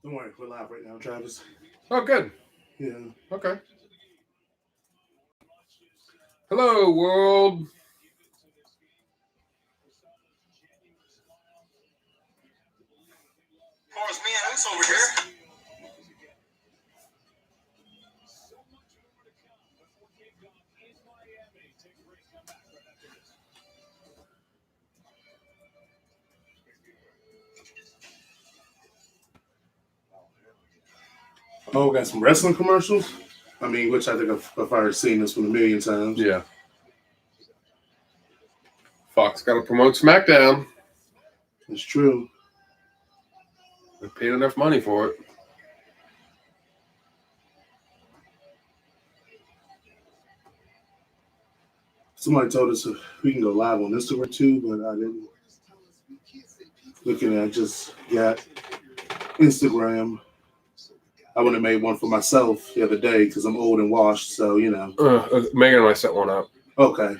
Don't worry, we're live right now, Travis. Oh, good. Yeah. Okay. Hello, world. As me and Moose over here. Oh, got some wrestling commercials. I mean, which I think I've already seen this one a million times. Yeah. Fox got to promote SmackDown. It's true. They paid enough money for it. Somebody told us we can go live on Instagram too, but I didn't. Looking at just got Instagram. I wouldn't have made one for myself the other day because I'm old and washed. So Megan and I set one up. Okay.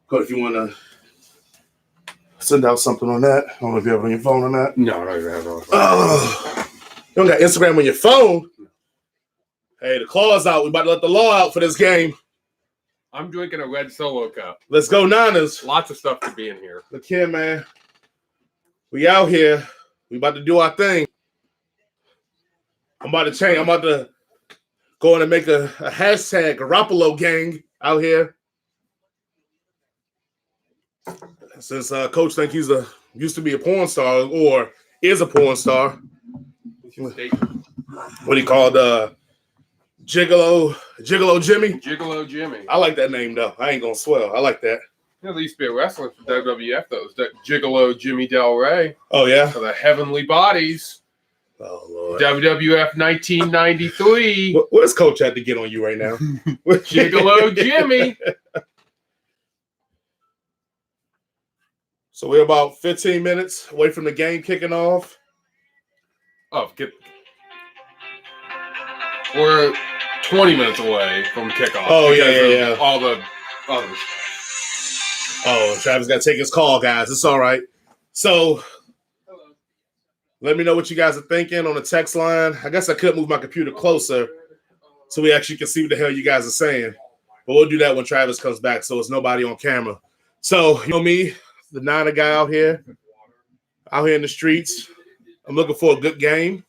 But if you want to send out something on that, I don't know if you have it on your phone or not. No, I don't even have it on. You don't got Instagram on your phone? Hey, the claw's out. We about to let the law out for this game. I'm drinking a red Solo cup. Let's go Niners. Lots of stuff to be in here. Look here, man. We out here. We about to do our thing. I'm about to change. I'm about to go in and make a hashtag Garoppolo gang out here. Since Coach think he's used to be a porn star or is a porn star. What he called Gigolo Jimmy? Gigolo Jimmy. I like that name though. I ain't gonna swell. I like that. There used to be a wrestler for WWF that was Gigolo Jimmy Del Rey. Oh yeah? For the Heavenly Bodies. Oh Lord. WWF 1993. Where's Coach had to get on you right now? Gigolo Jimmy. So we're about 15 minutes away from the game kicking off. We're 20 minutes away from kickoff. Oh, yeah. All the others. Oh, Travis got to take his call, guys. It's all right. So, let me know what you guys are thinking on the text line. I guess I could move my computer closer so we actually can see what the hell you guys are saying. But we'll do that when Travis comes back so it's nobody on camera. So, you know me, the Niner guy out here in the streets. I'm looking for a good game.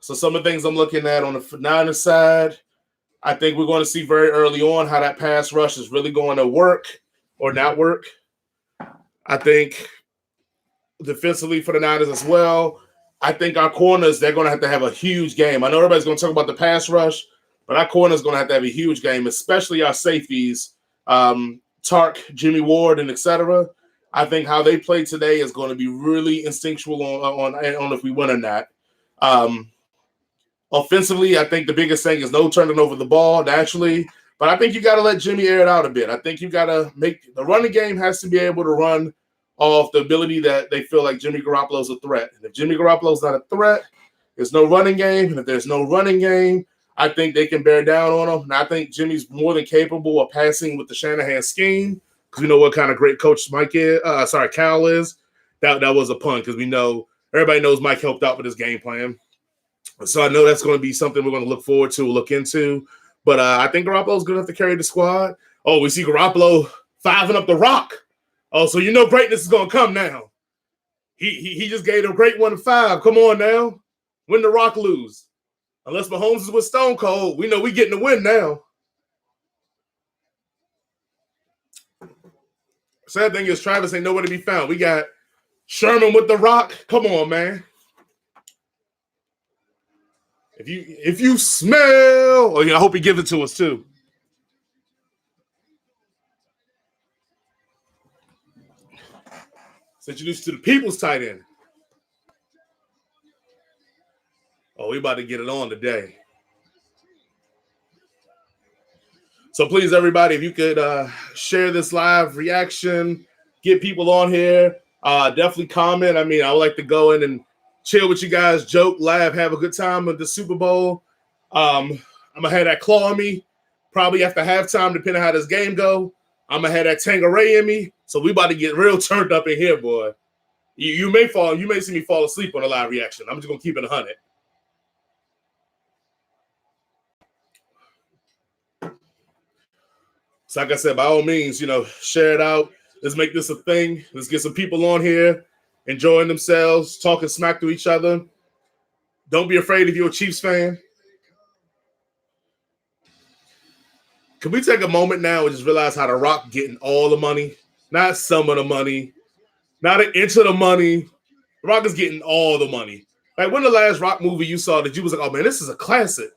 So some of the things I'm looking at on the Niner side, I think we're going to see very early on how that pass rush is really going to work or not work. I think defensively for the Niners as well, I think our corners, they're going to have a huge game. I know everybody's going to talk about the pass rush, but our corners going to have a huge game, especially our safeties, Tark, Jimmy Ward, and etc. I think how they play today is going to be really instinctual on if we win or not. Offensively, I think the biggest thing is no turning over the ball naturally, but I think you got to let Jimmy air it out a bit. I think you got to make the running game has to be able to run off the ability that they feel like Jimmy Garoppolo's a threat. And if Jimmy Garoppolo's not a threat, there's no running game. And if there's no running game, I think they can bear down on him. And I think Jimmy's more than capable of passing with the Shanahan scheme because we know what kind of great coach Cal is. That was a pun because we know everybody knows Mike helped out with his game plan. So I know that's going to be something we're going to look forward to, look into. But I think Garoppolo's going to have to carry the squad. Oh, we see Garoppolo fiving up the rock. Oh, so you know greatness is going to come now. He just gave a great 1-5. Come on now. Win the rock lose. Unless Mahomes is with Stone Cold, we know we getting the win now. Sad thing is Travis ain't nowhere to be found. We got Sherman with the rock. Come on, man. If you smell, I hope he gives it to us too. Let's introduce to the people's tight end. Oh, we about to get it on today. So please, everybody, if you could share this live reaction, get people on here, definitely comment. I mean, I would like to go in and chill with you guys, joke, laugh, have a good time at the Super Bowl. I'm going to have that claw in me probably after halftime, depending on how this game go. I'm going to have that Tangeray in me. So we about to get real turned up in here, boy. You may see me fall asleep on a live reaction. I'm just gonna keep it 100. So like I said, by all means, share it out. Let's make this a thing. Let's get some people on here enjoying themselves, talking smack to each other. Don't be afraid if you're a Chiefs fan. Can we take a moment now and just realize how The Rock getting all the money? Not some of the money, not an inch of the money. The Rock is getting all the money. Like, when the last Rock movie you saw that you was like, oh man, this is a classic?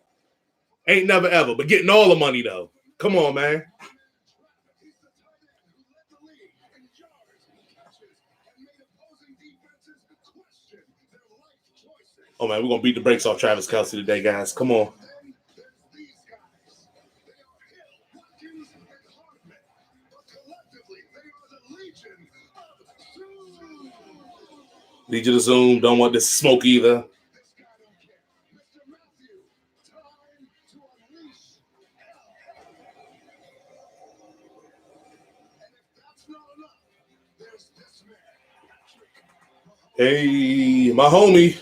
Ain't never ever, but getting all the money though. Come on, man. Oh man, we're gonna beat the brakes off Travis Kelce today, guys. Come on. Need you to zoom. Don't want this smoke either. Hey, my homie.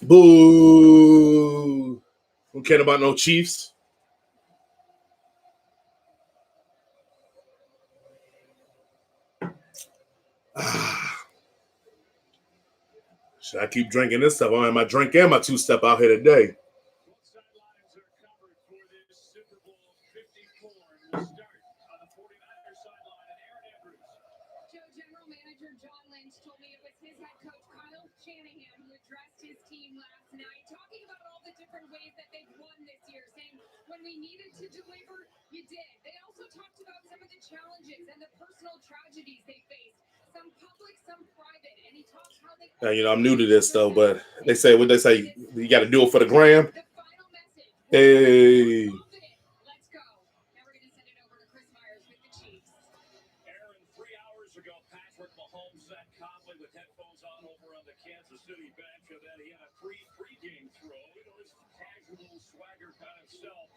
Boo. Don't care about no Chiefs. Should I keep drinking this stuff? I have my drink and my two-step out here today. When we needed to deliver, you did. They also talked about some of the challenges and the personal tragedies they faced. Some public, some private. And he talks how they... Now, I'm new to this, though, but they say, you got to do it for the gram. The final message. Hey. Let's go. Now we're going to send it over to Chris Myers with the Chiefs. Aaron, 3 hours ago, Patrick Mahomes sat calmly with headphones on over on the Kansas City bench, and then he had a pre-game throw. His casual swagger kind of self.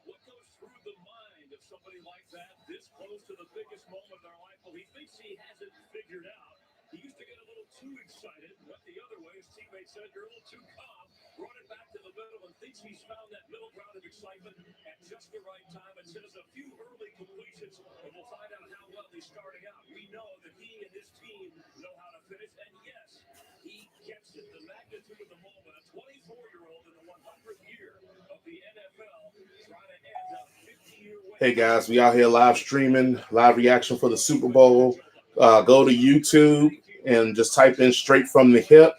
What goes through the mind of somebody like that this close to the biggest moment of their life? Well, he thinks he has it figured out. He used to get a little too excited, went the other way. His teammates said, you're a little too calm. Brought it back to the middle and thinks he's found that middle ground of excitement at just the right time. And says a few early completions, and we'll find out how well he's starting out. We know that he and his team know how to finish, and yes, he gets it. The magnitude of the moment, a 24-year-old in the 100th year of the NFL trying to end a 50-year wait. Hey, guys, we out here live streaming, live reaction for the Super Bowl. Go to YouTube and just type in Straight from the Hip,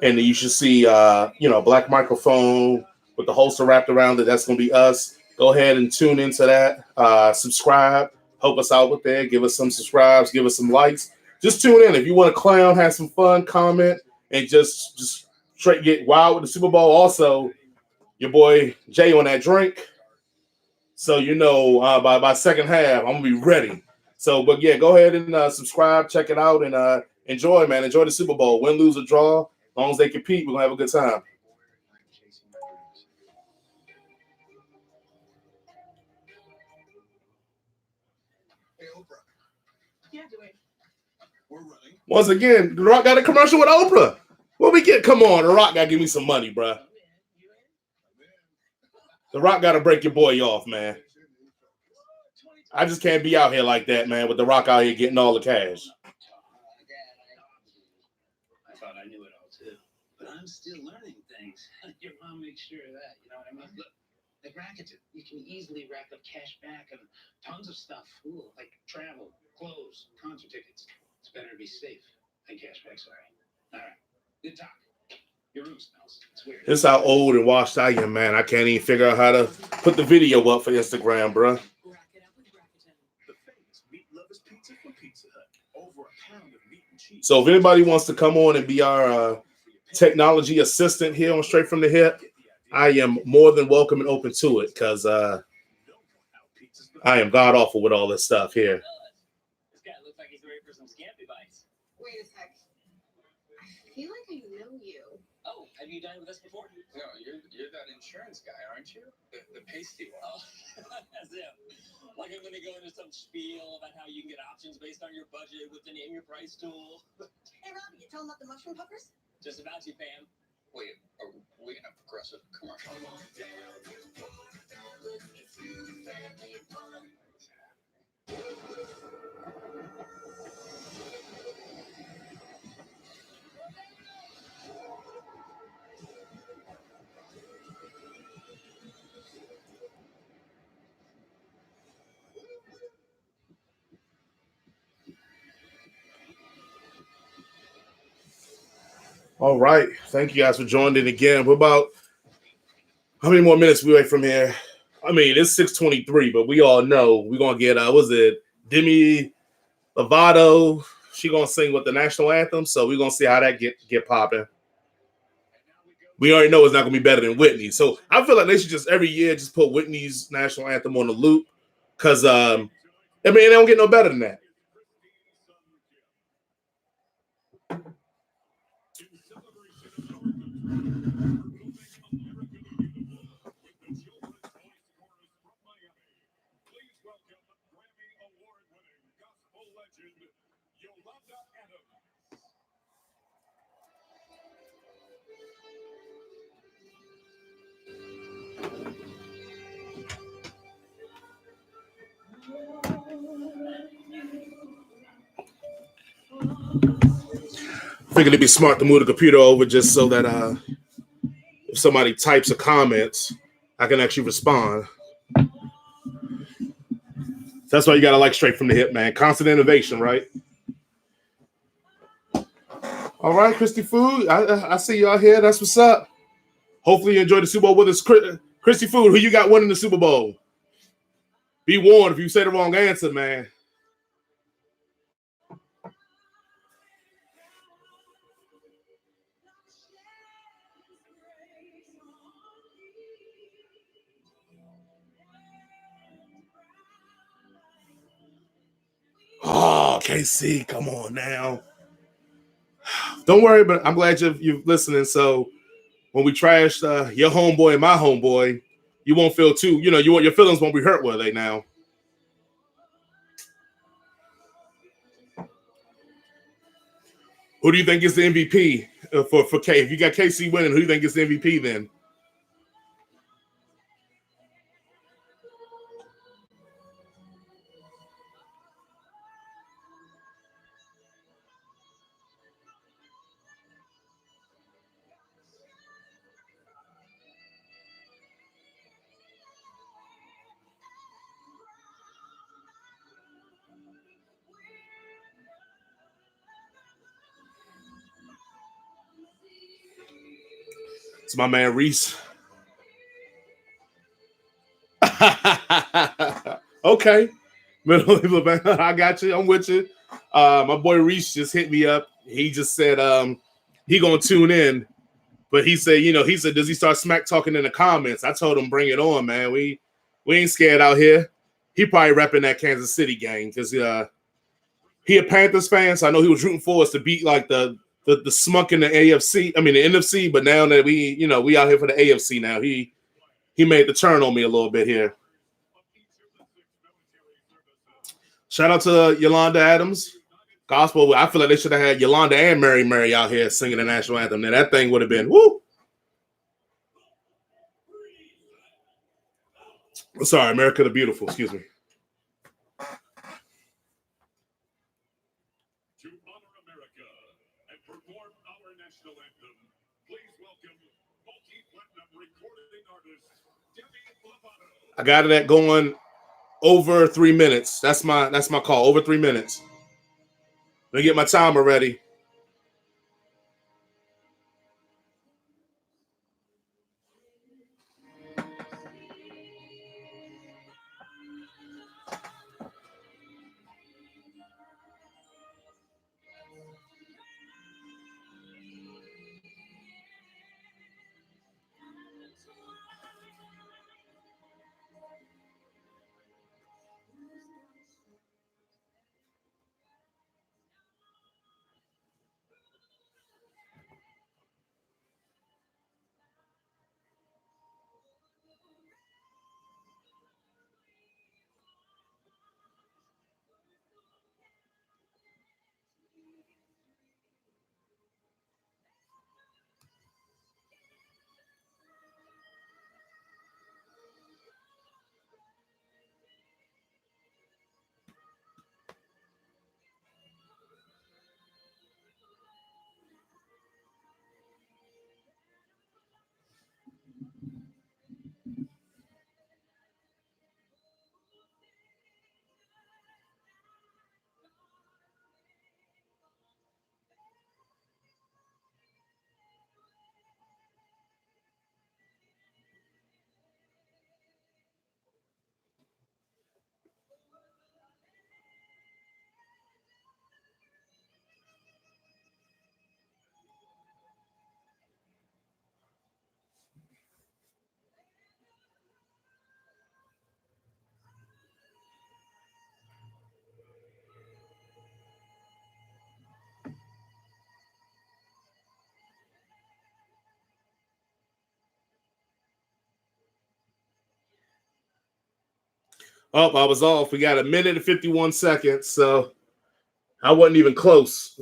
and you should see, black microphone with the holster wrapped around it. That's going to be us. Go ahead and tune into that. Subscribe. Help us out with that. Give us some subscribes. Give us some likes. Just tune in. If you want to clown, have some fun, comment, and just straight get wild with the Super Bowl. Also, your boy Jay on that drink. So, by second half, I'm going to be ready. So, but yeah, go ahead and subscribe, check it out, and enjoy, man. Enjoy the Super Bowl. Win, lose, or draw. As long as they compete, we're going to have a good time. Hey, Oprah. Yeah, doing. We're running. Once again, The Rock got a commercial with Oprah. What we get? Come on, The Rock got to give me some money, bro. The Rock got to break your boy off, man. I just can't be out here like that, man, with The Rock out here getting all the cash. I thought I knew it all, too. But I'm still learning things. Your mom makes sure of that, you know what I mean? Look, like Rakuten, you can easily rack up cash back and tons of stuff. Ooh, like travel, clothes, concert tickets. It's better to be safe than cash back, sorry. All right, good talk. Your room smells. It's weird. This is how old and washed I am, man. I can't even figure out how to put the video up for Instagram, bro. So if anybody wants to come on and be our technology assistant here on Straight from the Hip, I am more than welcome and open to it because I am god awful with all this stuff here. This guy looks like he's ready for some Scampi bites. Wait a sec. I feel like I know you. Oh, have you dined with us before? No, you're that insurance guy, aren't you? The pasty one. Oh, that's it. Like I'm gonna go into some spiel about how you can get options based on your budget with the name your price tool. Hey, Rob, you told him about the mushroom puffers? Just about you, Pam. Wait, are we gonna have progressive commercial? All right. Thank you guys for joining again. We're about how many more minutes we away from here? I mean, it's 6:23, but we all know we're gonna get was it Demi Lovato? She gonna sing with the national anthem, so we're gonna see how that get popping. We already know it's not gonna be better than Whitney. So I feel like they should just every year just put Whitney's national anthem on the loop. Cause I mean they don't get no better than that. Figured it'd be smart to move the computer over just so that if somebody types a comment, I can actually respond. That's why you gotta like Straight from the Hip, man. Constant innovation, right? All right, Christy Food. I see y'all here. That's what's up. Hopefully you enjoyed the Super Bowl with us. Christy Food, who you got winning the Super Bowl? Be warned if you say the wrong answer, man. Oh, KC, come on now. Don't worry, but I'm glad you're listening. So when we trash your homeboy and my homeboy, you won't feel too, your feelings won't be hurt, will they now? Who do you think is the MVP for K? If you got KC winning, who do you think is the MVP then? It's my man Reese. Okay. I got you. I'm with you. My boy Reese just hit me up. He just said he gonna tune in. But he said, does he start smack talking in the comments? I told him, bring it on, man. We ain't scared out here. He probably repping that Kansas City gang because he a Panthers fan, so I know he was rooting for us to beat like the smunk in the AFC. I mean the NFC. But now that we out here for the AFC now, he made the turn on me a little bit here. Shout out to Yolanda Adams. Gospel. I feel like they should have had Yolanda and Mary out here singing the national anthem. Then that thing would have been woo. Sorry, America the Beautiful. Excuse me. To honor America and perform our national anthem, please welcome multi-platinum recording artist Demi Lovato. I got it going over 3 minutes. That's my call. Over 3 minutes. Let me get my timer ready. Oh, I was off. We got a minute and 51 seconds, so I wasn't even close.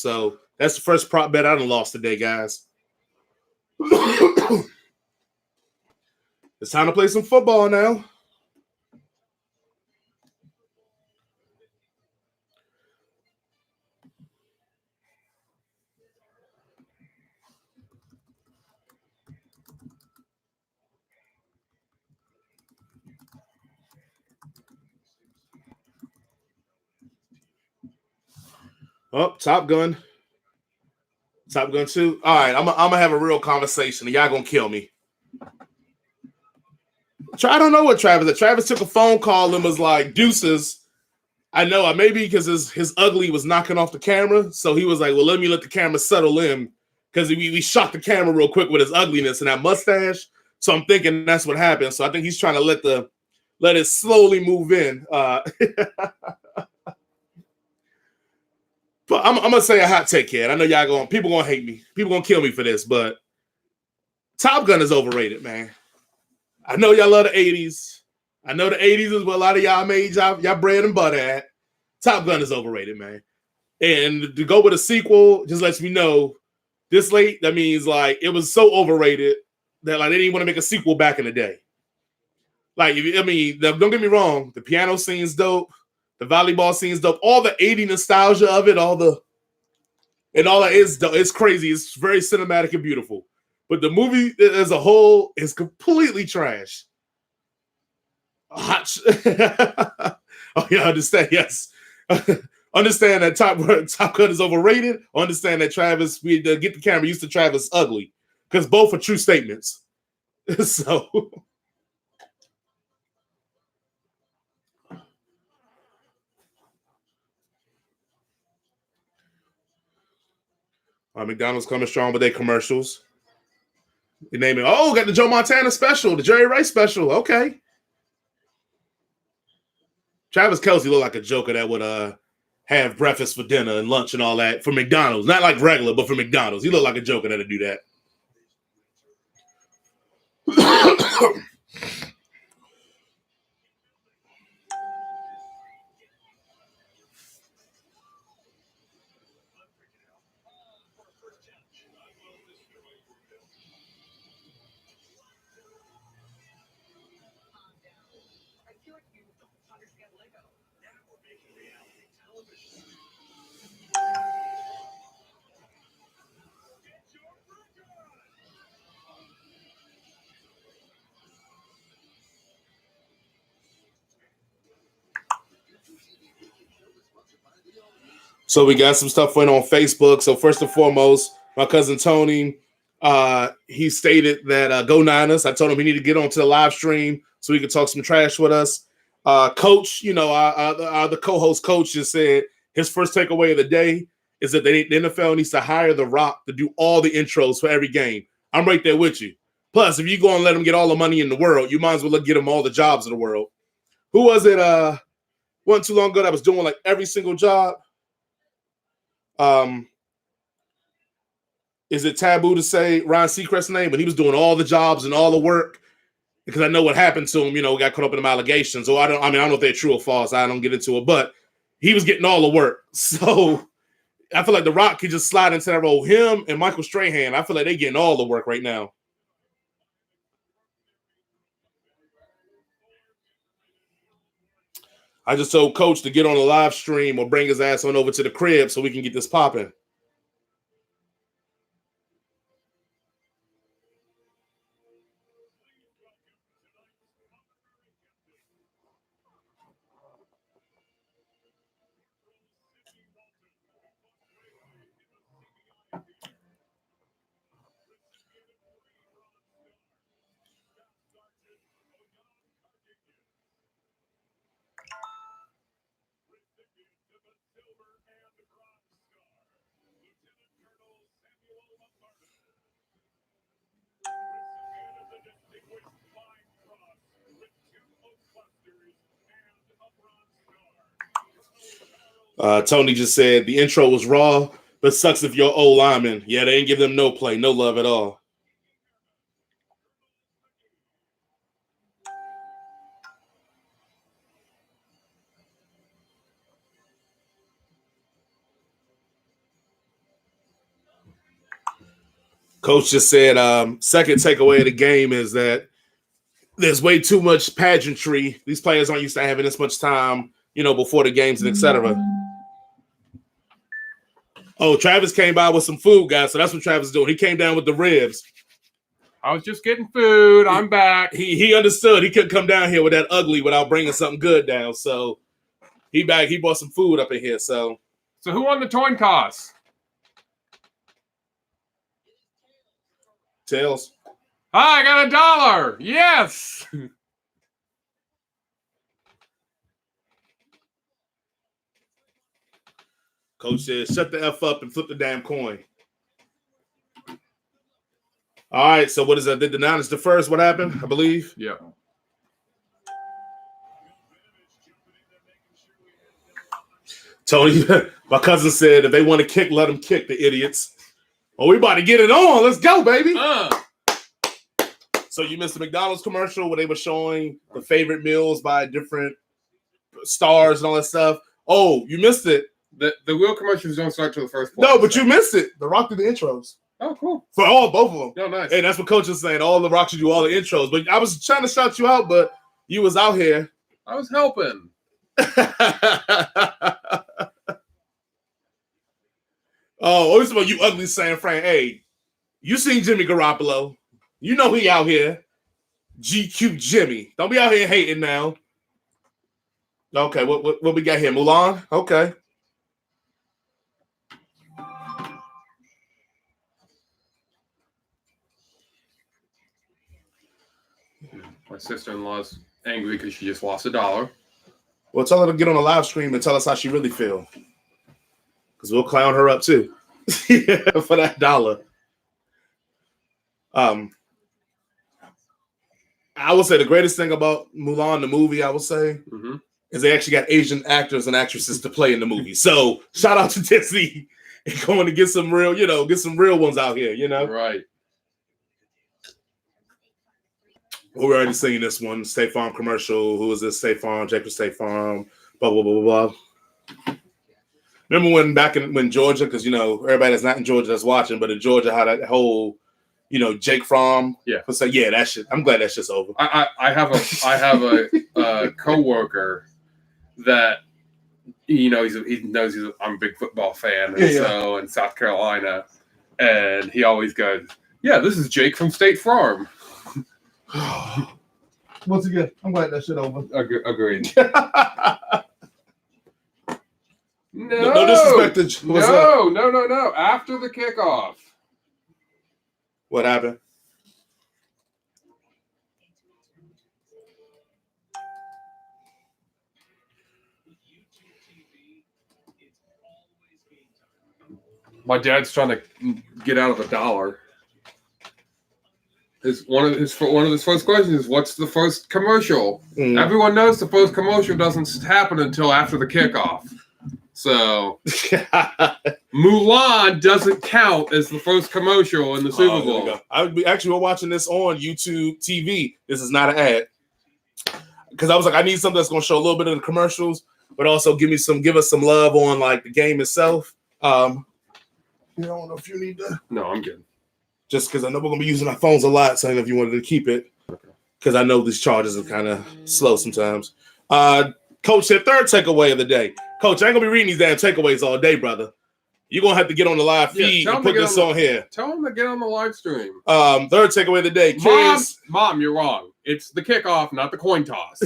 So that's the first prop bet I done lost today, guys. It's time to play some football now. Oh, Top Gun. Top Gun 2. All right, I'm gonna have a real conversation, and y'all gonna kill me. I don't know what Travis did. Travis took a phone call and was like, deuces. I know, maybe because his ugly was knocking off the camera. So he was like, well, let the camera settle in. Because we shot the camera real quick with his ugliness and that mustache. So I'm thinking that's what happened. So I think he's trying to let it slowly move in. But I'm going to say a hot take here. I know people going to hate me. People going to kill me for this. But Top Gun is overrated, man. I know y'all love the 80s. I know the 80s is what a lot of y'all made y'all bread and butter at. Top Gun is overrated, man. And to go with a sequel just lets me know this late, that means like it was so overrated that like they didn't want to make a sequel back in the day. Like, don't get me wrong, the piano scene's dope, the volleyball scene's dope, all the 80s nostalgia of it, all that is dope. It's crazy. It's very cinematic and beautiful. But the movie as a whole is completely trash. Oh, yeah, understand. Yes. Understand that Top Gun is overrated. Understand that Travis, we get the camera used to Travis ugly. Because both are true statements. So. McDonald's coming strong with their commercials. You name it. Oh, got the Joe Montana special, the Jerry Rice special. Okay. Travis Kelce looked like a joker that would have breakfast for dinner and lunch and all that for McDonald's. Not like regular, but for McDonald's. He looked like a joker that'd do that. So we got some stuff went on Facebook. So first and foremost, my cousin Tony, he stated that go Niners. I told him he needed to get onto the live stream so he could talk some trash with us. Coach, the co-host coach just said his first takeaway of the day is that the NFL needs to hire The Rock to do all the intros for every game. I'm right there with you. Plus, if you go and let him get all the money in the world, you might as well get him all the jobs in the world. Who was it? Wasn't too long ago that was doing like every single job. Is it taboo to say Ryan Seacrest's name? But he was doing all the jobs and all the work because I know what happened to him. Got caught up in them allegations. So I don't know if they're true or false. I don't get into it, but he was getting all the work. So I feel like The Rock could just slide into that role. Him and Michael Strahan, I feel like they're getting all the work right now. I just told Coach to get on a live stream or bring his ass on over to the crib so we can get this popping. Tony just said the intro was raw, but sucks if you're old lineman. Yeah, they ain't give them no play, no love at all. Coach just said second takeaway of the game is that there's way too much pageantry. These players aren't used to having this much time, before the games and etc. Oh, Travis came by with some food, guys. So that's what Travis is doing. He came down with the ribs. I was just getting food. I'm back. He understood. He couldn't come down here with that ugly without bringing something good down. So he back. He bought some food up in here. So who won the coin toss? Tails. I got $1. Yes. Coach says, shut the F up and flip the damn coin. All right, so what is that? Did the Niners the first? What happened, I believe? Yeah. Tony, my cousin said if they want to kick, let them kick, the idiots. Oh, we about to get it on. Let's go, baby. So you missed the McDonald's commercial where they were showing the favorite meals by different stars and all that stuff. Oh, you missed it. The real commercials don't start till the first play. No, but you missed it. The Rock did the intros. Oh, cool. For both of them. Oh, nice. And that's what Coach is saying. All the Rock should do all the intros. But I was trying to shout you out, but you was out here. I was helping. Oh, always about you ugly San Fran. Hey, you seen Jimmy Garoppolo. You know he out here. GQ Jimmy. Don't be out here hating now. Okay, what we got here? Mulan? Okay. My sister-in-law's angry because she just lost $1. Well, tell her to get on the live stream and tell us how she really feel. Because we'll clown her up too. For that $1. I would say the greatest thing about Mulan, the movie, I would say, is they actually got Asian actors and actresses to play in the movie. So shout out to Disney and going to get some real, get some real ones out here, Right. We're already singing this one. State Farm commercial. Who is this? State Farm, Jacob State Farm, blah, blah, blah, blah, blah. Remember when Georgia, because, everybody that's not in Georgia that's watching, but in Georgia, how that whole, Jake Fromm. Yeah. So, yeah, that shit. I'm glad that shit's over. I have a coworker that, he knows I'm a big football fan. And so in South Carolina, and he always goes, yeah, this is Jake from State Farm. Once again, I'm glad that shit over. Agreed. No disrespect to No. After the kickoff. What happened? My dad's trying to get out of $1. One of his first questions is, "What's the first commercial?" Everyone knows the first commercial doesn't happen until after the kickoff. So Mulan doesn't count as the first commercial in the Super Bowl. We're watching this on YouTube TV. This is not an ad. Because I was like, I need something that's going to show a little bit of the commercials, but also give us some love on like the game itself. I don't know if you need to. No, I'm good. Just because I know we're going to be using our phones a lot, so if you wanted to keep it, because I know these charges are kind of slow sometimes. Coach said third takeaway of the day. Coach, I ain't going to be reading these damn takeaways all day, brother. You're going to have to get on the live feed and put this on here. Tell them to get on the live stream. Third takeaway of the day. Kids. Mom, you're wrong. It's the kickoff, not the coin toss.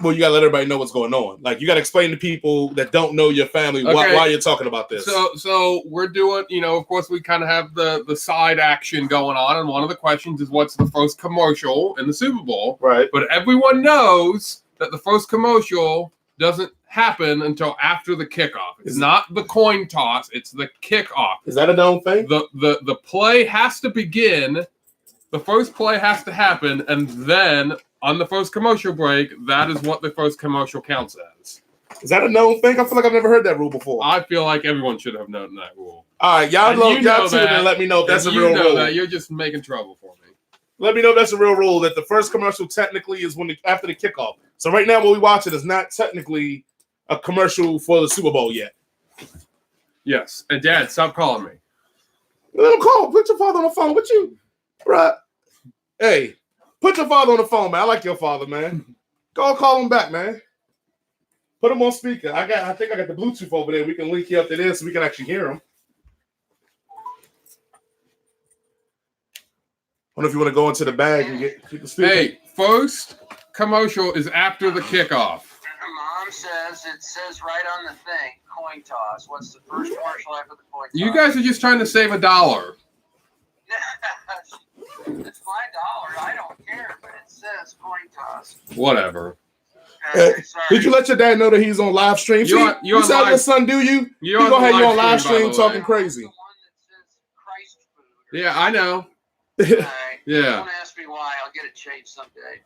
Well, you got to let everybody know what's going on. Like, you got to explain to people that don't know your family why you're talking about this. So we're doing, of course, we kind of have the side action going on. And one of the questions is, what's the first commercial in the Super Bowl? Right. But everyone knows that the first commercial doesn't happen until after the kickoff. It's not the coin toss. It's the kickoff. Is that a known thing? The play has to begin. The first play has to happen. And then on the first commercial break, that is what the first commercial counts as. Is that a known thing? I feel like I've never heard that rule before. I feel like everyone should have known that rule. All right, y'all tune in and let me know if that's a real rule. That. You're just making trouble for me. Let me know if that's a real rule, that the first commercial technically is after the kickoff. So right now what we watching is not technically a commercial for the Super Bowl yet. Yes. And Dad, stop calling me. Let him call. Put your father on the phone. What you, bruh? Hey, put your father on the phone, man. I like your father, man. Go call him back, man. Put him on speaker. I think I got the Bluetooth over there. We can link you up to this so we can actually hear him. I don't know if you want to go into the bag and get the speaker. Hey, first commercial is after the kickoff. Mom says it says right on the thing, coin toss. What's the first commercial after the coin toss? You guys are just trying to save $1. It's $5. I don't care, but it says coin toss. Whatever. Okay, sorry. Did you let your dad know that he's on live stream? You're on you said live- your son do you? He's You're on gonna the have you on live live stream, by stream the talking way. crazy. The one that says Christ food. Yeah, I know. All right. Yeah. Don't ask me why. I'll get it changed someday.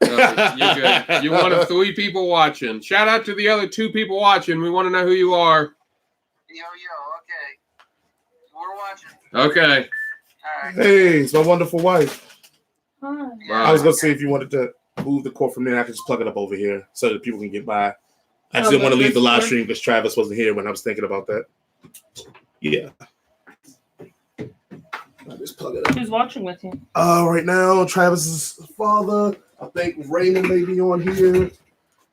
You're good. You're one of 3 people watching. Shout out to the other 2 people watching. We want to know who you are. Yo, okay. We're watching. Okay. All right. Hey, it's my wonderful wife. Yeah, I was gonna okay. see if you wanted to move the cord from there. I could just plug it up over here so that people can get by. I just didn't want to leave the live stream because Travis wasn't here when I was thinking about that. Yeah. I just plug it up. Who's watching with you? Right now, Travis's father. I think Raymond may be on here,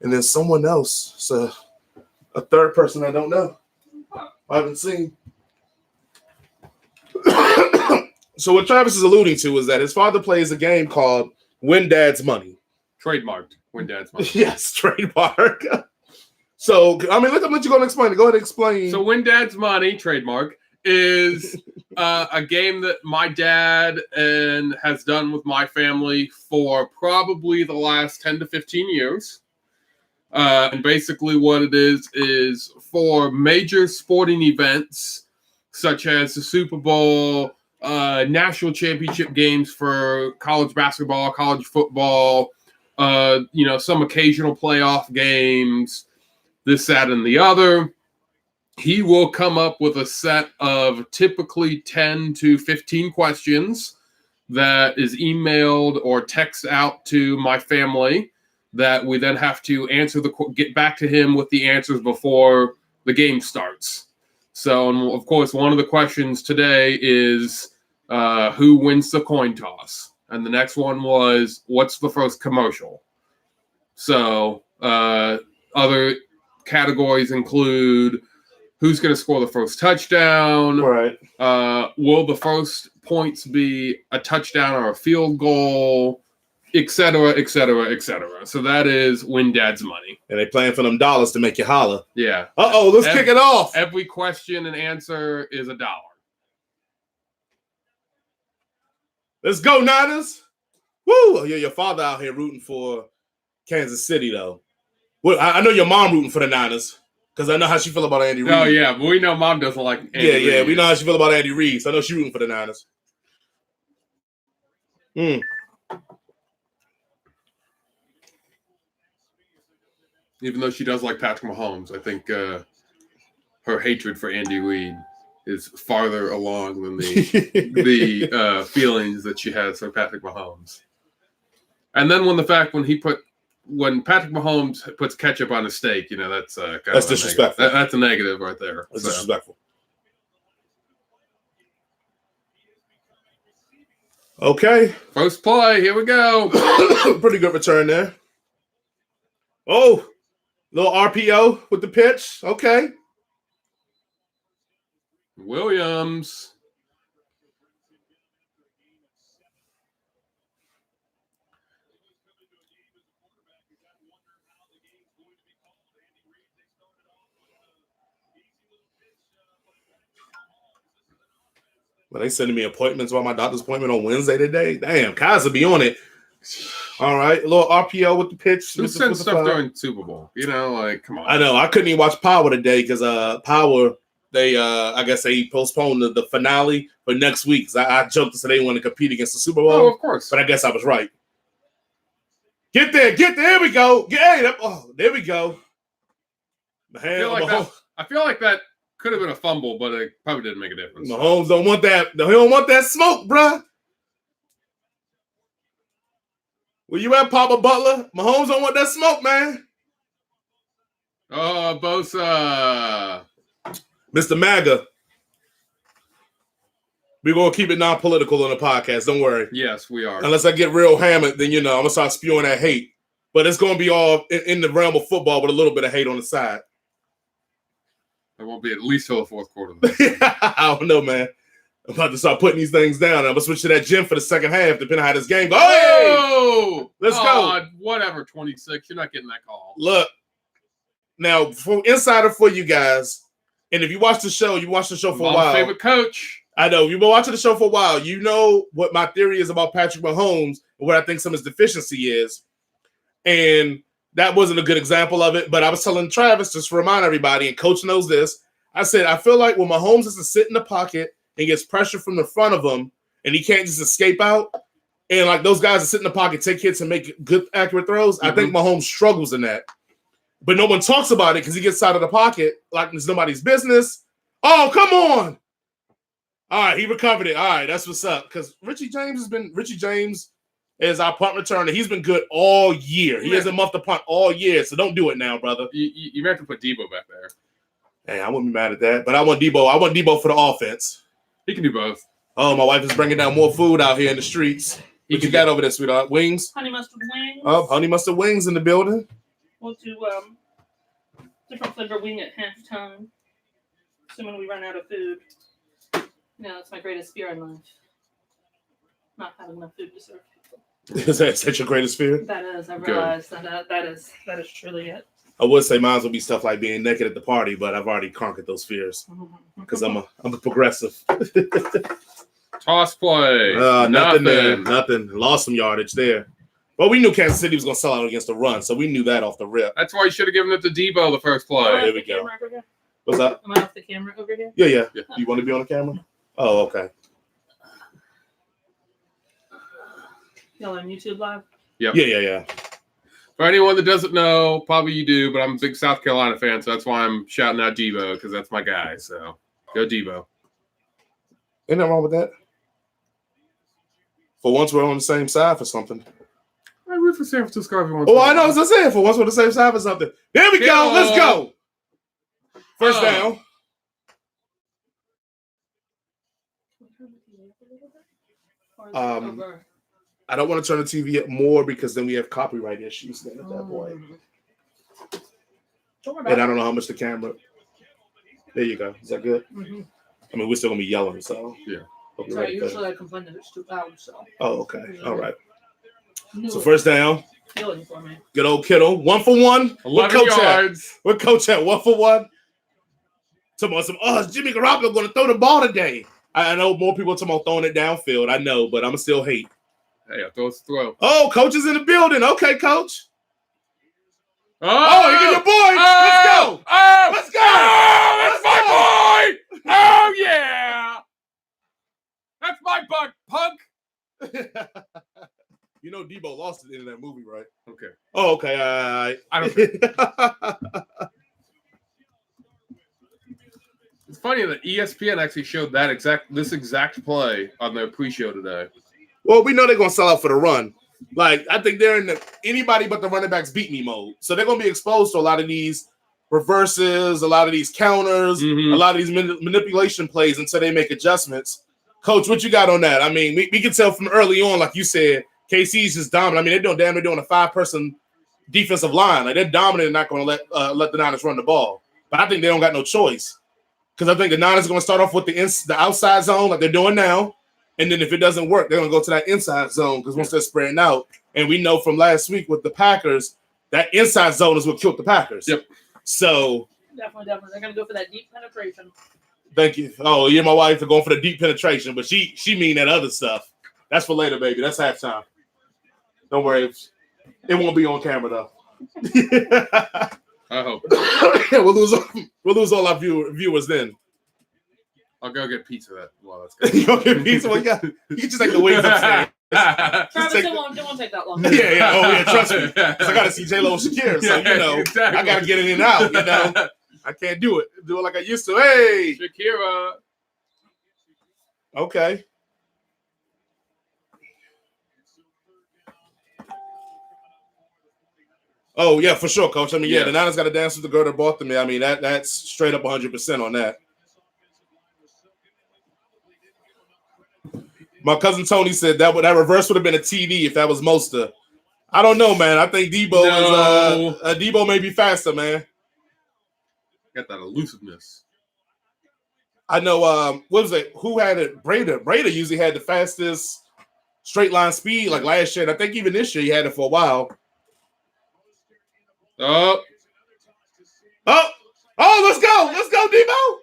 and then someone else. So a third person I don't know. I haven't seen. So what Travis is alluding to is that his father plays a game called Win Dad's Money. Trademarked. When Dad's money. Yes, trademark. So I mean, let you go and explain it. Go ahead and explain. So When Dad's Money, trademark, is a game that my dad and has done with my family for probably the last 10 to 15 years. And basically what it is for major sporting events such as the Super Bowl, national championship games for college basketball, college football, some occasional playoff games, this, that, and the other. He will come up with a set of typically 10 to 15 questions that is emailed or text out to my family that we then have to get back to him with the answers before the game starts. So, of course, one of the questions today is who wins the coin toss? And the next one was, what's the first commercial? So, other categories include who's going to score the first touchdown? right. Will the first points be a touchdown or a field goal? Et cetera, et cetera, et cetera. So that is Win Dad's Money. And they playing for them dollars to make you holler. Yeah. Let's kick it off. Every question and answer is $1. Let's go, Niners. Woo! Yeah, your father out here rooting for Kansas City, though. Well, I know your mom rooting for the Niners because I know how she feel about Andy Reid. Oh, yeah. But we know Mom doesn't like Andy Reid. We know how she feel about Andy Reid. So I know she's rooting for the Niners. Even though she does like Patrick Mahomes, I think her hatred for Andy Reid is farther along than the feelings that she has for Patrick Mahomes. And then when Patrick Mahomes puts ketchup on a steak, that's That's disrespectful. That's a negative right there. That's disrespectful. Okay. First play, here we go. Pretty good return there. Oh, little RPO with the pitch. Okay. Williams. Well, they sending me appointments about my doctor's appointment on Wednesday today. Damn, Kaiser be on it. All right, a little RPO with the pitch. Who sends stuff during Super Bowl? Come on. I know. I couldn't even watch Power today because Power, I guess they postponed the finale for next week. So I jumped to say they want to compete against the Super Bowl. Oh, of course. But I guess I was right. Get there. There we go. There we go. I feel like that could have been a fumble, but it probably didn't make a difference. Mahomes don't want that. He don't want that smoke, bruh. Where you at, Papa Butler? Mahomes don't want that smoke, man. Oh, Bosa. Mr. MAGA. We're gonna keep it non-political on the podcast. Don't worry. Yes, we are. Unless I get real hammered, then I'm gonna start spewing that hate. But it's gonna be all in the realm of football with a little bit of hate on the side. It won't be at least till the fourth quarter. I don't know, man. I'm about to start putting these things down. I'm gonna switch to that gym for the second half, depending on how this game goes. Hey! Let's go. Whatever, 26. You're not getting that call. Look, now for insider for you guys, and if you watch the show, you watched the show for a while. Favorite coach. I know you've been watching the show for a while. You know what my theory is about Patrick Mahomes and what I think some of his deficiency is, and that wasn't a good example of it. But I was telling Travis, just to remind everybody, and Coach knows this. I said I feel like when Mahomes is to sit in the pocket and gets pressure from the front of him, and he can't just escape out, and like those guys that sit in the pocket, take hits, and make good, accurate throws. I think Mahomes struggles in that, but no one talks about it because he gets out of the pocket like it's nobody's business. Oh, come on! All right, he recovered it. All right, that's what's up. Because Richie James is our punt returner. He's been good all year. He hasn't muffed the punt all year, so don't do it now, brother. You have to put Debo back there. Hey, I wouldn't be mad at that, but I want Debo. I want Debo for the offense. He can do both. Oh, my wife is bringing down more food out here in the streets. What you got over there, sweetheart? Wings? Honey mustard wings. Oh, honey mustard wings in the building. We'll do different flavor wing at halftime, assuming we run out of food. That's my greatest fear in life. Not having enough food to serve people. Is that your greatest fear? That is. I realize that is truly it. I would say mine would be stuff like being naked at the party, but I've already conquered those fears because I'm a progressive. Toss play. Nothing there. Nothing. Lost some yardage there. But we knew Kansas City was going to sell out against the run, so we knew that off the rip. That's why you should have given it to Debo the first play. Right, there we go. What's up? Am I off the camera over here? Yeah. You want to be on the camera? Oh, okay. Y'all on YouTube Live? Yep. Yeah. For anyone that doesn't know, probably you do, but I'm a big South Carolina fan, so that's why I'm shouting out Debo, because that's my guy. So go Debo. Ain't nothing wrong with that. For once, we're on the same side for something. I root for San Francisco everyone. Oh, I know. As I said, for once, we're on the same side for something. There we go. Let's go. First down. I don't want to turn the TV up more because then we have copyright issues then at that point. And I don't know how much the camera. There you go. Is that good? Mm-hmm. I mean, we're still gonna be yelling, so yeah. Sorry, usually I complain that it's too loud. So. Oh, okay. All right. So first down. Feeling for me. Good old Kittle. 1 for 1. 11 yards. What coach at? 1 for 1. Talking about is Jimmy Garoppolo going to throw the ball today? I know more people talking about throwing it downfield. I know, but I'm still hate. Hey, I throw. Oh, coach is in the building. Okay, coach. Oh, you get your boy. Let's go. Let's go. That's my boy. Oh, yeah. That's my buck, punk. You know Debo lost it in that movie, right? Okay. Oh, okay. I don't. It's funny that ESPN actually showed this exact play on their pre-show today. Well, we know they're gonna sell out for the run. Like I think they're in anybody but the running backs beat me mode. So they're gonna be exposed to a lot of these reverses, a lot of these counters, a lot of these manipulation plays until they make adjustments. Coach, what you got on that? I mean, we can tell from early on, like you said, KC's just dominant. I mean, they're doing a 5-person defensive line. Like they're dominant and not going to let the Niners run the ball. But I think they don't got no choice because I think the Niners are going to start off with the outside zone like they're doing now, and then if it doesn't work, they're going to go to that inside zone because once they're spreading out, and we know from last week with the Packers that inside zone is what killed the Packers. Yep. So definitely, they're going to go for that deep penetration. Thank you. Oh, you're my wife for going for the deep penetration, but she mean that other stuff. That's for later, baby. That's halftime. Don't worry. It won't be on camera, though. I hope. We'll lose all our viewers then. I'll go get pizza while that's good. You go get pizza? Well, you can just take the wings upstairs. Travis, it won't take that long. Yeah. Oh, yeah. Trust me. Because I got to see J-Lo and Shakira. So, exactly. I got to get it in and out, I can't do it. Do it like I used to. Hey! Shakira. Okay. Oh, yeah, for sure, Coach. I mean, the Niners got to dance with the girl that bought them. I mean, that's straight up 100% on that. My cousin Tony said that reverse would have been a TD if that was Mostert. I don't know, man. I think Debo may be faster, man. Got that elusiveness. I know. What was it? Who had it? Breda usually had the fastest straight line speed like last year. And I think even this year he had it for a while. Oh, let's go, Debo.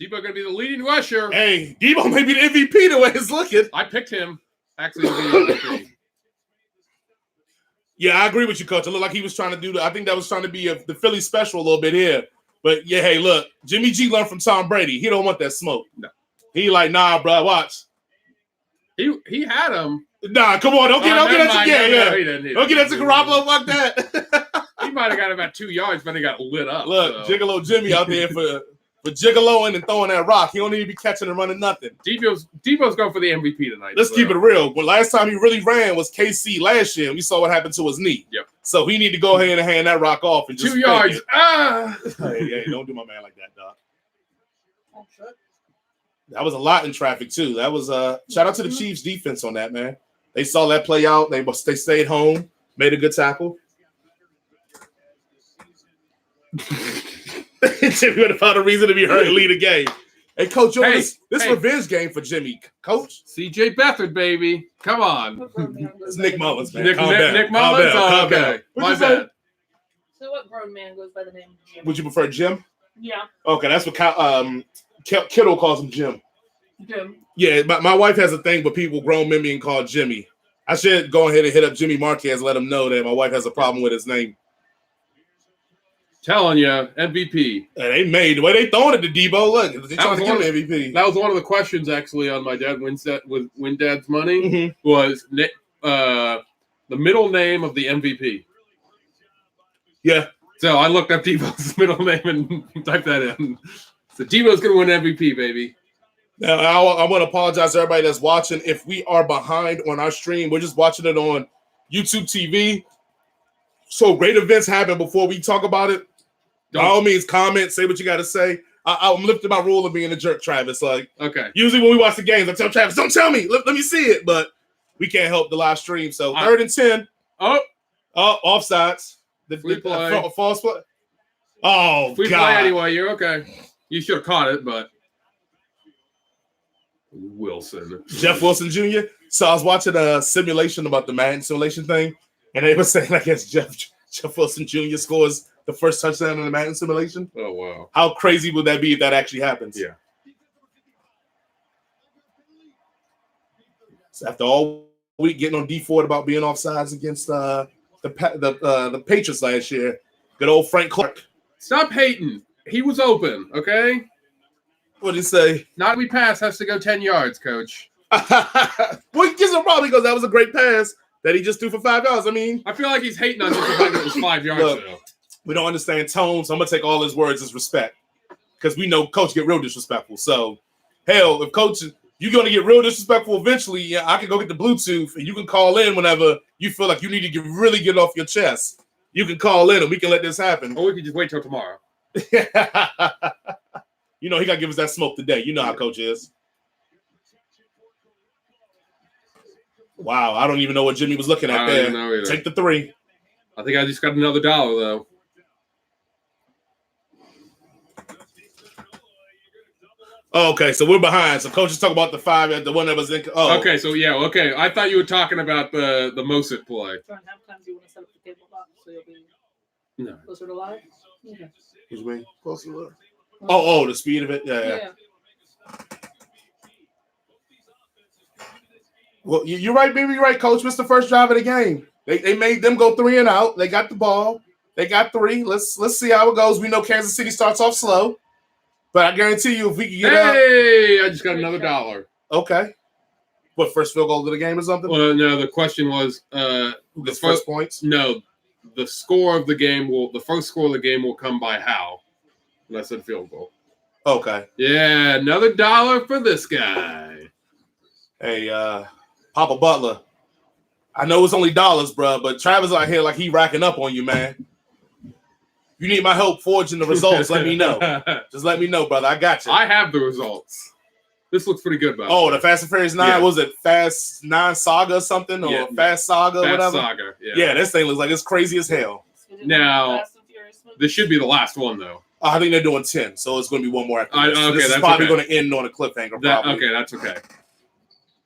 Debo gonna be the leading rusher. Hey, Debo may be the MVP the way it's looking. I picked him actually to be MVP. Yeah, I agree with you, Coach. It looked like he was trying to do I think that was trying to be the Philly special a little bit here. But yeah, hey, look, Jimmy G learned from Tom Brady. He don't want that smoke. No. He like, nah, bro, watch. He had him. Nah, come on, don't get that to He didn't. Don't get that to Garoppolo like that. He might have got about 2 yards, but he got lit up. Look, Gigolo Jimmy out there for gigoloing and throwing that rock. He don't need to be catching and running nothing. Debo's going for the MVP tonight. Let's keep it real. Well, last time he really ran was KC last year. We saw what happened to his knee. Yep. So he need to go ahead and hand that rock off and just 2 yards. Hey, don't do my man like that, dog. That was a lot in traffic too. That was shout out to the Chiefs defense on that, man. They saw that play out. They stayed home, made a good tackle. Jimmy would have found a reason to be hurt and lead a game. Hey, Coach, this revenge game for Jimmy. Coach? CJ Beathard, baby. Come on. It's Nick Mullins, man. Nick Mullins? Oh, okay. My bad. So what grown man goes by the name of Jim? Would you prefer Jim? Yeah. Okay, that's what Kittle calls him Jim. Jim. Yeah, my wife has a thing with people grown men being called Jimmy. I should go ahead and hit up Jimmy Marquez and let him know that my wife has a problem with his name. Telling you, MVP. And they made the way they throwing it to Debo. Look, they trying to give him MVP. That was one of the questions actually on my dad Win Dad's Money was the middle name of the MVP. Yeah. So I looked up Debo's middle name and typed that in. So Debo's gonna win MVP, baby. Now I want to apologize to everybody that's watching. If we are behind on our stream, we're just watching it on YouTube TV. So great events happen before we talk about it. By all means, comment, say what you got to say. I'm lifting my rule of being a jerk, Travis. Like, okay. Usually when we watch the games, I tell Travis, don't tell me. Let me see it. But we can't help the live stream. So 3rd and 10. Offsides. False play. Oh, Free God. play anyway. You're okay. You should have caught it, but Wilson. Jeff Wilson Jr. So I was watching a simulation about the Madden simulation thing, and they were saying, I guess Jeff Wilson Jr. scores the first touchdown in the Madden simulation. Oh, wow. How crazy would that be if that actually happens? Yeah. So after all week getting on D4 about being offsides against the Patriots last year, good old Frank Clark. Stop hating. He was open, okay? What did he say? Not every pass has to go 10 yards, Coach. Well, he gives him probably because that was a great pass that he just threw for 5 yards. I mean, I feel like he's hating on just the fact that it was 5 yards. Look, we don't understand tone, so I'm gonna take all his words as respect because we know Coach get real disrespectful. So, hell, if Coach you're gonna get real disrespectful eventually, yeah, I can go get the Bluetooth and you can call in whenever you feel like you need to really get off your chest. You can call in and we can let this happen. Or we can just wait till tomorrow. You know he gotta give us that smoke today. You know how Coach is. Wow, I don't even know what Jimmy was looking at there. Take the 3. I think I just got another $1 though. Oh, okay, so we're behind. So Coach is talking about the 5, the one that was in. Oh, okay. So yeah, okay. I thought you were talking about the Mostert play. During halftime, do you want to set up the cable box so you'll be No. closer to live? Okay. What you mean? Closer to live? Oh, the speed of it. Yeah. Well, you're right, baby. You're right, Coach. What's the first drive of the game? They made them go 3 and out. They got the ball. They got 3. Let's see how it goes. We know Kansas City starts off slow, but I guarantee you, if we can get up. Hey, I just got another $1. Okay. What, first field goal of the game or something? Well, no. The question was the first points. No, the score of the game the first score of the game will come by how? And I said field goal. Okay. Yeah, another $1 for this guy. Hey, Papa Butler. I know it's only dollars, bro, but Travis out here like he racking up on you, man. You need my help forging the results. Let me know. Just let me know, brother. I got you. I have the results. This looks pretty good, by Oh, way. the Fast and Furious 9, Yeah. was it Fast 9 Saga or something? Or Yeah. Fast Saga or Fast whatever? Saga. Yeah. Yeah, this thing looks like it's crazy as hell. So we did Now, Fast and Furious movies. This should be the last one, though. I think they're doing 10, so it's going to be one more after this. Okay, This is that's probably okay. going to end on a cliffhanger, That, probably. okay, that's okay.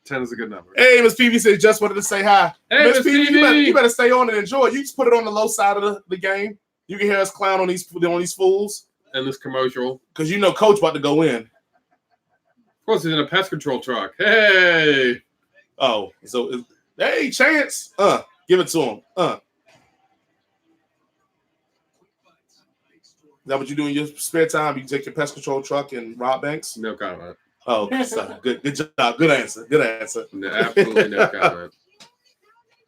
10 is a good number. Hey, Miss PV said just wanted to say hi. Hey, Miss Miss PV, you PV. better stay on and enjoy it. You just put it on the low side of the game. You can hear us clown on these fools. And this commercial. Because you know Coach about to go in. Of course, he's in a pest control truck. Hey! Oh, so hey, Chance. Give it to him. Is that what you do in your spare time? You take your pest control truck and rob banks? No comment. Oh, so good job. Good answer. Good answer. No, absolutely no comment.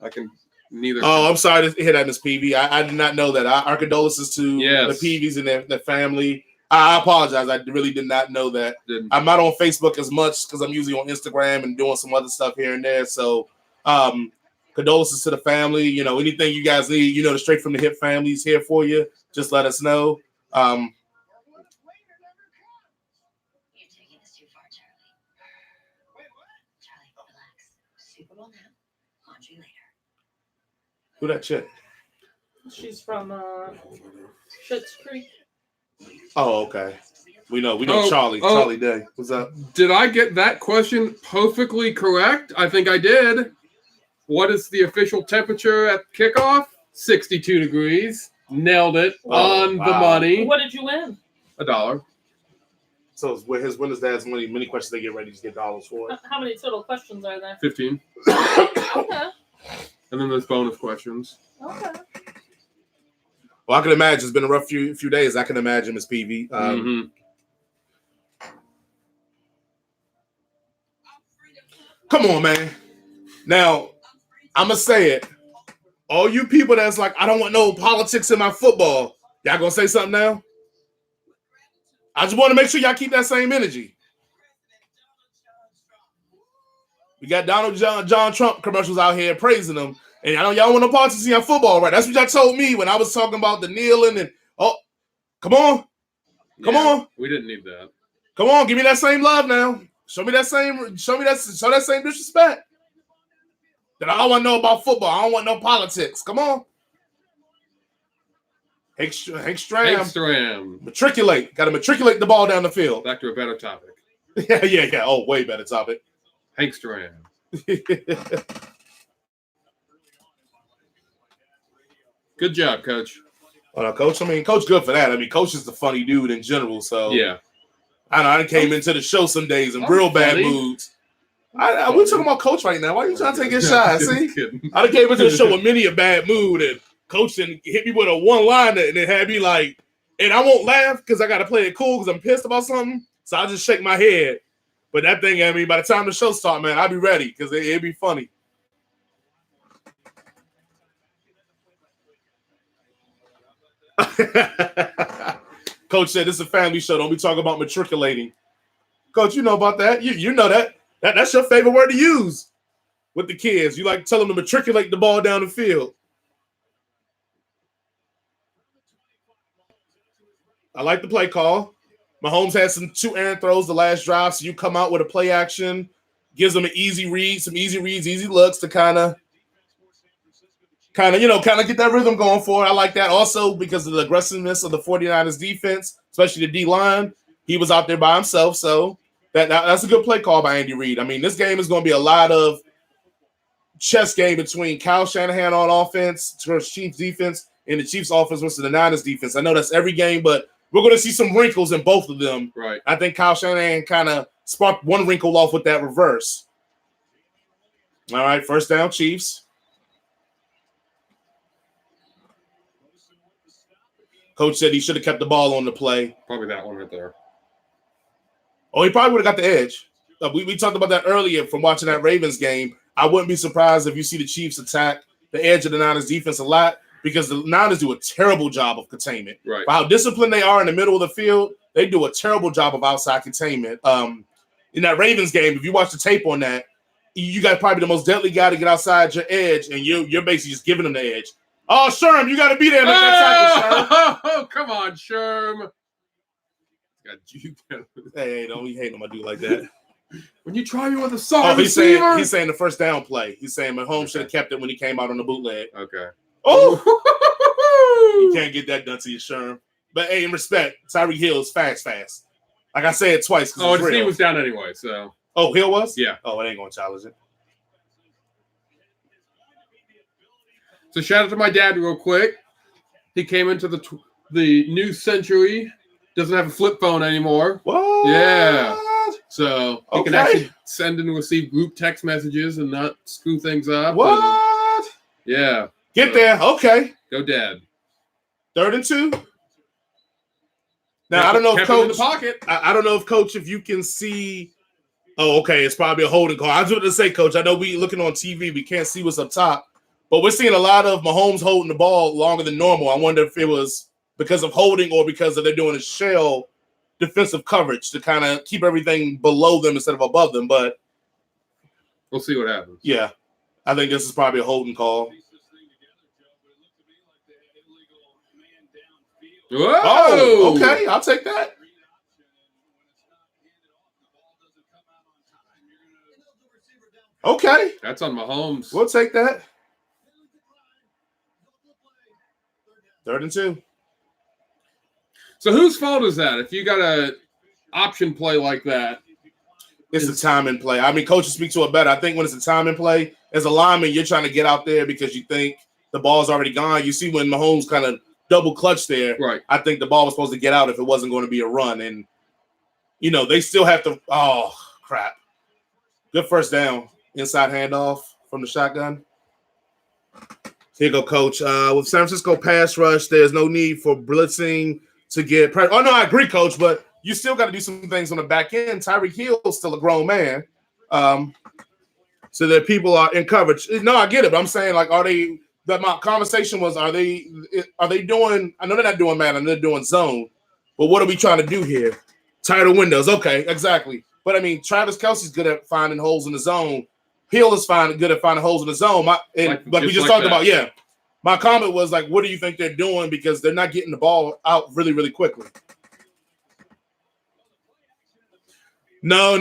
I can neither. Oh, I'm sorry to hear that, Miss PV. I did not know that. Our condolences to Yes. the PVs and their family. I apologize. I really did not know that. I'm not on Facebook as much because I'm usually on Instagram and doing some other stuff here and there. So, condolences to the family. You know, anything you guys need, you know, the Straight from the Hip family's here for you. Just let us know. You're taking this too far, Charlie. Charlie, relax. Super Bowl now. Laundry later. Who that chick? She's from Schitt's Creek. Oh, okay. We know Charlie. Oh. Charlie Day. What's up? Did I get that question perfectly correct? I think I did. What is the official temperature at kickoff? 62 degrees. Nailed it. Oh, On the wow. money. What did you win? $1. So it's his winners, dad's many questions they get ready to get dollars for it. How many total questions are there? 15. Okay. And then there's bonus questions. Okay. Well, I can imagine it's been a rough few days. I can imagine, Miss PV. Mhm. Come on, man. Now, I'm going to say it. All you people that's like, I don't want no politics in my football. Y'all going to say something now? I just want to make sure y'all keep that same energy. We got Donald John Trump commercials out here praising him. And I know y'all want no politics in your football, right? That's what y'all told me when I was talking about the kneeling and, come on. Come on. We didn't need that. Come on, give me that same love now. Show that same disrespect. That I don't want to know about football. I don't want no politics. Come on. Hank Stram. Matriculate. Got to matriculate the ball down the field. Back to a better topic. Yeah. Oh, way better topic. Hank Stram. Good job, Coach. Well, Coach, I mean, Coach good for that. I mean, Coach is the funny dude in general. So Yeah. I know I came into the show some days in I'm real bad funny. moods. We're talking about Coach right now. Why are you trying to take his shot? See? Kidding. I done came into the show with many a bad mood, and Coach didn't hit me with a one-liner, and it had me like, and I won't laugh because I got to play it cool because I'm pissed about something. So I'll just shake my head. But that thing, I mean, by the time the show starts, man, I'll be ready because it'd be funny. Coach said, this is a family show. Don't be talking about matriculating. Coach, you know about that. You know that. That's your favorite word to use with the kids. You like to tell them to matriculate the ball down the field. I like the play call. Mahomes had some 2 errant throws the last drive, so you come out with a play action, gives them an easy read, some easy reads, easy looks to kind of get that rhythm going for it. I like that. Also, because of the aggressiveness of the 49ers defense, especially the D-line, he was out there by himself, so that's a good play call by Andy Reid. I mean, this game is going to be a lot of chess game between Kyle Shanahan on offense versus Chiefs defense and the Chiefs offense versus the Niners defense. I know that's every game, but we're going to see some wrinkles in both of them. Right. I think Kyle Shanahan kind of sparked one wrinkle off with that reverse. All right, first down, Chiefs. Coach said he should have kept the ball on the play. Probably that one right there. Oh, he probably would have got the edge. We talked about that earlier from watching that Ravens game. I wouldn't be surprised if you see the Chiefs attack the edge of the Niners defense a lot because the Niners do a terrible job of containment. Right. For how disciplined they are in the middle of the field, they do a terrible job of outside containment. In that Ravens game, if you watch the tape on that, you got probably the most deadly guy to get outside your edge, and you're basically just giving them the edge. Oh, Sherm, you got to be there. Oh, come on, Sherm. Got you. Hey, don't be hating on my dude like that. When you try me with a Oh, sorry he's receiver. saying the first down play. He's saying Mahomes should have kept it when he came out on the bootleg. Okay. Oh, you can't get that done to you, Sherm. But hey, in respect, Tyreek Hill is fast. Like I said twice. Oh, it's his knee real. was down anyway, so. Oh, Hill was? Yeah. Oh, it ain't gonna challenge it. So shout out to my dad real quick. He came into the new century. Doesn't have a flip phone anymore. What? Yeah. So he can Okay. actually send and receive group text messages and not screw things up. What? Yeah. Get there. Okay. Go dad. 3rd and 2. Now I don't know if Kept it in Coach. the pocket. I don't know if Coach, if you can see. Oh, okay. It's probably a holding call. I was going to say, Coach. I know we looking on TV. We can't see what's up top, but we're seeing a lot of Mahomes holding the ball longer than normal. I wonder if it was because of holding or because of they're doing a shell defensive coverage to kind of keep everything below them instead of above them. But We'll see what happens. yeah, I think this is probably a holding call. Whoa! Oh, okay. I'll take that. Okay. That's on Mahomes. We'll take that. 3rd and 2. So whose fault is that? If you got a option play like that, It's a timing play. I mean, coaches speak to it better. I think when it's a timing play, as a lineman, you're trying to get out there because you think the ball's already gone. You see when Mahomes kind of double clutch there. right? I think the ball was supposed to get out if it wasn't going to be a run. And, you know, they still have to – oh, crap. Good first down. Inside handoff from the shotgun. Here you go, Coach. With San Francisco pass rush, there's no need for blitzing to get pressure. Oh, no, I agree, Coach, but you still got to do some things on the back end. Tyreek Hill's still a grown man. So that people are in coverage. No, I get it, but I'm saying, like, are they – my conversation was, are they doing – I know they're not doing man, I know they're doing zone, but what are we trying to do here? Tighter windows. Okay, exactly. But, I mean, Travis Kelce's good at finding holes in the zone. Hill is good at finding holes in the zone. Like we just talked about, yeah. My comment was like, what do you think they're doing? Because they're not getting the ball out really, really quickly. No.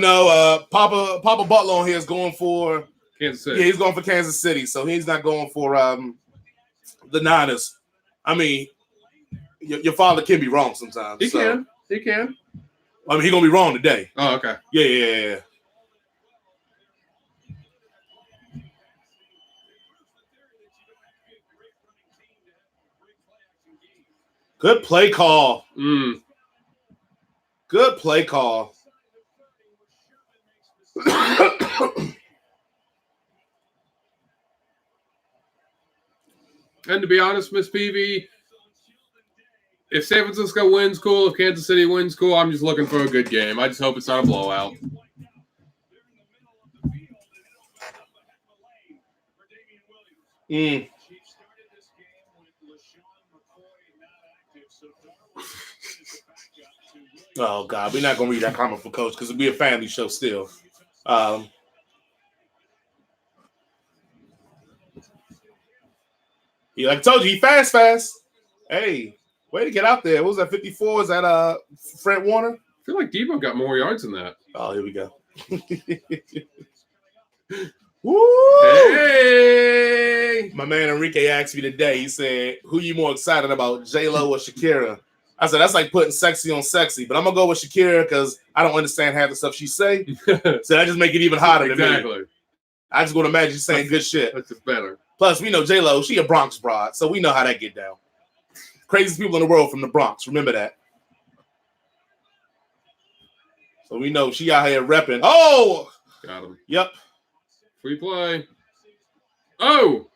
Papa Butler on here is going for Kansas City. Yeah, he's going for Kansas City, so he's not going for the Niners. I mean, your father can be wrong sometimes. He can. I mean, he's gonna be wrong today. Oh, okay. Yeah. Good play call. Good play call. And to be honest, Miss Peavy, if San Francisco wins, cool. If Kansas City wins, cool. I'm just looking for a good game. I just hope it's not a blowout. Oh, God. We're not going to read that comment for Coach because it'll be a family show still. Like I told you, he fast. Hey, way to get out there. What was that, 54? Is that Fred Warner? I feel like Debo got more yards than that. Oh, here we go. Woo! Hey! My man Enrique asked me today, he said, who you more excited about, J-Lo or Shakira? I said, that's like putting sexy on sexy, but I'm going to go with Shakira because I don't understand half the stuff she say. So that just make it even hotter to me. Exactly. I just want to imagine saying good shit. That's just better. Plus, we know J-Lo, she a Bronx broad, so we know how that get down. Craziest people in the world from the Bronx. Remember that. So we know she out here repping. Oh! Got him. Yep. Free play. Oh!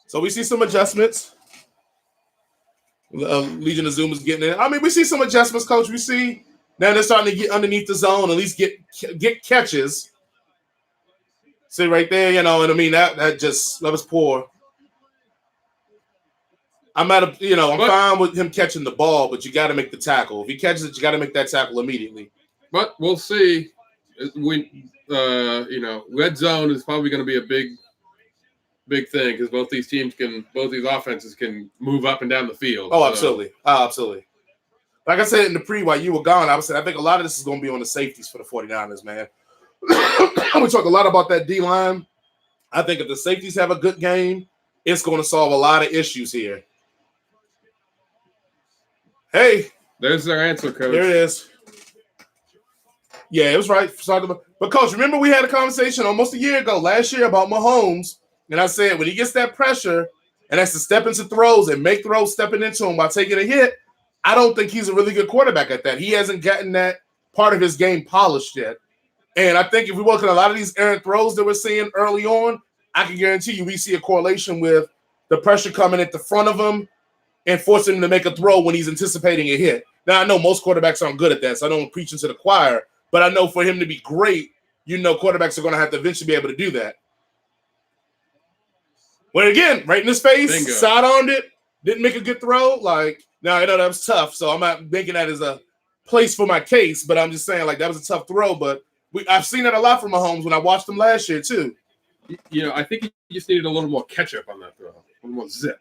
So we see some adjustments. Legion of Zoom is getting in. I mean, we see some adjustments, Coach. We see now they're starting to get underneath the zone, at least get catches. See right there, you know, and I mean that was poor. I'm fine with him catching the ball, but you got to make the tackle. If he catches it, you got to make that tackle immediately. But we'll see. When red zone is probably going to be a big thing because both these offenses can move up and down the field. Oh, absolutely. Like I said in the pre while you were gone, I was saying I think a lot of this is going to be on the safeties for the 49ers, man. We talk a lot about that D-line. I think if the safeties have a good game, it's going to solve a lot of issues here. Hey. There's their answer, Coach. There it is. Yeah, it was right. But, Coach, remember we had a conversation almost a year ago, last year, about Mahomes, and I said when he gets that pressure and has to step into throws and make throws stepping into him while taking a hit, I don't think he's a really good quarterback at that. He hasn't gotten that part of his game polished yet. And I think if we look at a lot of these errant throws that we're seeing early on, I can guarantee you we see a correlation with the pressure coming at the front of him and forcing him to make a throw when he's anticipating a hit. Now, I know most quarterbacks aren't good at that, so I don't preach into the choir, but I know for him to be great, quarterbacks are going to have to eventually be able to do that. Well, again, right in his face, side-armed it, didn't make a good throw. Like, now I know that was tough, so I'm not making that as a place for my case, but I'm just saying, like, that was a tough throw, but I've seen that a lot from Mahomes when I watched him last year, too. I think he just needed a little more ketchup on that throw, a little more zip.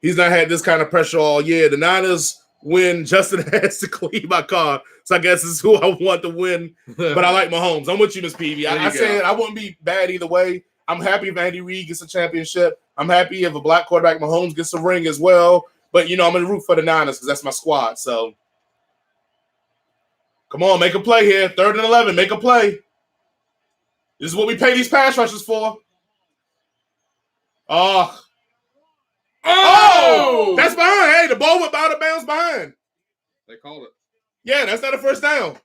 He's not had this kind of pressure all year. The Niners win. Justin has to clean my car, so I guess this is who I want to win, but I like Mahomes. I'm with you, Miss Peavy. I said I wouldn't be bad either way. I'm happy if Andy Reid gets a championship. I'm happy if a black quarterback, Mahomes, gets a ring as well. But, I'm going to root for the Niners because that's my squad. So, come on, make a play here. 3rd and 11, make a play. This is what we pay these pass rushers for. Oh, that's behind. Hey, the ball went out of bounds behind. They called it. Yeah, that's not a first down.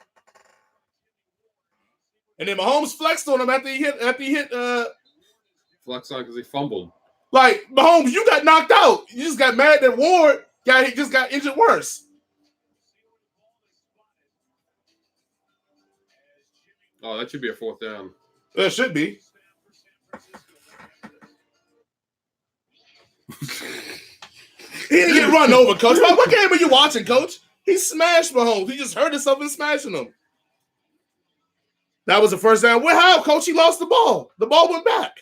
And then Mahomes flexed on him after he hit. Flex on because he fumbled. Like, Mahomes, you got knocked out. You just got mad that Ward just got injured worse. Oh, that should be a 4th down. It should be. He didn't get run over, Coach. What game are you watching, Coach? He smashed Mahomes. He just hurt himself in smashing him. That was the first down. Well, how, Coach? He lost the ball. The ball went back.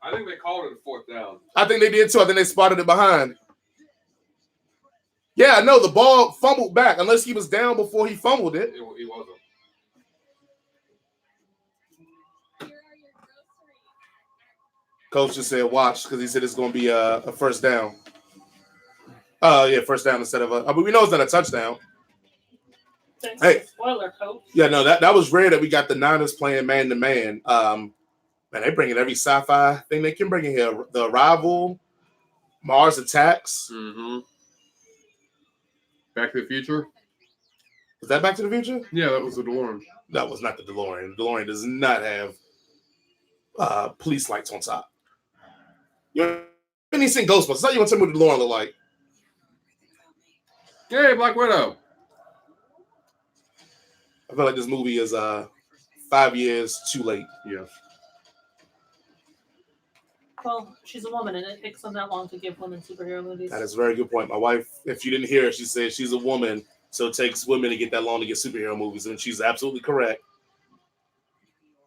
I think they called it a 4th down. I think they did too. I think they spotted it behind. Yeah, no, the ball fumbled back unless he was down before he fumbled it. He wasn't. Coach just said watch because he said it's going to be a first down. Yeah, first down instead of I mean, we know it's not a touchdown. Thanks Hey, spoiler, Coach. Yeah, no, that was rare that we got the Niners playing man-to-man. Man, they bring in every sci-fi thing they can bring in here. The Arrival, Mars Attacks. Mm-hmm. Back to the Future? Was that Back to the Future? Yeah, that was the DeLorean. That was not the DeLorean. The DeLorean does not have police lights on top. You haven't even seen Ghostbusters. How you want to tell me what the DeLorean look like? Hey, Black Widow. I feel like this movie is 5 years too late. Yeah. Well, she's a woman, and it takes them that long to give women superhero movies. That is a very good point. My wife, if you didn't hear her, she said she's a woman, so it takes women to get that long to get superhero movies, and she's absolutely correct.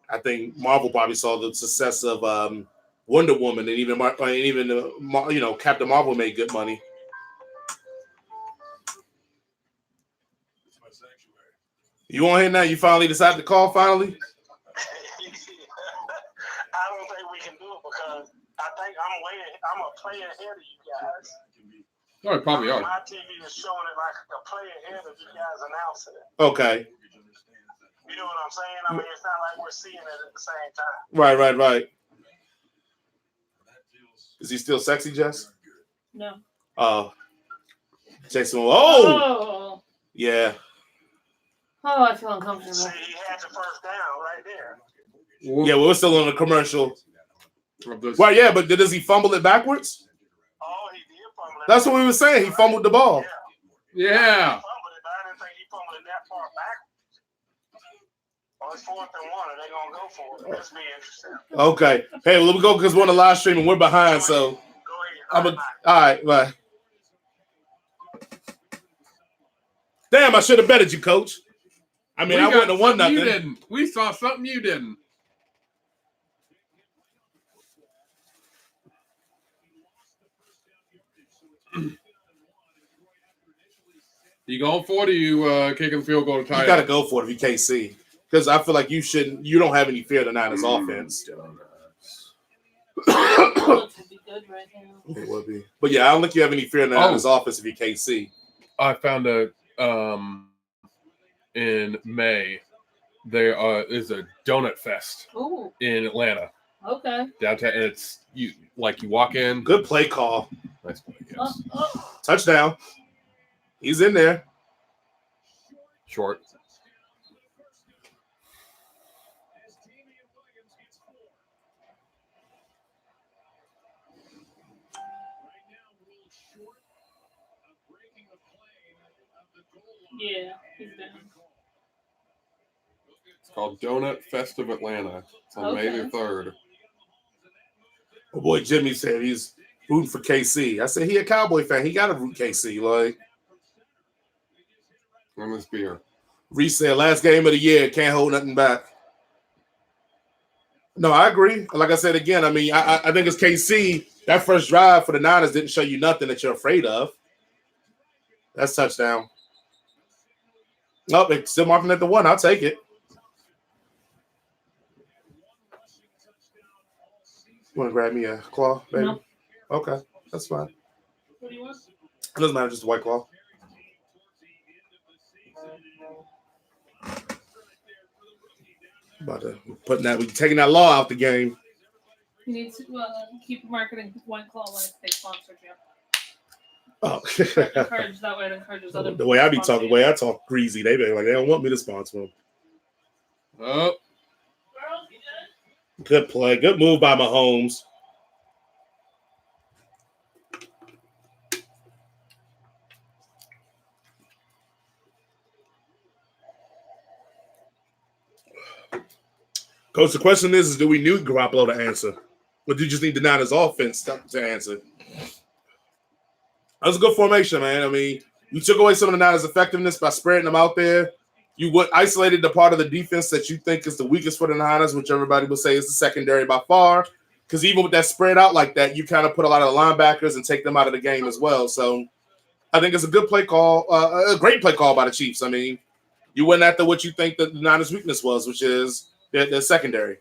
I think Marvel probably saw the success of Wonder Woman, and even Captain Marvel made good money. You on here now? You finally decided to call? Finally? I don't think we can do it because I think I'm a play ahead of you guys. Oh, probably are. My TV is showing it like a play ahead of you guys announcing it. Okay. You know what I'm saying? I mean, it's not like we're seeing it at the same time. Right. Is he still sexy, Jess? No. Jason. Oh. Yeah. Oh, I feel uncomfortable. See, he had the first down right there. Yeah, we're still on the commercial. Well, Right, yeah, but does he fumble it backwards? Oh, he did fumble it. That's what we were saying. He fumbled the ball. Yeah. He fumbled it, but I didn't think he fumbled it that far backwards. Well, it's 4th and 1, and they're going to go for it. This be interesting. Okay. Hey, well, let me go because we're on the live stream and we're behind, so. Go ahead. All right, bye. Damn, I should have betted you, Coach. I mean, I wouldn't have won nothing. You didn't. We saw something you didn't. You going for it, or you kicking the field goal to tie You it? got to go for it if you KC. Because I feel like you don't have any fear of the Niners offense. Looks would be good right now. It would be. But yeah, I don't think you have any fear of the Niners offense if you KC. I found a in May there is a donut fest Ooh, in Atlanta okay. downtown, and it's you walk in. Good play call. Nice play, yes. Touchdown. He's in there. Short. Yeah, he's down. It's called Donut Fest of Atlanta. It's on May the 3rd. Oh boy, Jimmy said he's rooting for KC. I said he a Cowboy fan. He got to root KC. Like On this beer. Reese said, last game of the year, can't hold nothing back. No, I agree. Like I said again, I mean, I think it's KC. That first drive for the Niners didn't show you nothing that you're afraid of. That's touchdown. Oh, it's still marking at the 1. I'll take it. You want to grab me a claw, baby? No. Okay, that's fine. What do you want? It doesn't matter, just a white claw. About to we taking that law out the game. You need to keep marketing White Claw like they sponsored you. Oh, Encourage that way. It encourages other. the way I be talking, the way I talk greasy, they be like they don't want me to sponsor them. Oh, Good play, good move by Mahomes. Coach, the question is do we need Garoppolo to answer? Or do you just need the Niners offense to answer? That was a good formation, man. I mean, you took away some of the Niners' effectiveness by spreading them out there. You isolated the part of the defense that you think is the weakest for the Niners, which everybody will say is the secondary by far. Because even with that spread out like that, you kind of put a lot of the linebackers and take them out of the game as well. So I think it's a good play call, a great play call by the Chiefs. I mean, you went after what you think that the Niners' weakness was, which is their secondary.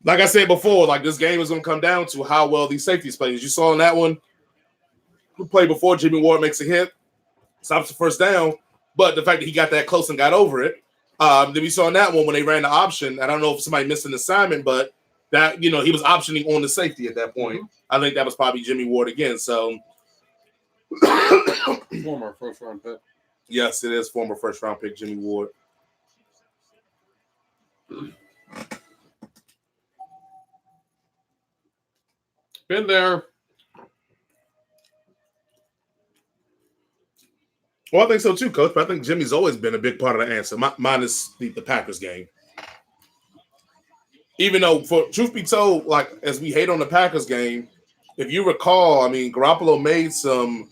Like I said before, like this game is going to come down to how well these safeties play. As you saw in that one, the play before Jimmy Ward makes a hit, stops the first down, but the fact that he got that close and got over it. Then we saw in that one when they ran the option. I don't know if somebody missed an assignment, but that he was optioning on the safety at that point. I think that was probably Jimmy Ward again. So, former first-round pick. Yes, it is former first-round pick Jimmy Ward. Been there. Well, I think so too, Coach. But I think Jimmy's always been a big part of the answer, minus the Packers game. Even though, for truth be told, like as we hate on the Packers game, if you recall, I mean, Garoppolo made some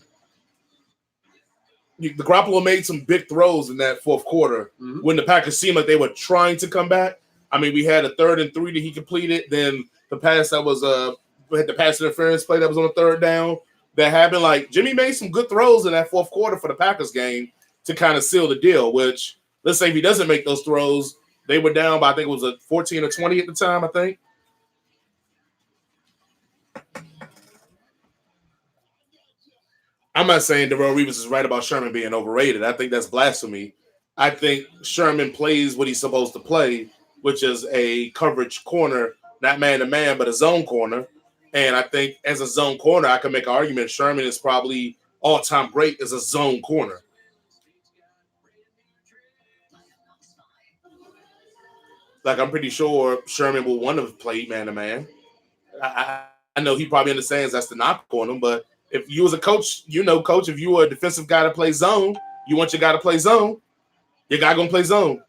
big throws in that fourth quarter when the Packers seemed like they were trying to come back. I mean, we had a 3rd and 3 that he completed. Then the pass that was we had the pass interference play that was on the 3rd down. That happened. Like Jimmy made some good throws in that fourth quarter for the Packers game to kind of seal the deal. Which let's say if he doesn't make those throws, they were down by I think it was a 14 or 20 at the time. I think. I'm not saying Darrelle Revis is right about Sherman being overrated. I think that's blasphemy. I think Sherman plays what he's supposed to play, which is a coverage corner, not man to man, but a zone corner. And I think as a zone corner, I can make an argument Sherman is probably all-time great as a zone corner. Like, I'm pretty sure Sherman will want to play man-to-man. I know he probably understands that's the knock on him, but if you as a coach, coach, if you were a defensive guy to play zone, you want your guy to play zone, your guy going to play zone.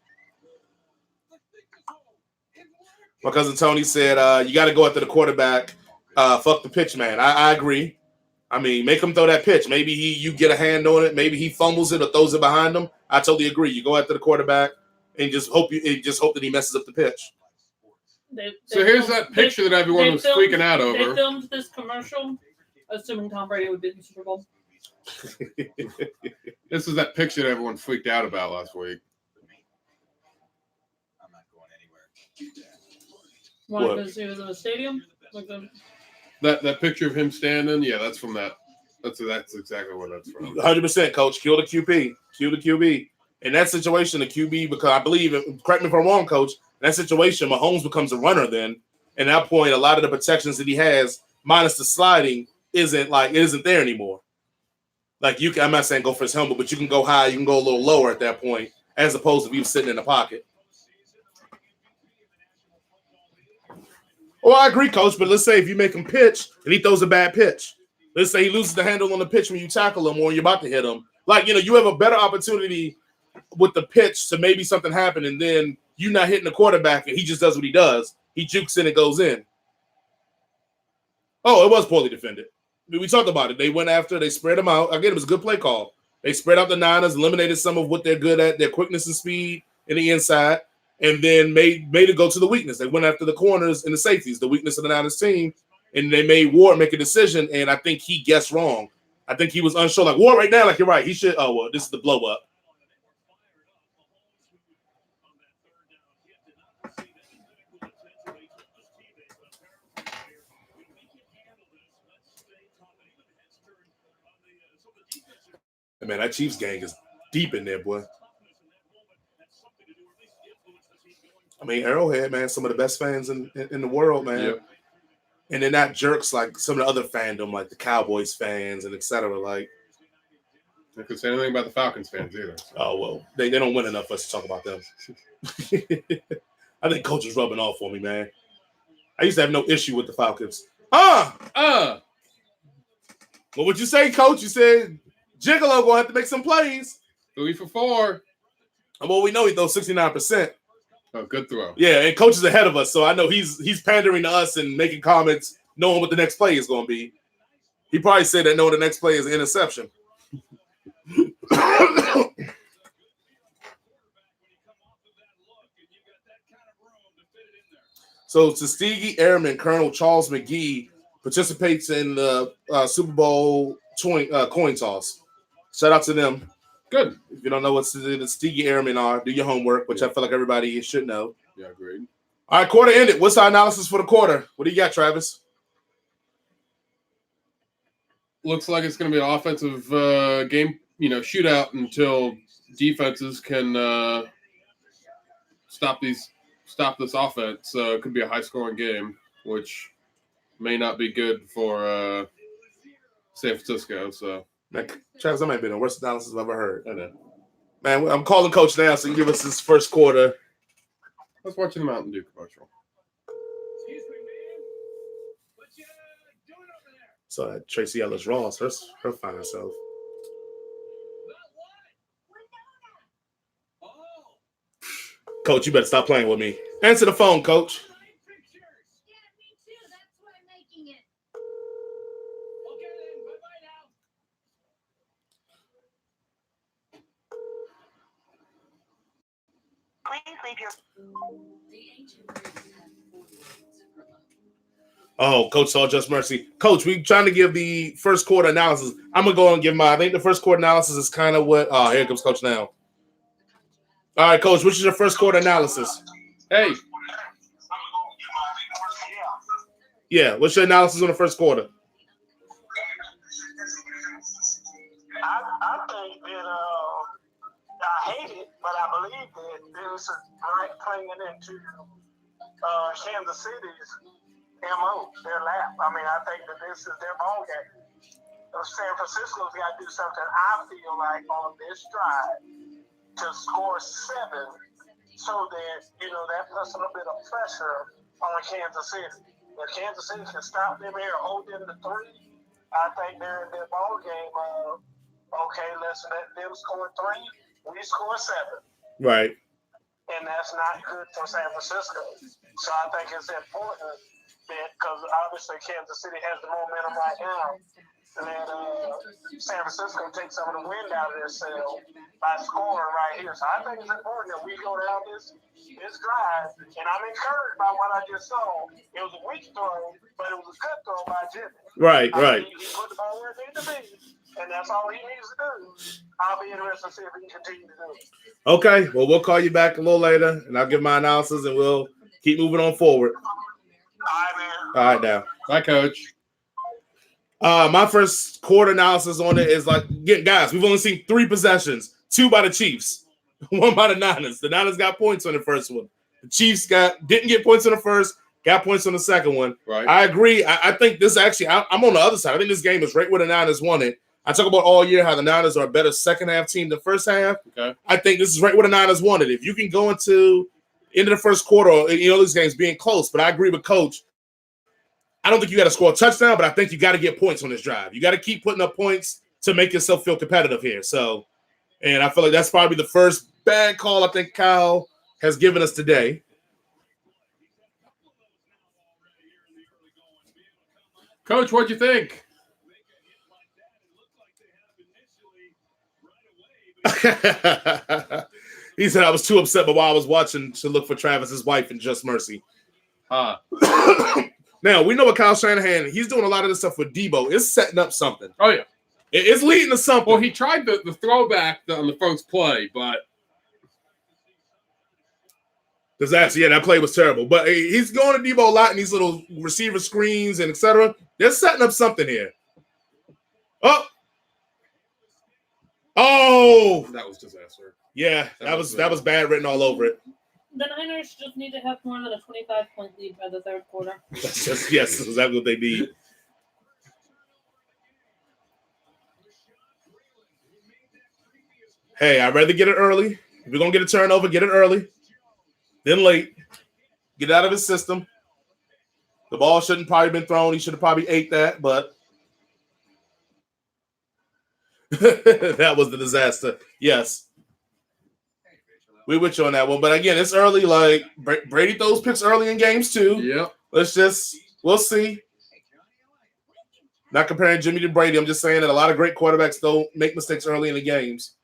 My cousin Tony said, you got to go after the quarterback. Fuck the pitch, man. I agree. I mean, make him throw that pitch. Maybe you get a hand on it. Maybe he fumbles it or throws it behind him. I totally agree. You go after the quarterback and just hope that he messes up the pitch. Here's that picture that everyone was freaking out over. They filmed this commercial, assuming Tom Brady would be in the Super Bowl. This is that picture that everyone freaked out about last week. I'm not going anywhere. Why? What? Because he was in a stadium? Like That picture of him standing, yeah, that's from that. That's exactly what that's from. 100%, coach. Kill the QB. Kill the QB. In that situation, the QB, because I believe, correct me if I'm wrong, coach, in that situation, Mahomes becomes a runner then. And at that point, a lot of the protections that he has, minus the sliding, isn't there anymore. Like I'm not saying go for his helmet, but you can go high, you can go a little lower at that point, as opposed to if he was sitting in the pocket. Well, I agree, coach, but let's say if you make him pitch and he throws a bad pitch. Let's say he loses the handle on the pitch when you tackle him or you're about to hit him. Like, you have a better opportunity with the pitch to maybe something happen, and then you not hitting the quarterback and he just does what he does. He jukes in and goes in. Oh, it was poorly defended. We talked about it. They went after, they spread them out. Again, it was a good play call. They spread out the Niners, eliminated some of what they're good at, their quickness and speed in the inside, and then made it go to the weakness. They went after the corners and the safeties, the weakness of the Niners team, and they made Ward make a decision, and I think he guessed wrong. I think he was unsure. Like, Ward right now, like, you're right. He should, oh, well, this is the blow up. Man, that Chiefs gang is deep in there, boy. I mean, Arrowhead, man, some of the best fans in the world, man. Yep. And they're not jerks like some of the other fandom, like the Cowboys fans and et cetera. Like, I could say anything about the Falcons fans either. oh, well, they don't win enough for us to talk about them. I think Coach is rubbing off on me, man. I used to have no issue with the Falcons. What would you say, Coach? You said Gigolo going to have to make some plays. 3 for 4. Well, we know he throws 69%. Oh, good throw. Yeah, and Coach is ahead of us, so I know he's pandering to us and making comments, knowing what the next play is going to be. He probably said that knowing the next play is an interception. So Tuskegee Airman Colonel Charles McGee participates in the Super Bowl coin toss. Shout out to them. Good. If you don't know what the Tuskegee Airmen are, do your homework, which I feel like everybody should know. Yeah, agreed. All right, quarter ended. What's our analysis for the quarter? What do you got, Travis? Looks like it's going to be an offensive game, shootout until defenses can stop this offense. It could be a high-scoring game, which may not be good for San Francisco. So, Travis, that might be the worst analysis I've ever heard. I know. Man, I'm calling Coach now so he can give us his first quarter. Let's watch the Mountain Dew commercial. So Tracy Ellis Ross, her fine self. Coach, you better stop playing with me. Answer the phone, Coach. Yeah, me too. That's why I'm making it. Please leave your. Oh, Coach saw Just Mercy. Coach, we trying to give the first quarter analysis. I'm going to go and give I think the first quarter analysis is kind of what – oh, here comes Coach now. All right, Coach, which is your first quarter analysis? Hey. Yeah, what's your analysis on the first quarter? I think that I hate it, but I believe that this is right playing it into Kansas City's MO, their lap. I mean, I think that this is their ball game. San Francisco's got to do something, I feel like, on this drive to score 7 so that, that puts a little bit of pressure on Kansas City. If Kansas City can stop them here, hold them to 3, I think they're in their ball game of, okay, let's let them score 3, we score 7. Right. And that's not good for San Francisco. So I think it's important that, because obviously Kansas City has the momentum right now, that San Francisco takes some of the wind out of themselves by scoring right here. So I think it's important that we go down this drive, and I'm encouraged by what I just saw. It was a weak throw, but it was a good throw by Jimmy. Right. He put the ball where it needed to be, And that's all he needs to do. I'll be interested to see if he can continue to do it. Okay, well, we'll call you back a little later, and I'll give my analysis, and we'll keep moving on forward. All right, man. All right, now. Bye, Coach. My first quarter analysis on it is like, guys, we've only seen 3 possessions, 2 by the Chiefs, 1 by the Niners. The Niners got points on the first one. The Chiefs didn't get points on the first, got points on the second one. Right. I agree. I think this actually, I'm on the other side. I think this game is right where the Niners won it. I talk about all year how the Niners are a better second half team than first half. Okay. I think this is right where the Niners wanted. If you can go into the first quarter, these games being close, but I agree with Coach. I don't think you got to score a touchdown, but I think you got to get points on this drive. You got to keep putting up points to make yourself feel competitive here. So, and I feel like that's probably the first bad call I think Kyle has given us today. Coach, what'd you think? He said I was too upset, but while I was watching to look for Travis's wife in Just Mercy. Now, we know what Kyle Shanahan, he's doing a lot of this stuff with Debo. It's setting up something. Oh, yeah. It's leading to something. Well, he tried the throwback on the first play, but disaster. Yeah, that play was terrible. But he's going to Debo a lot in these little receiver screens and et cetera. They're setting up something here. Oh! That was disaster. Yeah, that was bad written all over it. The Niners just need to have more than a 25-point lead by the third quarter. That's that's exactly what they need. Hey, I'd rather get it early. If we're going to get a turnover, get it early. Then late. Get it out of his system. The ball shouldn't probably been thrown. He should have probably ate that, but that was the disaster. Yes. We with you on that one. But again, it's early. Like, Brady throws picks early in games too. Yep. We'll see. Not comparing Jimmy to Brady. I'm just saying that a lot of great quarterbacks don't make mistakes early in the games.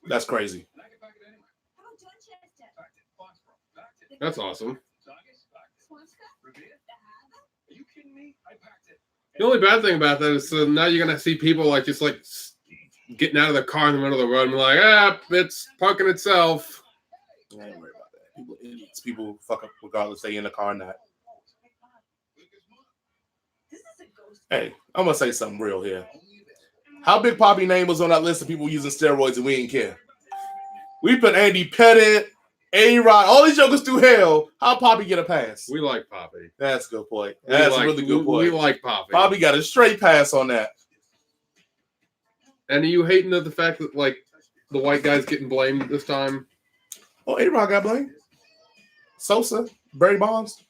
That's crazy. That's awesome. The only bad thing about that is now you're gonna see people just getting out of the car in the middle of the road and be like, it's parking itself. I ain't worried about that. People idiots. People fuck up regardless they in the car or not. Hey, I'm gonna say something real here. How Big Poppy name was on that list of people using steroids and we didn't care? We put Andy Pettit, A-Rod, all these jokers through hell. How Poppy get a pass? We like Poppy. That's a good point. That's a really good point. We like Poppy. Poppy got a straight pass on that. And are you hating the fact that the white guy's getting blamed this time? Oh, A-Rod got blamed. Sosa, Barry Bonds.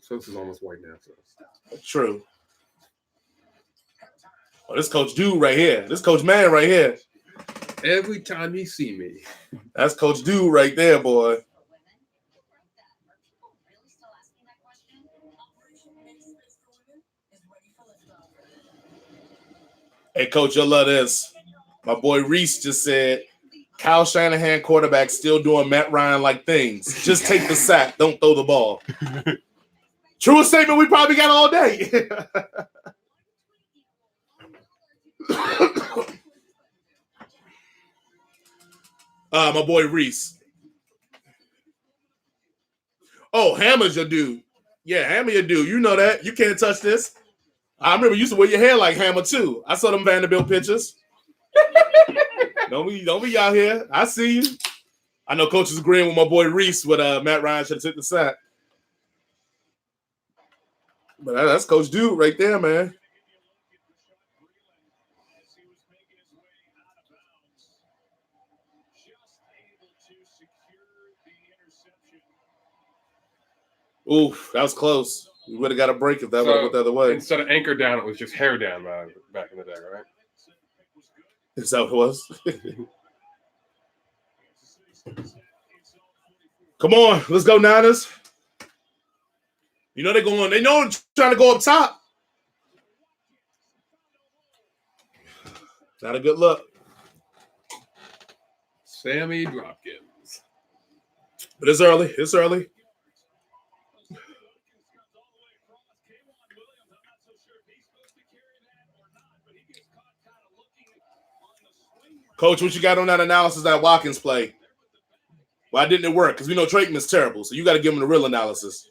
Sosa's almost white now. So. True. Oh, this Coach Dude right here. This Coach Man right here. Every time you see me. That's Coach Dude right there, boy. Hey, Coach, you'll love this. My boy Reese just said, Kyle Shanahan quarterback still doing Matt Ryan-like things. Just take the sack. Don't throw the ball. Truest statement we probably got all day. My boy Reese. Oh, Hammer's your dude. Yeah, Hammer your dude. You know that. You can't touch this. I remember you used to wear your hair like Hammer too. I saw them Vanderbilt pictures. Don't be out here. I see you. I know Coach is agreeing with my boy Reese with Matt Ryan should have took the sack. But that's Coach Dude right there, man. Oof, that was close. We would have got a break if that would have went the other way. Instead of anchor down, it was just hair down back in the day, right? Is that what it was? Come on, let's go, Niners. You know they're going. They know they're trying to go up top. Not a good look. Sammy Dropkins. But it's early. It's early. Coach, what you got on that analysis that Watkins play? Why didn't it work? Because we know Trakeman's terrible, so you got to give him the real analysis.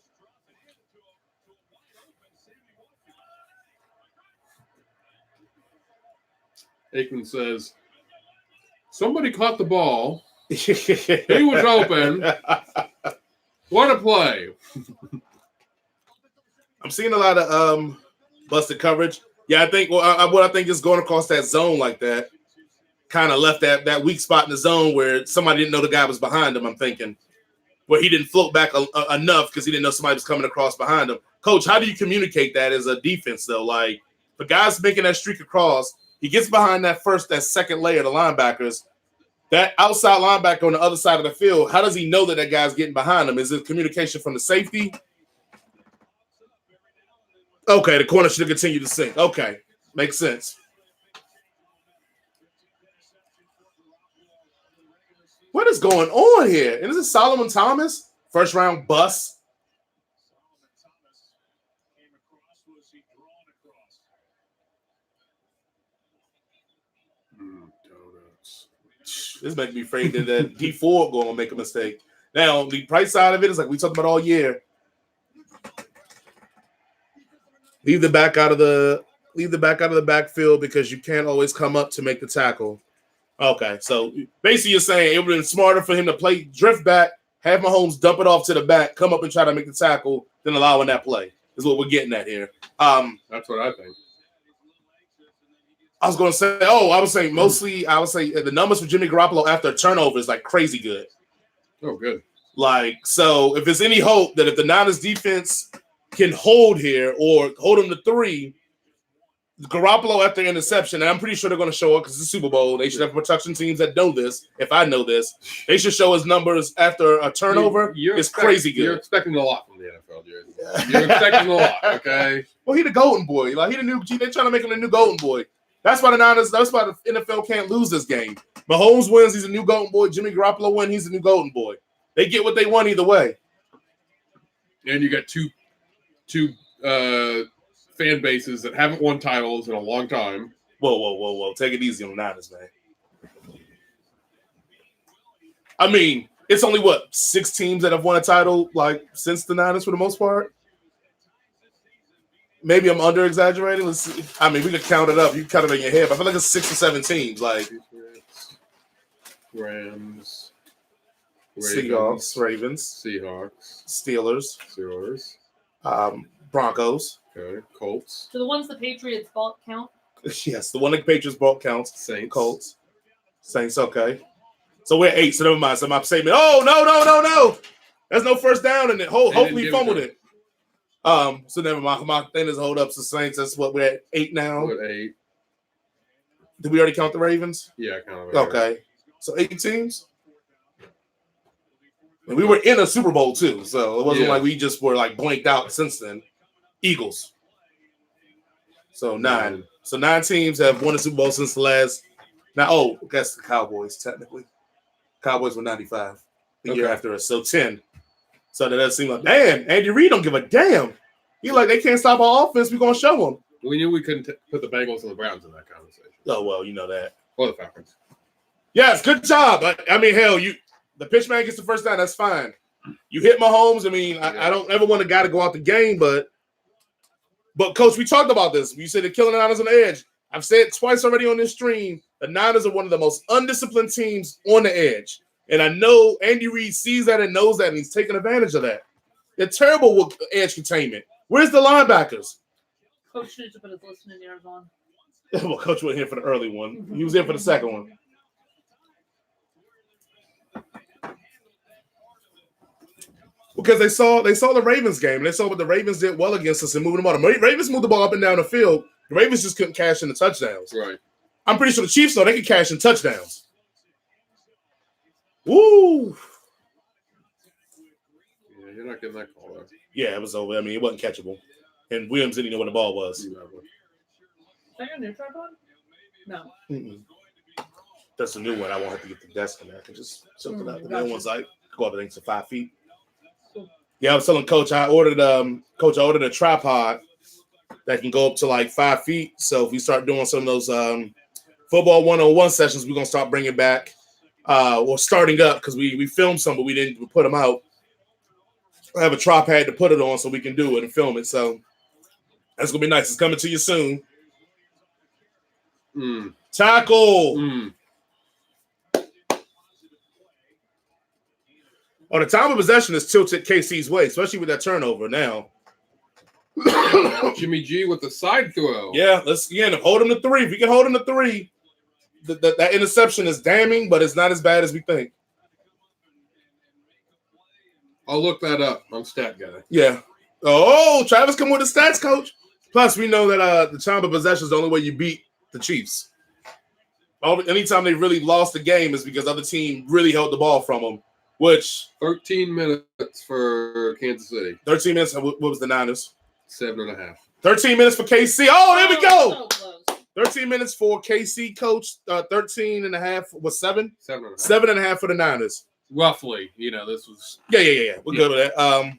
Aikman says, somebody caught the ball. He was open. What a play. I'm seeing a lot of busted coverage. Yeah, I think what I think is going across that zone like that kind of left that weak spot in the zone where somebody didn't know the guy was behind him, I'm thinking. Where he didn't float back enough because he didn't know somebody was coming across behind him. Coach, how do you communicate that as a defense, though? Like, the guy's making that streak across, he gets behind that second layer, the linebackers. That outside linebacker on the other side of the field, how does he know that guy's getting behind him? Is it communication from the safety? Okay, the corner should continue to sink. Okay, makes sense. What is going on here? And this is Solomon Thomas, first round bust. This makes me afraid that D4 going to make a mistake. Now, the price side of it is like we talked about all year. Leave the back out of the backfield because you can't always come up to make the tackle. Okay, so basically you're saying it would have been smarter for him to play drift back, have Mahomes dump it off to the back, come up and try to make the tackle, than allowing that play. Is what we're getting at here. That's what I think. I was going to say, I would say the numbers for Jimmy Garoppolo after a turnover is like crazy good. Oh, good. Like, so if there's any hope that if the Niners defense can hold here or hold them to 3, Garoppolo after interception, and I'm pretty sure they're going to show up because it's the Super Bowl. They should have production teams that know this. If I know this, they should show us numbers after a turnover. It's crazy good. You're expecting a lot from the NFL, Jared. You're expecting a lot, okay? Well, he the golden boy. Like, he the new. They're trying to make him the new golden boy. That's why the Niners. That's why the NFL can't lose this game. Mahomes wins. He's a new golden boy. Jimmy Garoppolo wins. He's a new golden boy. They get what they want either way. And you got two fan bases that haven't won titles in a long time. Whoa. Take it easy on the Niners, man. I mean, it's only, 6 teams that have won a title, like, since the Niners for the most part? Maybe I'm under-exaggerating. Let's see. I mean, we could count it up. You can count it in your head, but I feel like it's 6 or 7 teams. Like, Rams. Seahawks, Ravens. Seahawks. Steelers. Broncos. Okay. Colts. Do the ones the Patriots bought count? Yes, the one that Patriots bought counts. Saints. Colts. Saints, okay. So we're 8, so never mind. So my statement, no. There's no first down in it. Hopefully he fumbled it. So never mind. My thing is hold up to Saints. That's what we're at 8 now. We're at 8. Did we already count the Ravens? Yeah, kind of. Okay. So 8 teams. And we were in a Super Bowl too, so it wasn't like we just were like blanked out since then. Eagles. So 9. So 9 teams have won the Super Bowl since the last. Now, that's the Cowboys technically. Cowboys were 95 the year after us. So 10. So that doesn't seem like, damn, Andy Reid don't give a damn. He like, they can't stop our offense. We're going to show them. We knew we couldn't put the Bengals and the Browns in that conversation. Oh, well, you know that. Or the Falcons. Yes, good job. I mean, hell, the pitch man gets the first down. That's fine. You hit Mahomes. I mean, I don't ever want a guy to go out the game, but Coach, we talked about this. You said they're killing the Niners on the edge. I've said it twice already on this stream. The Niners are one of the most undisciplined teams on the edge. And I know Andy Reid sees that and knows that, and he's taking advantage of that. They're terrible with edge containment. Where's the linebackers? Coach needs to put his listening ears on. Well, Coach wasn't here for the early one. He was here for the second one. Because they saw the Ravens game. And they saw what the Ravens did well against us and moving the ball. The Ravens moved the ball up and down the field. The Ravens just couldn't cash in the touchdowns. Right. I'm pretty sure the Chiefs know they can cash in touchdowns. Woo! Yeah, you're not getting that call though. Yeah, it was over. I mean, it wasn't catchable. And Williams didn't know where the ball was. Is that your new tripod? No. Mm-mm. That's a new one. I won't have to get the desk in there. I can just something out. The new one's like go up, I think, to 5 feet. Yeah, I was telling Coach I ordered a tripod that can go up to like 5 feet. So if we start doing some of those football 101 sessions, we're gonna start bringing back. We're starting up because we filmed some, but we didn't put them out. I have a tripod to put it on so we can do it and film it. So that's gonna be nice. It's coming to you soon. Tackle. Oh, the time of possession is tilted KC's way, especially with that turnover now. Jimmy G with the side throw. Yeah, let's hold him to 3. If we can hold him to 3, that interception is damning, but it's not as bad as we think. I'll look that up. I'm stat guy. Yeah. Oh, Travis come with the stats, coach. Plus, we know that the time of possession is the only way you beat the Chiefs. Anytime they really lost the game is because the other team really held the ball from them. Which 13 minutes for Kansas City. 13 minutes. What was the Niners? 7.5. 13 minutes for KC. Oh, there we go. So close. 13 minutes for KC, coach. 13 and a half was 7? 7.5. 7.5 for the Niners. Roughly, this was. Yeah. We're good with that.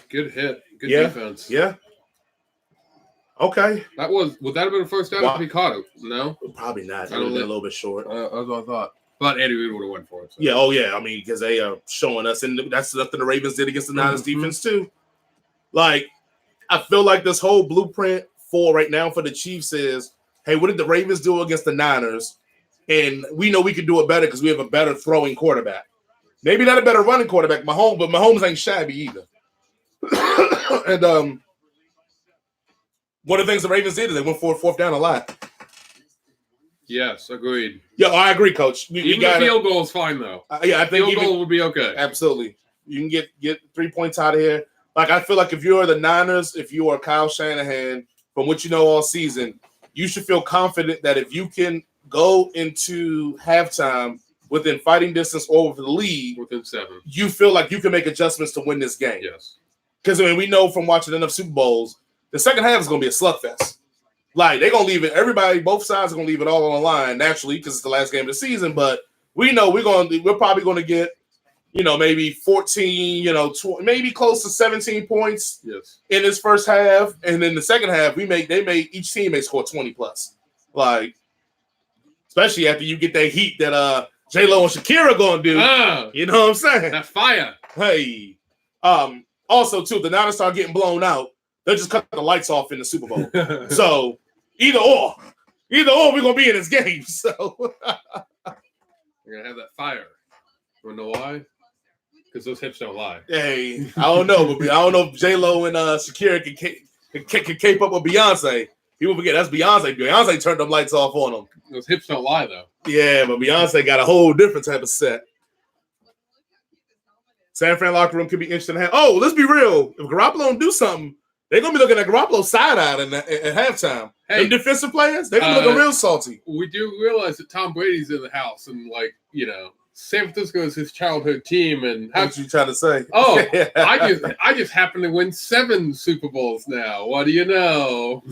Good hit. Good defense. Yeah. Okay. Would that have been a first down if he caught it? No? Probably not. It would have been a little bit short. That's what I thought. But Andy Reid would have went for it. So. Yeah, I mean, because they are showing us, and that's nothing the Ravens did against the Niners defense too. Like, I feel like this whole blueprint for right now for the Chiefs is, hey, what did the Ravens do against the Niners? And we know we can do it better because we have a better throwing quarterback. Maybe not a better running quarterback, Mahomes, but Mahomes ain't shabby either. And one of the things the Ravens did is they went for fourth down a lot. Yes, agreed. Yeah, I agree, Coach. Even the field goal is fine, though. I think field goal would be okay. Absolutely. You can get 3 points out of here. Like, I feel like if you're the Niners, if you are Kyle Shanahan, from what you know all season, you should feel confident that if you can go into halftime within fighting distance or with the lead, within 7, you feel like you can make adjustments to win this game. Yes. Because, I mean, we know from watching enough Super Bowls, the second half is going to be a slugfest. Like, they're going to leave it. Everybody, both sides are going to leave it all on the line, naturally, because it's the last game of the season. But we know we're probably going to get, maybe 14, maybe close to 17 points in this first half. And then the second half, each team may score 20 plus. Like, especially after you get that heat that J-Lo and Shakira going to do. You know what I'm saying? That fire. Hey. Also, too, the Niners start getting blown out. They'll just cut the lights off in the Super Bowl. So, either or, we're going to be in this game. So, we're going to have that fire. You know why? Because those hips don't lie. Hey, I don't know. But I don't know if J-Lo and Shakira can cape up with Beyonce. People forget that's Beyonce. Beyonce turned them lights off on them. Those hips don't lie, though. Yeah, but Beyonce got a whole different type of set. San Fran locker room could be interesting to have. Oh, let's be real. If Garoppolo don't do something, they're going to be looking at Garoppolo side-eye at halftime. Hey, them defensive players, they're going to be looking real salty. We do realize that Tom Brady's in the house, and, San Francisco is his childhood team. And what you trying to say? Oh, I just happen to win 7 Super Bowls now. What do you know?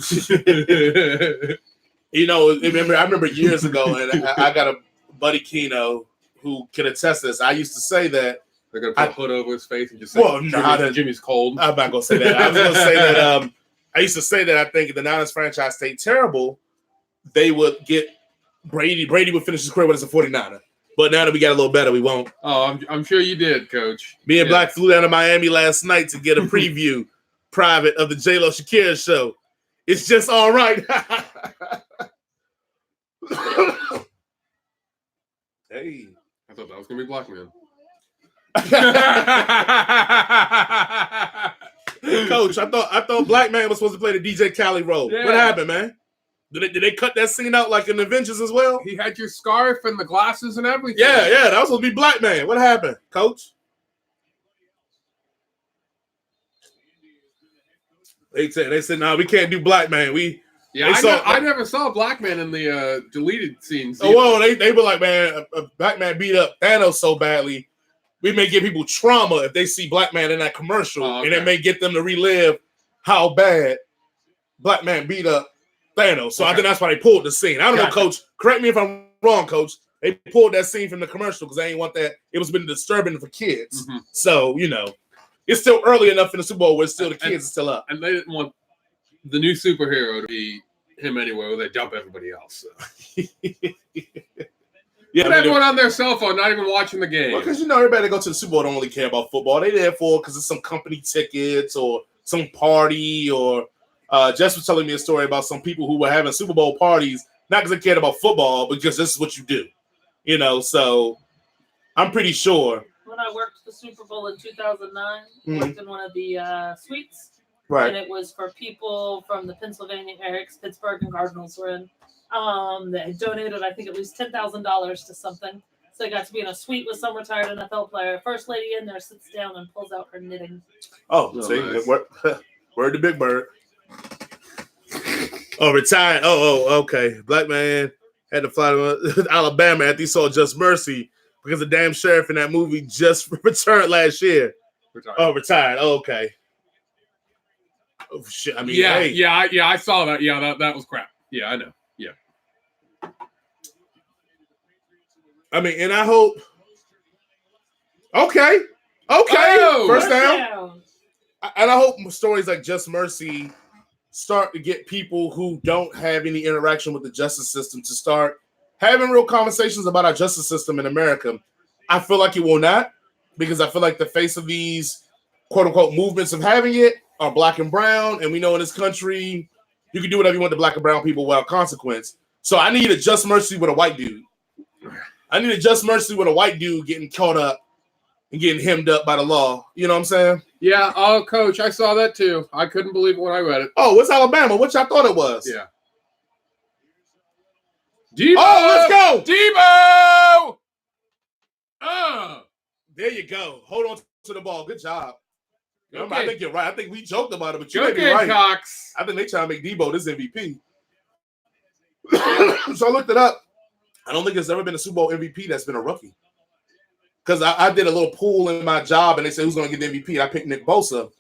I remember years ago, and I got a buddy, Keno, who can attest to this. I used to say that they're going to put a hood over his face and just say, Jimmy's cold. I'm not going to say that. I was going to say that I used to say that I think if the Niners franchise stayed terrible, they would get Brady. Brady would finish his career as a 49er. But now that we got a little better, we won't. Oh, I'm sure you did, Coach. Me and Black flew down to Miami last night to get a preview private of the J-Lo Shakira show. It's just all right. Hey. I thought that was going to be Black Man. Coach, I thought Black Man was supposed to play the DJ Khaled role. Yeah. What happened, man? Did they cut that scene out like in Avengers as well? He had your scarf and the glasses and everything. Yeah, that was supposed to be Black Man. What happened, Coach? They said, no, we can't do Black Man. We Yeah, They saw- I never saw a black man in the deleted scenes. Oh, well, they were like, man, a black man beat up Thanos so badly, we may give people trauma if they see black man in that commercial, Oh, okay. and it may get them to relive how bad black man beat up Thanos. So I think that's why they pulled the scene. I don't know, Gotcha. Coach. Correct me if I'm wrong, Coach. They pulled that scene from the commercial because they ain't want that. It was been disturbing for kids. Mhm. So, it's still early enough in the Super Bowl where still the kids are still up. And they didn't want the new superhero to be him anyway, where they dump everybody else. So. Yeah, Put everyone on their cell phone, not even watching the game. because everybody that go to the Super Bowl don't really care about football. They there for because it's some company tickets or some party or Jess was telling me a story about some people who were having Super Bowl parties not because they cared about football, but because this is what you do. So I'm pretty sure. When I worked the Super Bowl in 2009, I worked in one of the suites. Right. And it was for people from the Pennsylvania area, Pittsburgh and Cardinals were in. They had donated, I think, at least $10,000 to something. So I got to be in a suite with some retired NFL player. First lady in there sits down and pulls out her knitting. Oh, see, nice. word to Big Bird. Oh, retired. Oh, okay. Black man had to fly to Alabama after he saw Just Mercy because the damn sheriff in that movie just returned last year. Oh, retired. Oh, okay. Oh, shit. I mean, hey. yeah, I saw that. Yeah, that was crap. Yeah, I know. Yeah. I mean, and I hope. Okay. Oh, First down. And I hope stories like Just Mercy start to get people who don't have any interaction with the justice system to start having real conversations about our justice system in America. I feel like it will not, because I feel like the face of these quote-unquote movements of having it are black and brown, and we know in this country you can do whatever you want to black and brown people without consequence. So I need a Just Mercy with a white dude. I need a Just Mercy with a white dude getting caught up and getting hemmed up by the law. You know what I'm saying? Yeah. Oh, Coach, I saw that too. I couldn't believe it when I read it. Oh, what's Alabama? Which I thought it was. Yeah. Debo! Oh, let's go! Debo! Oh. There you go. Hold on to the ball. Good job. Okay. I think you're right. I think we joked about it, but you Good may be right. Gamecocks. I think they trying to make Debo this MVP. So I looked it up. I don't think there's ever been a Super Bowl MVP that's been a rookie. Because I did a little pool in my job, and they said who's going to get the MVP. I picked Nick Bosa.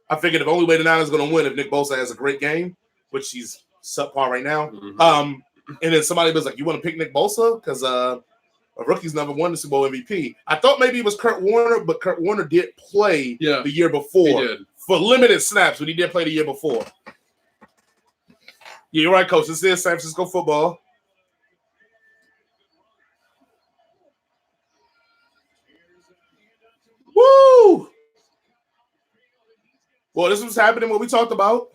I figured the only way the Niners are going to win if Nick Bosa has a great game, which he's subpar right now. Mhm. And then somebody was like, "You want to pick Nick Bosa? Because a rookie's never won the Super Bowl MVP." I thought maybe it was Kurt Warner, but Kurt Warner did play the year before He did. for limited snaps, but he did play the year before. Yeah, you're right, Coach. This is San Francisco football. Woo! Well, this was happening. What we talked about.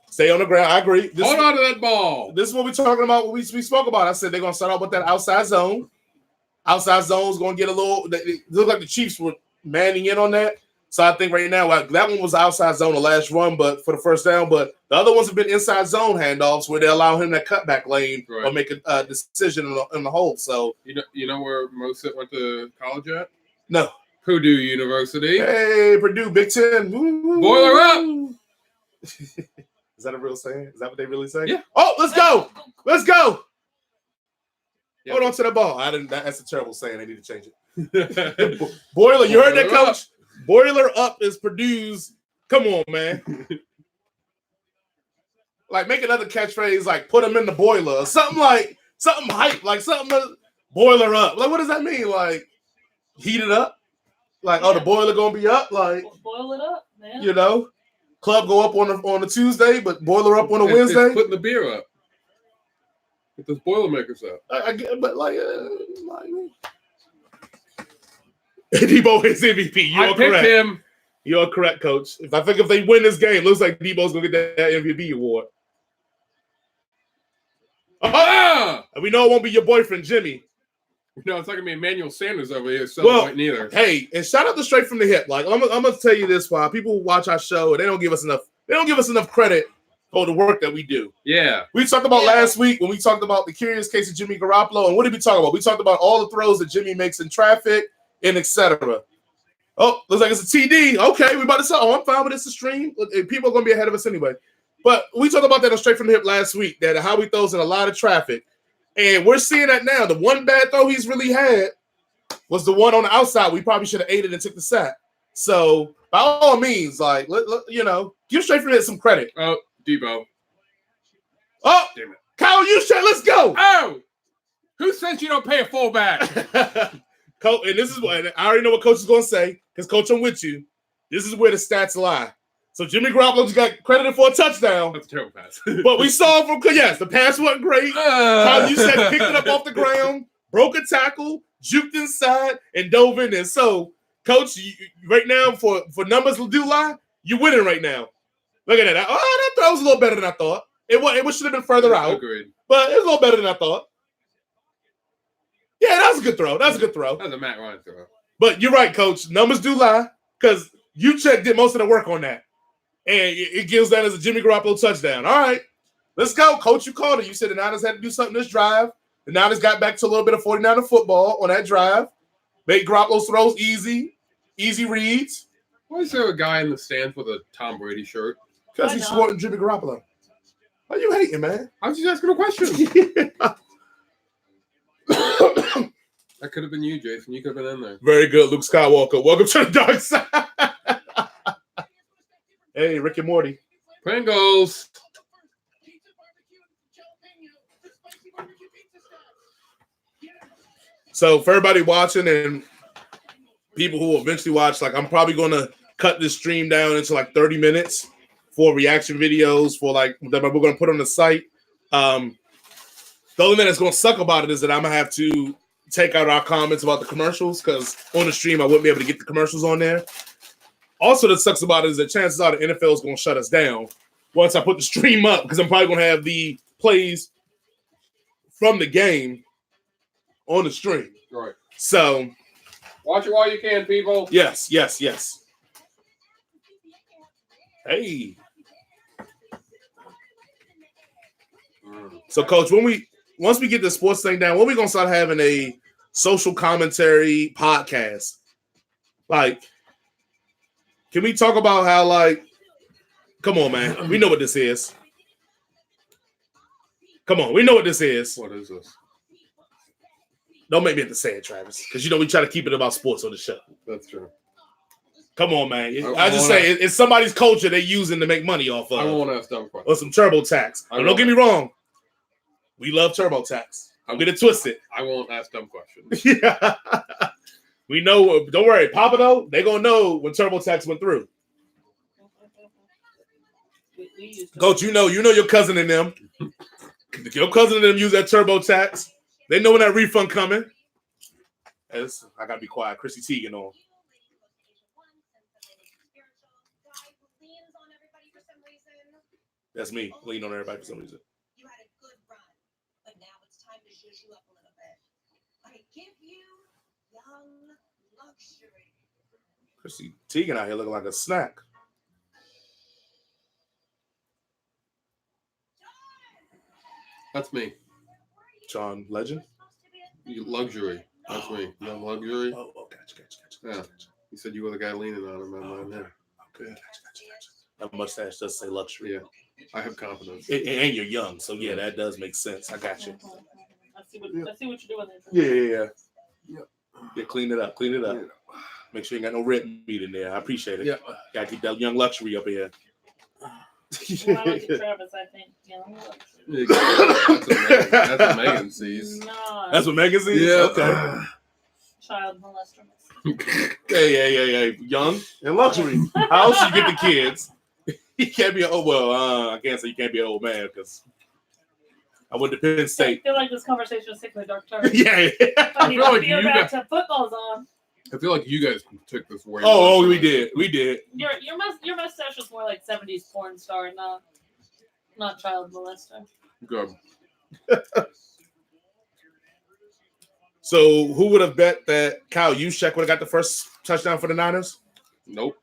Stay on the ground. I agree. Hold on to that ball. This is what we're talking about. What we spoke about. I said they're going to start out with that outside zone. Outside zone is going to get a little. It looked like the Chiefs were manning in on that. So I think right now that one was outside zone the last run, but for the first down. But the other ones have been inside zone handoffs where they allow him that cutback lane or make a decision in the hole. So you know where Mosit went to college at? No. Purdue University. Hey, Purdue, Big Ten. Woo. Boiler up. Is that a real saying? Is that what they really say? Yeah. Oh, let's go. Let's go. Yeah. Hold on to the ball. That's a terrible saying. They need to change it. Boiler, you heard that, Boiler Coach? Boiler up is Purdue's. Come on, man. Like, make another catchphrase like put them in the boiler or something hype, like something boiler up. Like, what does that mean? Like, heat it up? Like, oh, the boiler gonna be up? Like, boil it up, man. you know, club go up on a Tuesday, but boiler up on a Wednesday. It's putting the beer up. Get those Boilermakers up. I get, but like Debo is MVP. You I are picked correct. him. You are correct, Coach. If they win this game, looks like Debo's gonna get that MVP award. Ah! We know it won't be your boyfriend, Jimmy. No, it's not gonna be Emmanuel Sanders over here Well, celebrating either. Hey, and shout out to Straight from the Hip. Like I'm gonna tell you this, while people who watch our show, they don't give us enough credit for the work that we do. Yeah. We talked about last week when we talked about the curious case of Jimmy Garoppolo, and what did we talk about? We talked about all the throws that Jimmy makes in traffic and etc. Oh, looks like it's a TD. Okay, we about to say, I'm fine with this to stream. Look, people are gonna be ahead of us anyway. But we talked about that on Straight from the Hip last week, that how he throws in a lot of traffic. And we're seeing that now. The one bad throw he's really had was the one on the outside. We probably should have ate it and took the sack. So, by all means, like, give Straight from the Hip some credit. Oh, Debo. Oh, Damn it. Kyle Juszczyk, let's go. Oh! Who says you don't pay a fullback? Coach, and this is what I already know what Coach is going to say, because Coach, I'm with you. This is where the stats lie. So Jimmy Garoppolo just got credited for a touchdown. That's a terrible pass. But we saw from the pass wasn't great. Kyle Juszczyk picked it up off the ground, broke a tackle, juked inside, and dove in there. So, Coach, right now, for numbers do lie, you're winning right now. Look at that. Oh, that throw was a little better than I thought. It should have been further out. Agreed. But it was a little better than I thought. Yeah, that was a good throw. That was a Matt Ryan throw. But you're right, Coach. Numbers do lie, because Juszczyk did most of the work on that. And it gives that as a Jimmy Garoppolo touchdown. All right, let's go. Coach, you called it. You said the Niners had to do something this drive. The Niners got back to a little bit of 49er football on that drive. Made Garoppolo's throws easy reads. Why is there a guy in the stands with a Tom Brady shirt? Because he's supporting Jimmy Garoppolo. Why you hating, man? I was just asking a question. That could have been you, Jason. You could have been in there. Very good, Luke Skywalker. Welcome to the dark side. Hey, Rick and Morty. Pringles. So for everybody watching and people who will eventually watch, like, I'm probably going to cut this stream down into like 30 minutes for reaction videos for like that we're going to put on the site. The only thing that's going to suck about it is that I'm going to have to take out our comments about the commercials, because on the stream I wouldn't be able to get the commercials on there. Also, that sucks about it is that chances are the NFL is going to shut us down once I put the stream up, because I'm probably going to have the plays from the game on the stream. Right. So watch it while you can, people. Yes. Hey. So, Coach, once we get the sports thing down, when we gonna start having a social commentary podcast? Like, can we talk about how, like, come on, man, we know what this is. Come on, we know what this is. What is this? Don't make me have to say it, Travis, because we try to keep it about sports on the show. That's true. Come on, man. I just say it's somebody's culture they're using to make money off of. I won't ask dumb questions. Or some TurboTax. Don't get me wrong. We love TurboTax. I'm going to twist it. I won't ask dumb questions. Yeah. We know. Don't worry. Papa, though, they're going to know when TurboTax went through. Coach, you know your cousin and them. Your cousin and them use that TurboTax. They know when that refund coming. I got to be quiet. Chrissy Teigen on. That's me. Lean on everybody for some reason. You had a good run, but now it's time to zhuzh you up a little bit. I give you young luxury. Chrissy Teigen out here looking like a snack. That's me. John Legend. Luxury. That's me. Young luxury. Oh, gotcha. Yeah. You said you were the guy leaning on him. Okay. Gotcha. That mustache does say luxury. Yeah. I have confidence. And you're young, so yeah, that does make sense. I got you. I see what you're doing there. Yeah, clean it up. Yeah. Make sure you ain't got no red meat in there. I appreciate it. Yeah. Gotta keep that young luxury up here. When I look at Travis, I think, That's what Megan sees. No. That's what Megan sees? Yeah. Okay. Child molester. Yeah. Young and luxury. How else you get the kids? He can't be I can't say you can't be an old man, because I went to Penn I State. feel like this conversation is taking a dark turn. Yeah. I feel like you back got- to football's on. I feel like you guys took this way. Oh, we did. Your mustache was more like 70s porn star, not child molester. Good. So who would have bet that Kyle Juszczyk would have got the first touchdown for the Niners? Nope.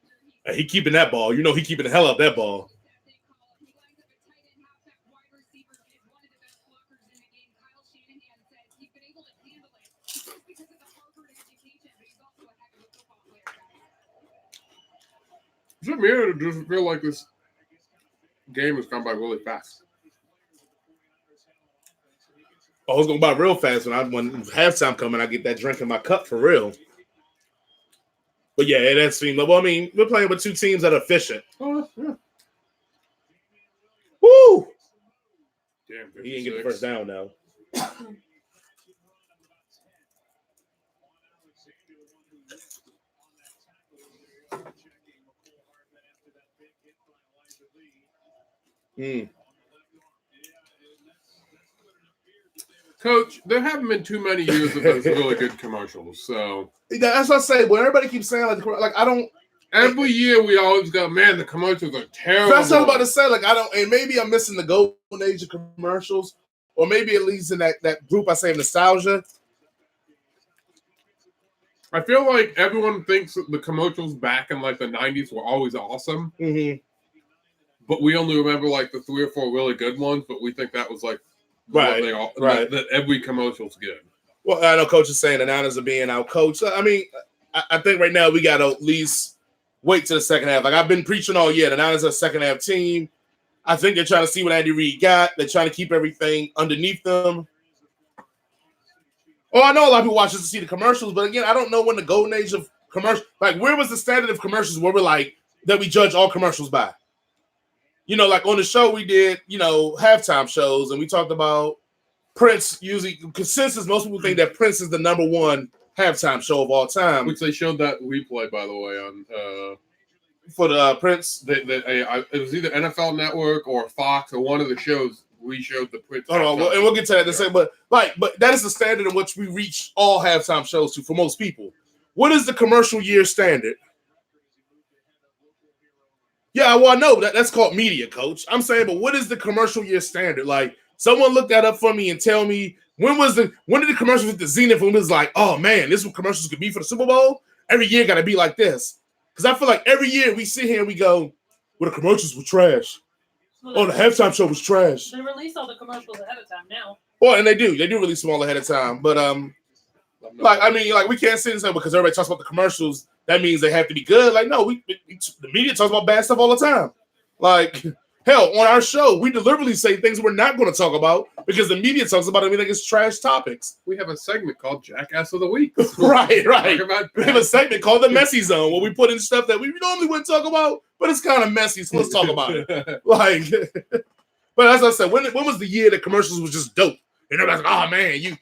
He keeping that ball. He keeping the hell out of that ball. Is it me or does it feel like this game has gone by really fast. I was going by real fast when halftime coming. I get that drink in my cup for real. But yeah, it has seemed. Well, I mean, we're playing with two teams that are efficient. Oh, yeah. Woo! Damn, He didn't get the first down now. Coach, there haven't been too many years of those really good commercials. So That's what I say. When everybody keeps saying like I don't. every year we always go, man, the commercials are terrible. That's what I was about to say. Like I don't, and maybe I'm missing the golden age of commercials, or maybe at least in that group I say nostalgia. I feel like everyone thinks that the commercials back in like the 90s were always awesome, but we only remember like the 3 or 4 really good ones. But we think that was like Right. That every commercial's good. Well, I know Coach is saying the Niners are being out coached. I mean, I think right now we got to at least wait to the second half. Like I've been preaching all year, the Niners are a second half team. I think they're trying to see what Andy Reid got. They're trying to keep everything underneath them. Oh, I know a lot of people watch this to see the commercials, but again, I don't know when the golden age of commercials, like where was the standard of commercials where we're like, that we judge all commercials by? You know, like on the show we did, you know, halftime shows, and we talked about Prince. Usually, consensus, most people think that Prince is the #1 halftime show of all time. Which they showed that replay, by the way, on for the Prince. It was either NFL Network or Fox or one of the shows. We showed the Prince. Oh, well, and we'll get to that in a second. But that is the standard in which we reach all halftime shows to for most people. What is the commercial year standard? Yeah, well, I know that's called media, Coach. I'm saying, but what is the commercial year standard? Like, someone look that up for me and tell me when did the commercials hit the zenith when it was like, oh man, this is what commercials could be for the Super Bowl? Every year got to be like this. Because I feel like every year we sit here and we go, well, the commercials were trash. Oh, the halftime show was trash. They release all the commercials ahead of time now. Well, and they do release them all ahead of time. But like I mean, like we can't sit and say because everybody talks about the commercials, that means they have to be good. Like, no, the media talks about bad stuff all the time. Like, hell, on our show, we deliberately say things we're not going to talk about because the media talks about it. We think it's trash topics. We have a segment called Jackass of the Week. right. We have a segment called the Messy Zone where we put in stuff that we normally wouldn't talk about, but it's kind of messy, so let's talk about it. Like, but as I said, when was the year that commercials was just dope? And everybody's like, oh man,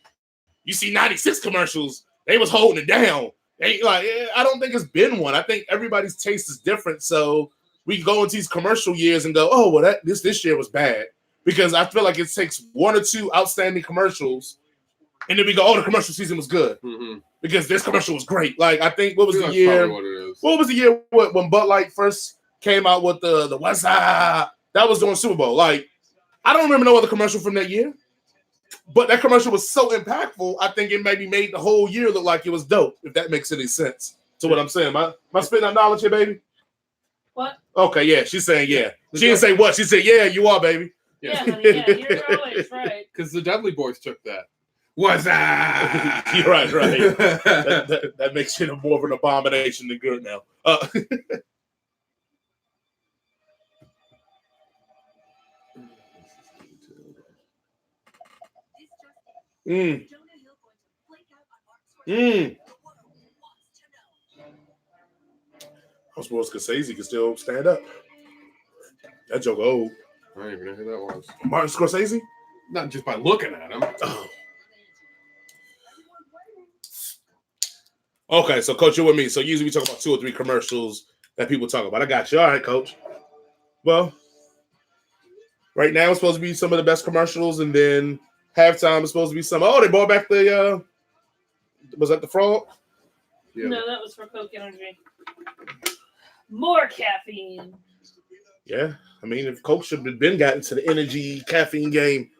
you see 96 commercials, they was holding it down. I don't think it's been one. I think everybody's taste is different. So we go into these commercial years and go, oh, well, this year was bad. Because I feel like it takes 1 or 2 outstanding commercials, and then we go, oh, the commercial season was good. Mm-hmm. Because this commercial was great. Like, I think, what was the year? What was the year when Bud Light first came out with the West Side? That was during Super Bowl. Like, I don't remember no other commercial from that year. But that commercial was so impactful, I think it maybe made the whole year look like it was dope, if that makes any sense to what I'm saying. Am I spitting out knowledge here, baby? What? Okay, yeah. She's saying yeah. She didn't say what. She said, yeah, you are, baby. Yeah, honey, yeah, you're always right. Because the Dudley Boys took that. What's that? You're right. That makes it more of an abomination than good now. I suppose Scorsese can still stand up. That joke old. I don't even know who that was. Martin Scorsese? Not just by looking at him. Oh. Okay, so Coach, you're with me. So usually we talk about 2 or 3 commercials that people talk about. I got you. All right, Coach. Well, right now it's supposed to be some of the best commercials, and then halftime is supposed to be some. Oh, they brought back the was that the frog? Yeah. No, that was for Coke Energy. More caffeine. Yeah, I mean, if Coke should have been gotten to the energy caffeine game,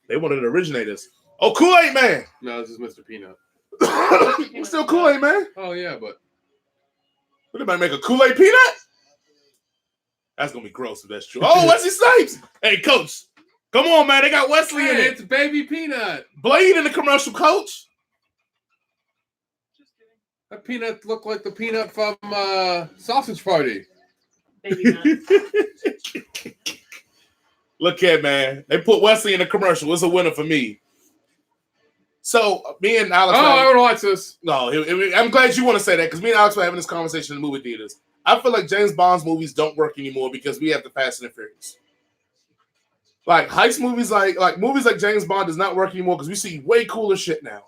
they one of the originators. Oh, Kool-Aid Man. No, this is Mr. Peanut. It's still Kool-Aid Man. Oh yeah, but what did I make a Kool-Aid peanut? That's gonna be gross if that's true. Oh, Wesley Snipes. Hey, Coach, come on, man. They got Wesley in it. It's Baby Peanut. Blade in the commercial, Coach. That peanut looked like the peanut from Sausage Party. Baby nuts. Look here, man. They put Wesley in the commercial. It's a winner for me. So me and Alex. I want to watch this. No, I'm glad you want to say that because me and Alex were having this conversation in the movie theaters. I feel like James Bond's movies don't work anymore because we have the Fast and the Furious. Like heist movies, like movies like James Bond does not work anymore because we see way cooler shit now.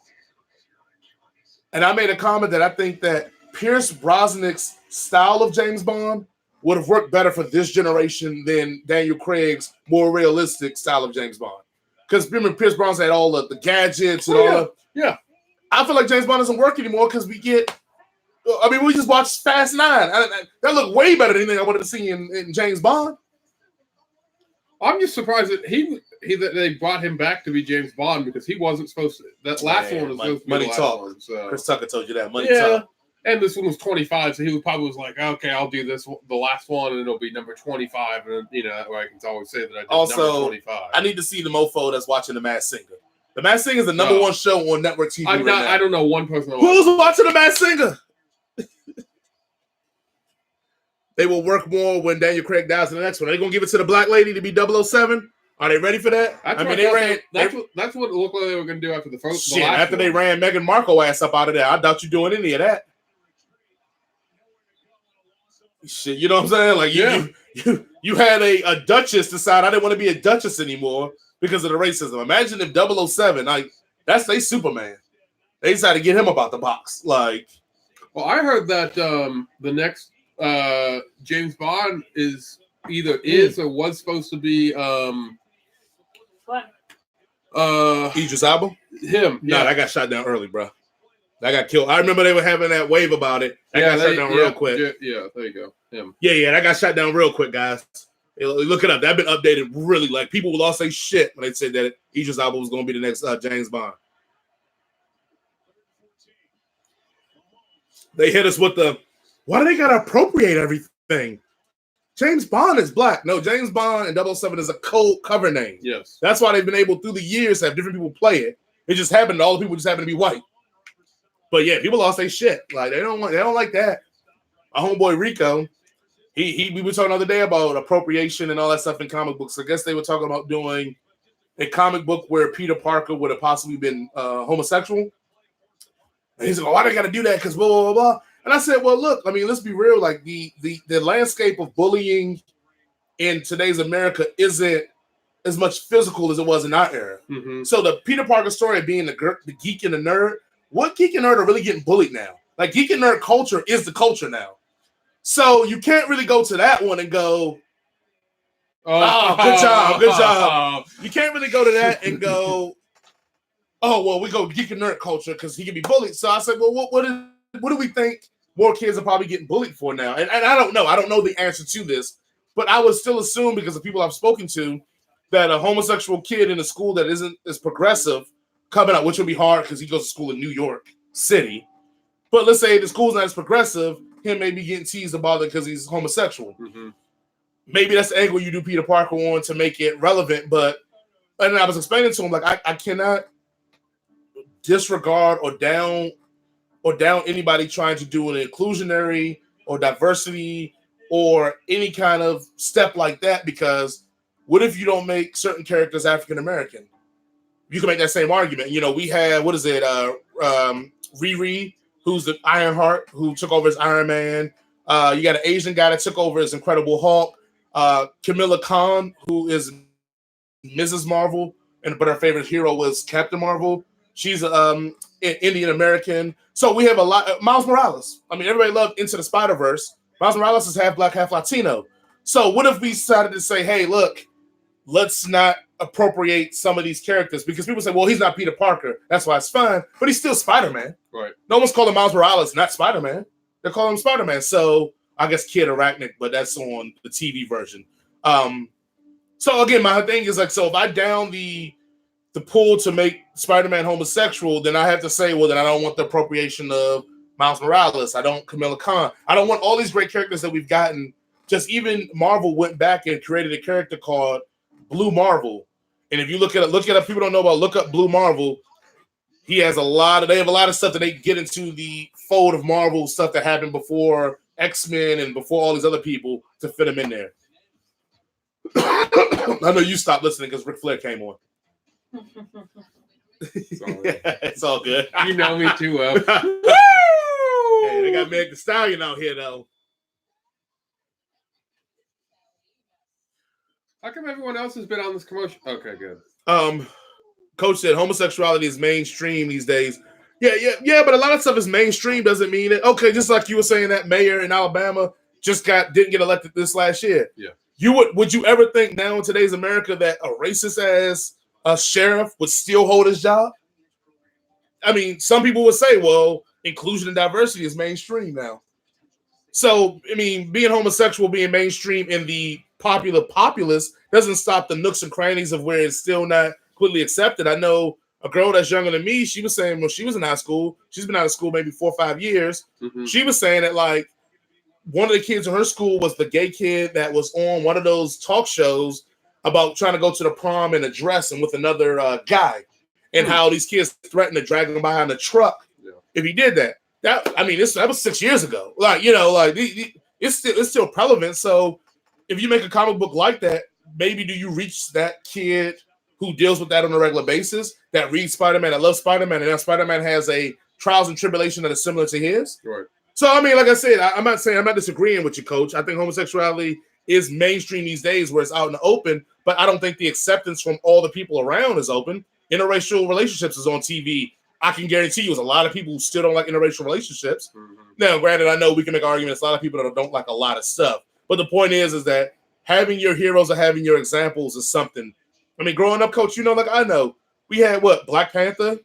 And I made a comment that I think that Pierce Brosnan's style of James Bond would have worked better for this generation than Daniel Craig's more realistic style of James Bond. Because remember, Pierce Brosnan had all the gadgets and all the. Yeah. I feel like James Bond doesn't work anymore because we just watched Fast 9. That looked way better than anything I wanted to see in James Bond. I'm just surprised that that they brought him back to be James Bond because he wasn't supposed to. That last one was supposed to be Money the last talk. one. So. Chris Tucker told you that. Money talk. And this one was 25, so he probably was like, okay, I'll do this, the last one, and it'll be number 25. And, that way I can always say that I did number 25. I need to see the mofo that's watching The Masked Singer. The Masked Singer is the number one show on network TV now. I don't know one person. Who's watching The Masked Singer? They will work more when Daniel Craig dies in the next one. Are they going to give it to the black lady to be 007? Are they ready for that? That's what it looked like they were going to do after the first. Shit, after they ran Meghan Markle ass up out of there, I doubt you doing any of that. Shit, you know what I'm saying? Like you had a duchess decide I didn't want to be a duchess anymore because of the racism. Imagine if 007, that's they Superman. They decided to get him about the box. Like, well, I heard that the next James Bond is or was supposed to be What? Idris Elba. Him. No, that got shot down early, bro. That got killed. I remember they were having that wave about it. That got shot down real quick. Yeah, there you go. Him. Yeah, that got shot down real quick, guys. Look it up. That been updated really. Like people will all say shit when they said that Idris Elba was going to be the next James Bond. They hit us with why do they got to appropriate everything? James Bond is black. No, James Bond and 007 is a code cover name. Yes. That's why they've been able through the years to have different people play it. It just happened. All the people just happen to be white. But yeah, people all say shit. Like they don't like that. Our homeboy Rico, we were talking the other day about appropriation and all that stuff in comic books. I guess they were talking about doing a comic book where Peter Parker would have possibly been homosexual. And he's like, why they got to do that? Because blah, blah, blah, blah. And I said, well, look, I mean, let's be real. Like the landscape of bullying in today's America isn't as much physical as it was in our era. Mm-hmm. So the Peter Parker story of being the geek and the nerd, what geek and nerd are really getting bullied now? Like geek and nerd culture is the culture now. So you can't really go to that one and go, oh, good job. You can't really go to that and go, oh, well, we go geek and nerd culture because he can be bullied. So I said, well, what do we think more kids are probably getting bullied for now? And I don't know. I don't know the answer to this, but I would still assume because of people I've spoken to that a homosexual kid in a school that isn't as progressive coming out, which would be hard because he goes to school in New York City. But let's say the school's not as progressive, him maybe getting teased about it because he's homosexual. Mm-hmm. Maybe that's the angle you do Peter Parker on to make it relevant. And I was explaining to him, like, I cannot disregard or down anybody trying to do an inclusionary or diversity or any kind of step like that, because what if you don't make certain characters African American? You can make that same argument. You know, we had Riri, who's the Ironheart, who took over as Iron Man. You got an Asian guy that took over as Incredible Hulk. Camilla Khan, who is Mrs. Marvel, but her favorite hero was Captain Marvel. She's Indian American. So we have a lot. Miles Morales. I mean, everybody loved Into the Spider-Verse. Miles Morales is half black, half Latino. So what if we decided to say, hey, look, let's not appropriate some of these characters, because people say, well, he's not Peter Parker. That's why it's fine. But he's still Spider-Man. Right. No one's calling Miles Morales not Spider-Man. They're calling him Spider-Man. So I guess Kid Arachnic, but that's on the TV version. So again, my thing is like, so if I down the pull to make Spider-Man homosexual, then I have to say, well, then I don't want the appropriation of Miles Morales. I don't Kamala Khan. I don't want all these great characters that we've gotten. Just even Marvel went back and created a character called Blue Marvel. And if you look up, people don't know about, look up Blue Marvel. They have a lot of stuff that they get into the fold of Marvel stuff that happened before X-Men and before all these other people to fit them in there. I know you stopped listening because Ric Flair came on. It's all good. You know me too well. Hey, they got Meg Thee Stallion out here though. How come everyone else has been on this commotion? Okay, good. Coach said homosexuality is mainstream these days. Yeah, but a lot of stuff is mainstream doesn't mean it. Okay, just like you were saying that mayor in Alabama didn't get elected this last year. Yeah. Would you ever think now in today's America that a racist as a sheriff would still hold his job? I mean, some people would say, well, inclusion and diversity is mainstream now. So, I mean, being homosexual, being mainstream in the populace doesn't stop the nooks and crannies of where it's still not completely accepted. I know a girl that's younger than me, she was saying when she was in high school, she's been out of school maybe 4 or 5 years. Mm-hmm. She was saying that like one of the kids in her school was the gay kid that was on one of those talk shows about trying to go to the prom in a dress and with another guy, and how these kids threatened to drag him behind the truck if he did that. That was 6 years ago. Like, you know, like it's still prevalent. So if you make a comic book like that, maybe do you reach that kid who deals with that on a regular basis, that reads Spider-Man, that loves Spider-Man, and now Spider-Man has a trials and tribulation that is similar to his? Right. So, I mean, like I said, I'm not disagreeing with you, Coach. I think homosexuality is mainstream these days where it's out in the open, but I don't think the acceptance from all the people around is open. Interracial relationships is on TV. I can guarantee you there's a lot of people who still don't like interracial relationships. Mm-hmm. Now, granted, I know we can make arguments. A lot of people that don't like a lot of stuff. But the point is that having your heroes or having your examples is something. I mean, growing up, Coach, you know, like I know, we had Black Panther.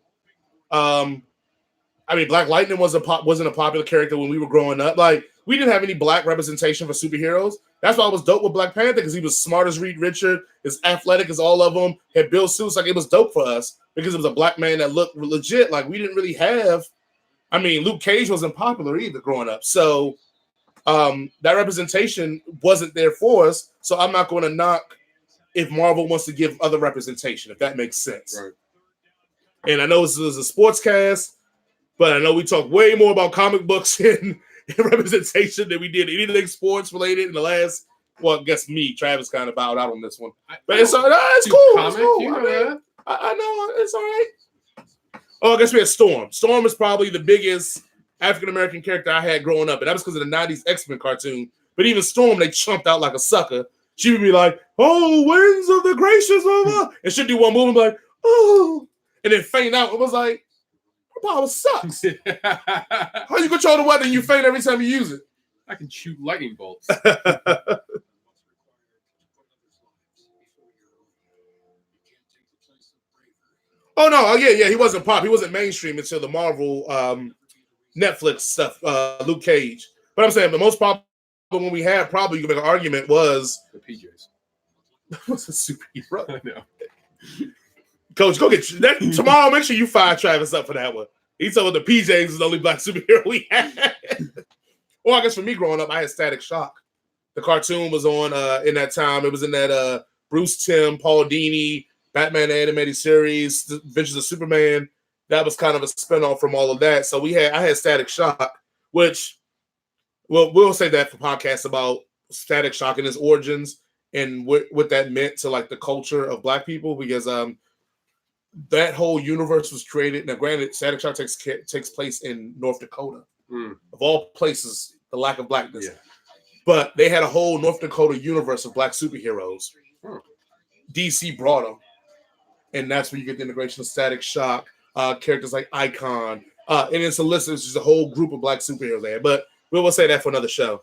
Black Lightning wasn't a popular character when we were growing up. Like, we didn't have any black representation for superheroes. That's why I was dope with Black Panther, because he was smart as Reed Richards, as athletic as all of them, had built suits. Like, it was dope for us because it was a black man that looked legit. Like, we didn't really have. I mean, Luke Cage wasn't popular either growing up. So that representation wasn't there for us. So I'm not going to knock if Marvel wants to give other representation, if that makes sense. Right. And I know this is a sports cast, but I know we talk way more about comic books and representation than we did anything sports related in the last. Well, I guess me, Travis, kind of bowed out on this one, but it's all right. It's cool. It's cool. I know it's all right. Oh, I guess we had Storm. Storm is probably the biggest African American character I had growing up, and that was because of the '90s X-Men cartoon. But even Storm, they chumped out like a sucker. She would be like, "Oh, winds of the gracious over," and she'd do one move and be like, "Oh," and then faint out. It was like, her power sucks. How you control the weather and you faint every time you use it? I can shoot lightning bolts. Oh no! Yeah. He wasn't pop. He wasn't mainstream until the Marvel Netflix stuff. Luke Cage. But I'm saying the most popular one we had, probably you can make an argument, was the PJs. What's a superhero? I know. Coach, go get that tomorrow. Make sure you fire Travis up for that one. He told the PJs is the only black superhero we had. Well, I guess for me growing up, I had Static Shock. The cartoon was on in that time. It was in that Bruce Timm, Paul Dini, Batman animated series, Adventures of Superman. That was kind of a spinoff from all of that. So I had Static Shock, which we'll say that for podcasts about Static Shock and its origins and what that meant to like the culture of black people, because that whole universe was created. Now, granted, Static Shock takes place in North Dakota, of all places, the lack of blackness. Yeah. But they had a whole North Dakota universe of black superheroes. DC brought them, and that's where you get the integration of Static Shock, characters like Icon, and it's a list. It's just a whole group of black superheroes there. But we will say that for another show.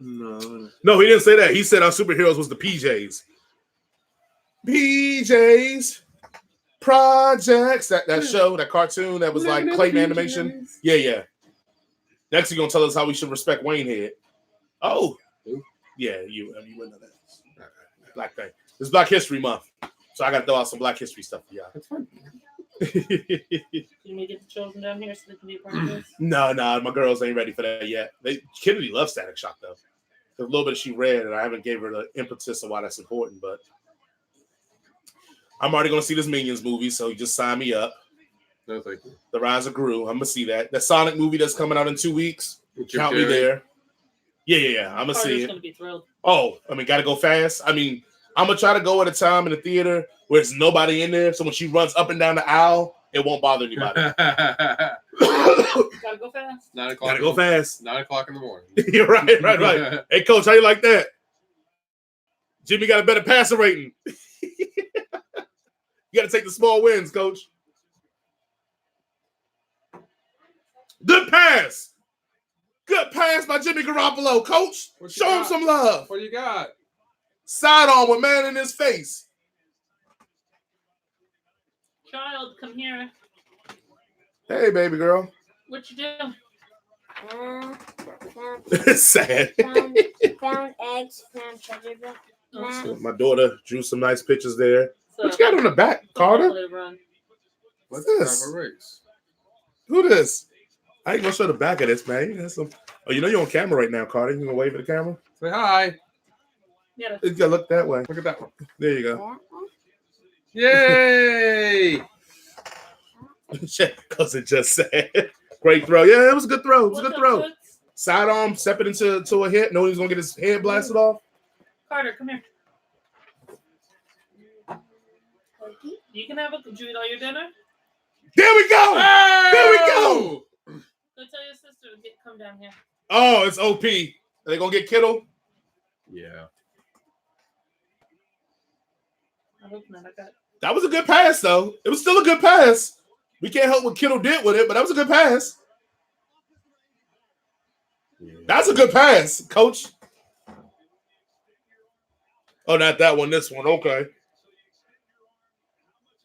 No, he didn't say that. He said our superheroes was the PJs. PJs Projects, that show, that cartoon that was like Clayton animation. Yeah. Next, you're gonna tell us how we should respect Wayne Head. Oh, yeah, you wouldn't know that. Black thing. It's Black History Month, so I got to throw out some Black History stuff for y'all. That's fun. Can we get the children down here so they can be a part of this? No, my girls ain't ready for that yet. Kennedy loves Static Shock though. There's a little bit she read, and I haven't gave her the impetus of why that's important, but I'm already gonna see this Minions movie, so you just sign me up. No, thank you. The Rise of Gru, I'm gonna see that. The Sonic movie that's coming out in 2 weeks. Count me there. Yeah. I'm gonna see Carter's it. gonna be thrilled. Oh, I mean, gotta go fast. I mean, I'm gonna try to go at a time in the theater where there's nobody in there, so when she runs up and down the aisle, it won't bother anybody. Gotta go fast. 9 o'clock. Gotta go fast. 9 o'clock in the morning. You're right. Hey, coach, how you like that? Jimmy got a better passer rating. You gotta take the small wins, coach. Good pass. Good pass by Jimmy Garoppolo, coach. What you Show him got? some love. What do you got? Sidearm with man in his face. Child, come here. Hey, baby girl. What you do? It's sad. Found eggs, found treasure book. Oh, My daughter drew some nice pictures there. so, What you got on the back, Carter? run. What's Let's this? have a race. Who this? I ain't gonna show the back of this, man. You got some... Oh, you know you're on camera right now, Carter. You gonna wave at the camera? Say hi. Yeah. You gotta look that way. Look at that one. There you go. Yay! Because it just said great throw. Yeah, it was a good throw. It was a good What's up, throw. Toots? Sidearm, stepping into a hit. Knowing he was gonna get his head blasted off. Carter, come here. You can have it. Did you eat all your dinner? There we go. There we go. Go tell your sister to come down here. Oh, it's OP. Are they gonna get Kittle? Yeah. I hope not. I got That was a good pass, though. It was still a good pass. We can't help what Kittle did with it, but that was a good pass. That's a good pass, coach. Oh, not that one. This one. Okay.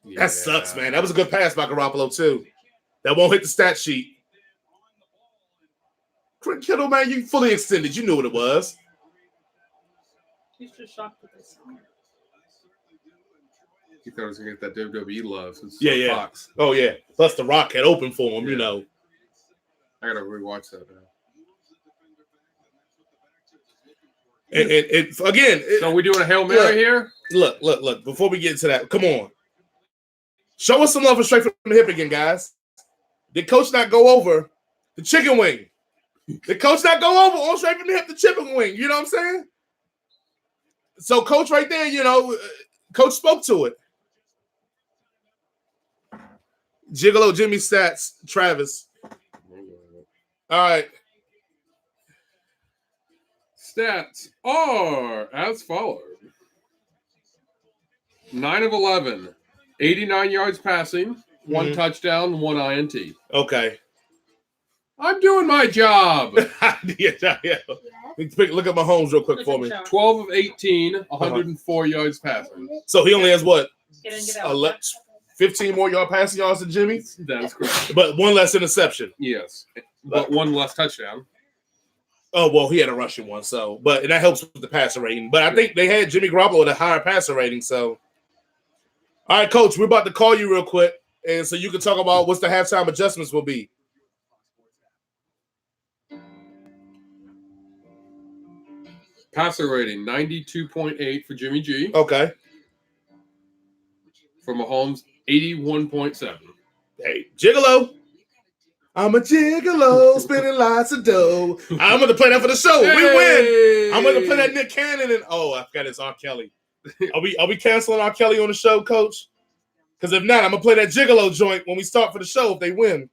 Yeah. That sucks, man. That was a good pass by Garoppolo, too. That won't hit the stat sheet. Kittle, man, you fully extended. You knew what it was. He's just shocked with this. He thought he was going to get that WWE love. Since Yeah. Fox. Oh, yeah. Plus, The Rock had opened for him, you know. I got to rewatch that now. And again, So we doing a Hail Mary here? Look. Before we get into that, come on. Show us some love and straight from the hip again, guys. Did coach not go over the chicken wing? Did coach not go over on straight from the hip the chicken wing? You know what I'm saying? So coach right there, you know, coach spoke to it. Gigolo Jimmy stats, Travis. All right. Stats are as follows. 9 of 11. 89 yards passing. 1 touchdown, 1 INT. Okay. I'm doing my job. yeah. Look at Mahomes real quick for me. 12 of 18, 104 yards passing. So he only has what? Get in, get out. 15 more passing yards than Jimmy? That is correct. But one less interception. Yes. But 1 less touchdown. Oh, well, he had a rushing one, so and that helps with the passer rating. But I think they had Jimmy Garoppolo with a higher passer rating, so. All right, coach, we're about to call you real quick, and so you can talk about what's the halftime adjustments will be. Passer rating, 92.8 for Jimmy G. Okay. For Mahomes, 81.7. Hey, gigolo. I'm a gigolo, spending lots of dough. I'm going to play that for the show. Hey! We win. I'm going to play that Nick Cannon. And I forgot it's R. Kelly. Are we canceling R. Kelly on the show, coach? Because if not, I'm going to play that gigolo joint when we start for the show if they win.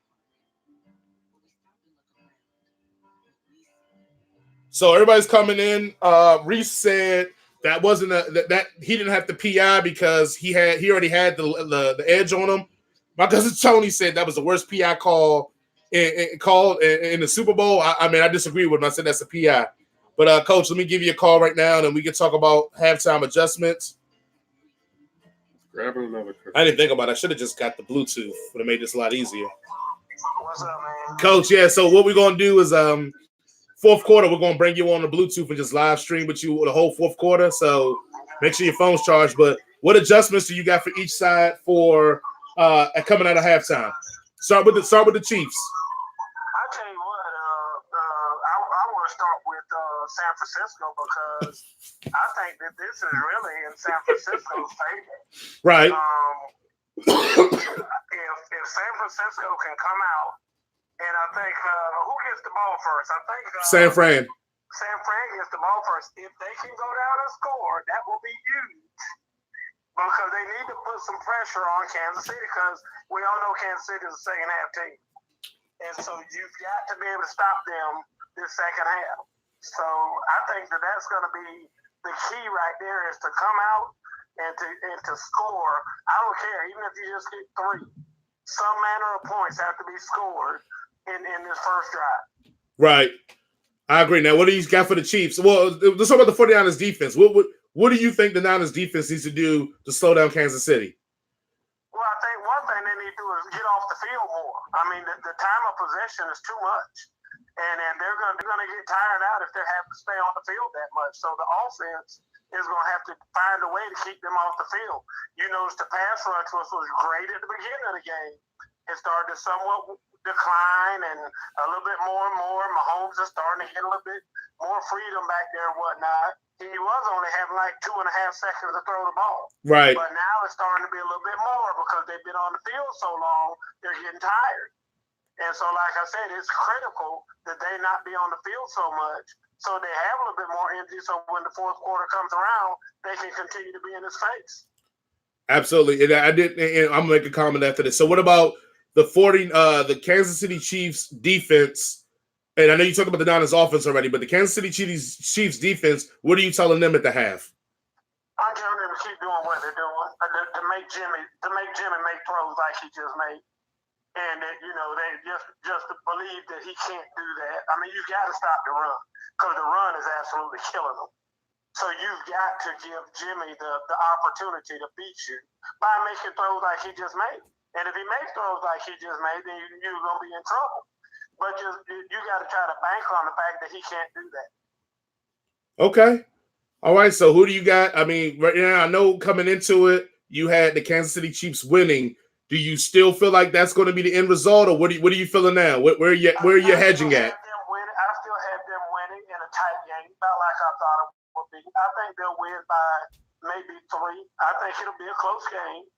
So everybody's coming in. Reese said that wasn't that he didn't have the PI because he already had the edge on him. My cousin Tony said that was the worst PI call in the Super Bowl. I mean, I disagree with him. I said that's a PI. But coach, let me give you a call right now, and we can talk about halftime adjustments. Grabbing another cookie. I didn't think about it. I should have just got the Bluetooth. Would have made this a lot easier. What's up, man? Coach, yeah. So what we're gonna do is fourth quarter, we're gonna bring you on the Bluetooth and just live stream with you the whole fourth quarter. So make sure your phone's charged. But what adjustments do you got for each side for coming out of halftime? Start with the Chiefs. I tell you what, I want to start with San Francisco because I think that this is really in San Francisco's favor. Right. If San Francisco can come out, and I think who gets the ball first? I think San Fran. San Fran gets the ball first. If they can go down and score, that will be huge. Because they need to put some pressure on Kansas City because we all know Kansas City is a second half team. And so you've got to be able to stop them this second half. So I think that that's going to be the key right there is to come out and to score. I don't care, even if you just get 3. Some manner of points have to be scored in this first drive. Right. I agree. Now, what do you got for the Chiefs? Well, let's talk about the 49ers defense. What do you think the Niners defense needs to do to slow down Kansas City? Well, I think one thing they need to do is get off the field more. I mean, the time of possession is too much. And they're going to get tired out if they have to stay on the field that much. So the offense is going to have to find a way to keep them off the field. You notice the pass rush was great at the beginning of the game. It started to somewhat decline and a little bit more and more. Mahomes is starting to get a little bit more freedom back there and whatnot. He was only having like 2.5 seconds to throw the ball. Right. But now it's starting to be a little bit more because they've been on the field so long, they're getting tired. And so, like I said, it's critical that they not be on the field so much so they have a little bit more energy so when the fourth quarter comes around, they can continue to be in his face. Absolutely. And I'm going to make a comment after this. So what about the Kansas City Chiefs defense? And I know you talked about the Niners offense already, but the Kansas City Chiefs defense, what are you telling them at the half? I'm telling them to keep doing what they're doing, to make Jimmy make throws like he just made. And they just to believe that he can't do that. I mean, you've got to stop the run because the run is absolutely killing them. So you've got to give Jimmy the opportunity to beat you by making throws like he just made. And if he makes throws like he just made, then you're going to be in trouble. But you got to try to bank on the fact that he can't do that. Okay. All right. So who do you got? I mean, right now, I know coming into it, you had the Kansas City Chiefs winning. Do you still feel like that's going to be the end result, or what are you feeling now? Where are you hedging at? I still have them winning in a tight game, not like I thought it would be. I think they'll win by maybe 3. I think it'll be a close game,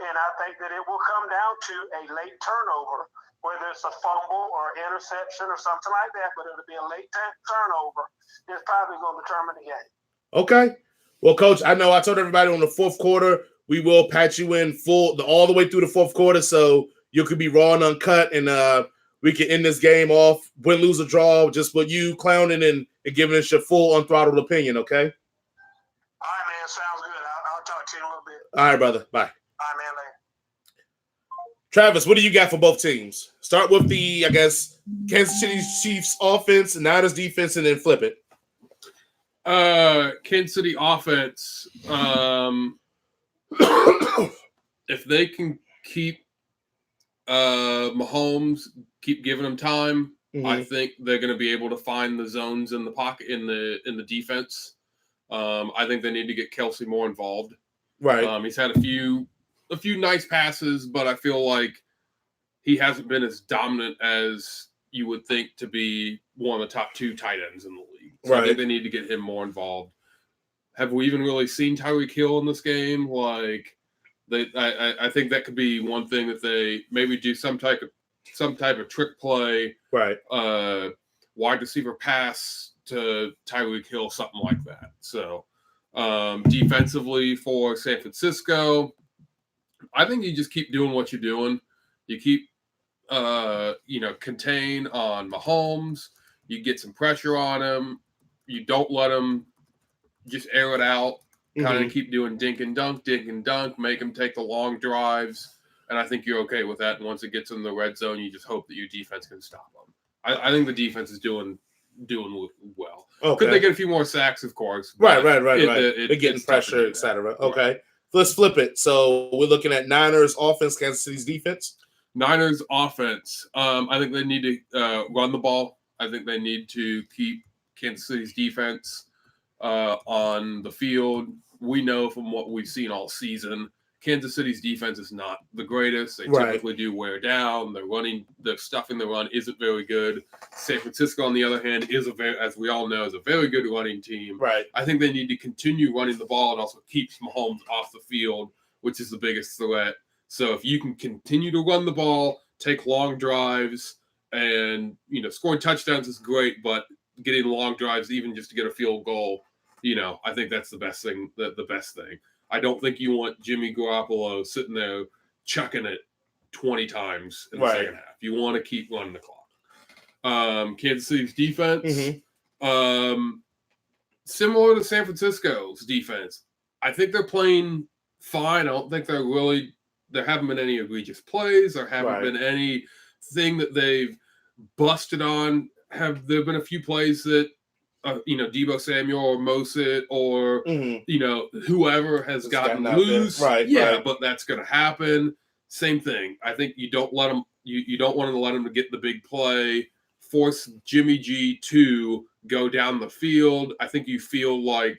and I think that it will come down to a late turnover, whether it's a fumble or interception or something like that, but it'll be a late turnover. It's probably going to determine the game. Okay. Well, Coach, I know I told everybody on the fourth quarter, we will patch you in all the way through the fourth quarter, so you could be raw and uncut, and we can end this game off, win, lose, or draw, just with you clowning and giving us your full unthrottled opinion, okay? All right, man. Sounds good. I'll talk to you in a little bit. All right, brother. Bye. All right, man. Later. Travis, what do you got for both teams? Start with the, I guess, Kansas City Chiefs offense, Niners defense, and then flip it. Kansas City offense, if they can keep Mahomes, keep giving him time, I think they're going to be able to find the zones in the pocket in the defense. I think they need to get Kelsey more involved. Right. He's had a few nice passes, but I feel like he hasn't been as dominant as you would think to be one of the top 2 tight ends in the league. So I think they need to get him more involved. Have we even really seen Tyreek Hill in this game? Like, I think that could be one thing that they maybe do some type of trick play, right? Wide receiver pass to Tyreek Hill, something like that. So, defensively for San Francisco, I think you just keep doing what you're doing. You keep, contain on Mahomes. You get some pressure on him. You don't let him just air it out. Kind of keep doing dink and dunk, make him take the long drives. And I think you're okay with that. And once it gets in the red zone, you just hope that your defense can stop them. I think the defense is doing well. Okay. Could they get a few more sacks, of course? Right. They're getting pressure, etc. Okay. Let's flip it. So we're looking at Niners offense, Kansas City's defense. Niners offense. I think they need to run the ball. I think they need to keep Kansas City's defense on the field. We know from what we've seen all season, Kansas City's defense is not the greatest. They typically do wear down. The stuff in the run isn't very good. San Francisco, on the other hand, as we all know, is a very good running team. Right. I think they need to continue running the ball and also keep Mahomes off the field, which is the biggest threat. So if you can continue to run the ball, take long drives, and scoring touchdowns is great, but getting long drives, even just to get a field goal, I think that's the best thing. The best thing. I don't think you want Jimmy Garoppolo sitting there chucking it 20 times in the second half. You want to keep running the clock. Kansas City's defense, similar to San Francisco's defense. I think they're playing fine. I don't think there haven't been any egregious plays. There haven't been anything that they've busted on. Have there been a few plays that, Deebo Samuel or Mostert or, whoever has gotten loose. But that's going to happen. Same thing. I think you don't let them, you don't want to let them to get the big play, force Jimmy G to go down the field. I think you feel like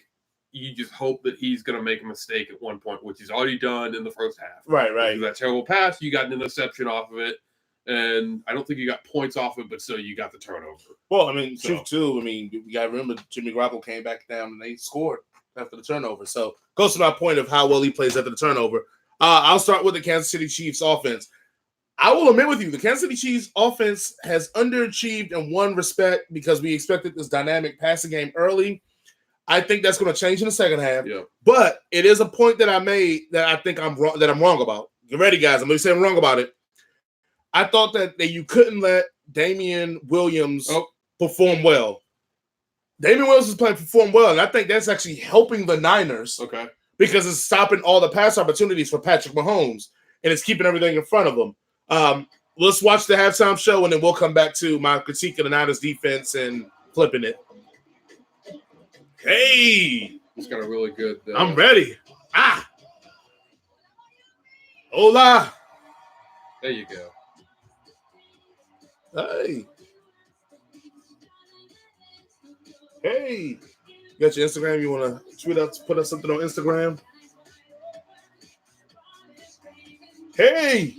you just hope that he's going to make a mistake at one point, which he's already done in the first half. Right. That terrible pass, you got an interception off of it. And I don't think you got points off it, but still you got the turnover. Well, I mean, truth too. I mean, you got to remember Jimmy Garoppolo came back down and they scored after the turnover. So goes to my point of how well he plays after the turnover. I'll start with the Kansas City Chiefs offense. I will admit with you, the Kansas City Chiefs offense has underachieved in one respect because we expected this dynamic passing game early. I think that's going to change in the second half. Yeah. But it is a point that I made that I think I'm wrong about. Get ready, guys. I'm going to say I'm wrong about it. I thought that you couldn't let Damian Williams perform well. Damian Williams is perform well, and I think that's actually helping the Niners. Okay. Because it's stopping all the pass opportunities for Patrick Mahomes, and it's keeping everything in front of him. Let's watch the halftime show, and then we'll come back to my critique of the Niners defense and flipping it. Hey! He's got a really good... I'm ready. Hola! There you go. Hey, you got your Instagram? You want to tweet out, put up something on Instagram? Hey,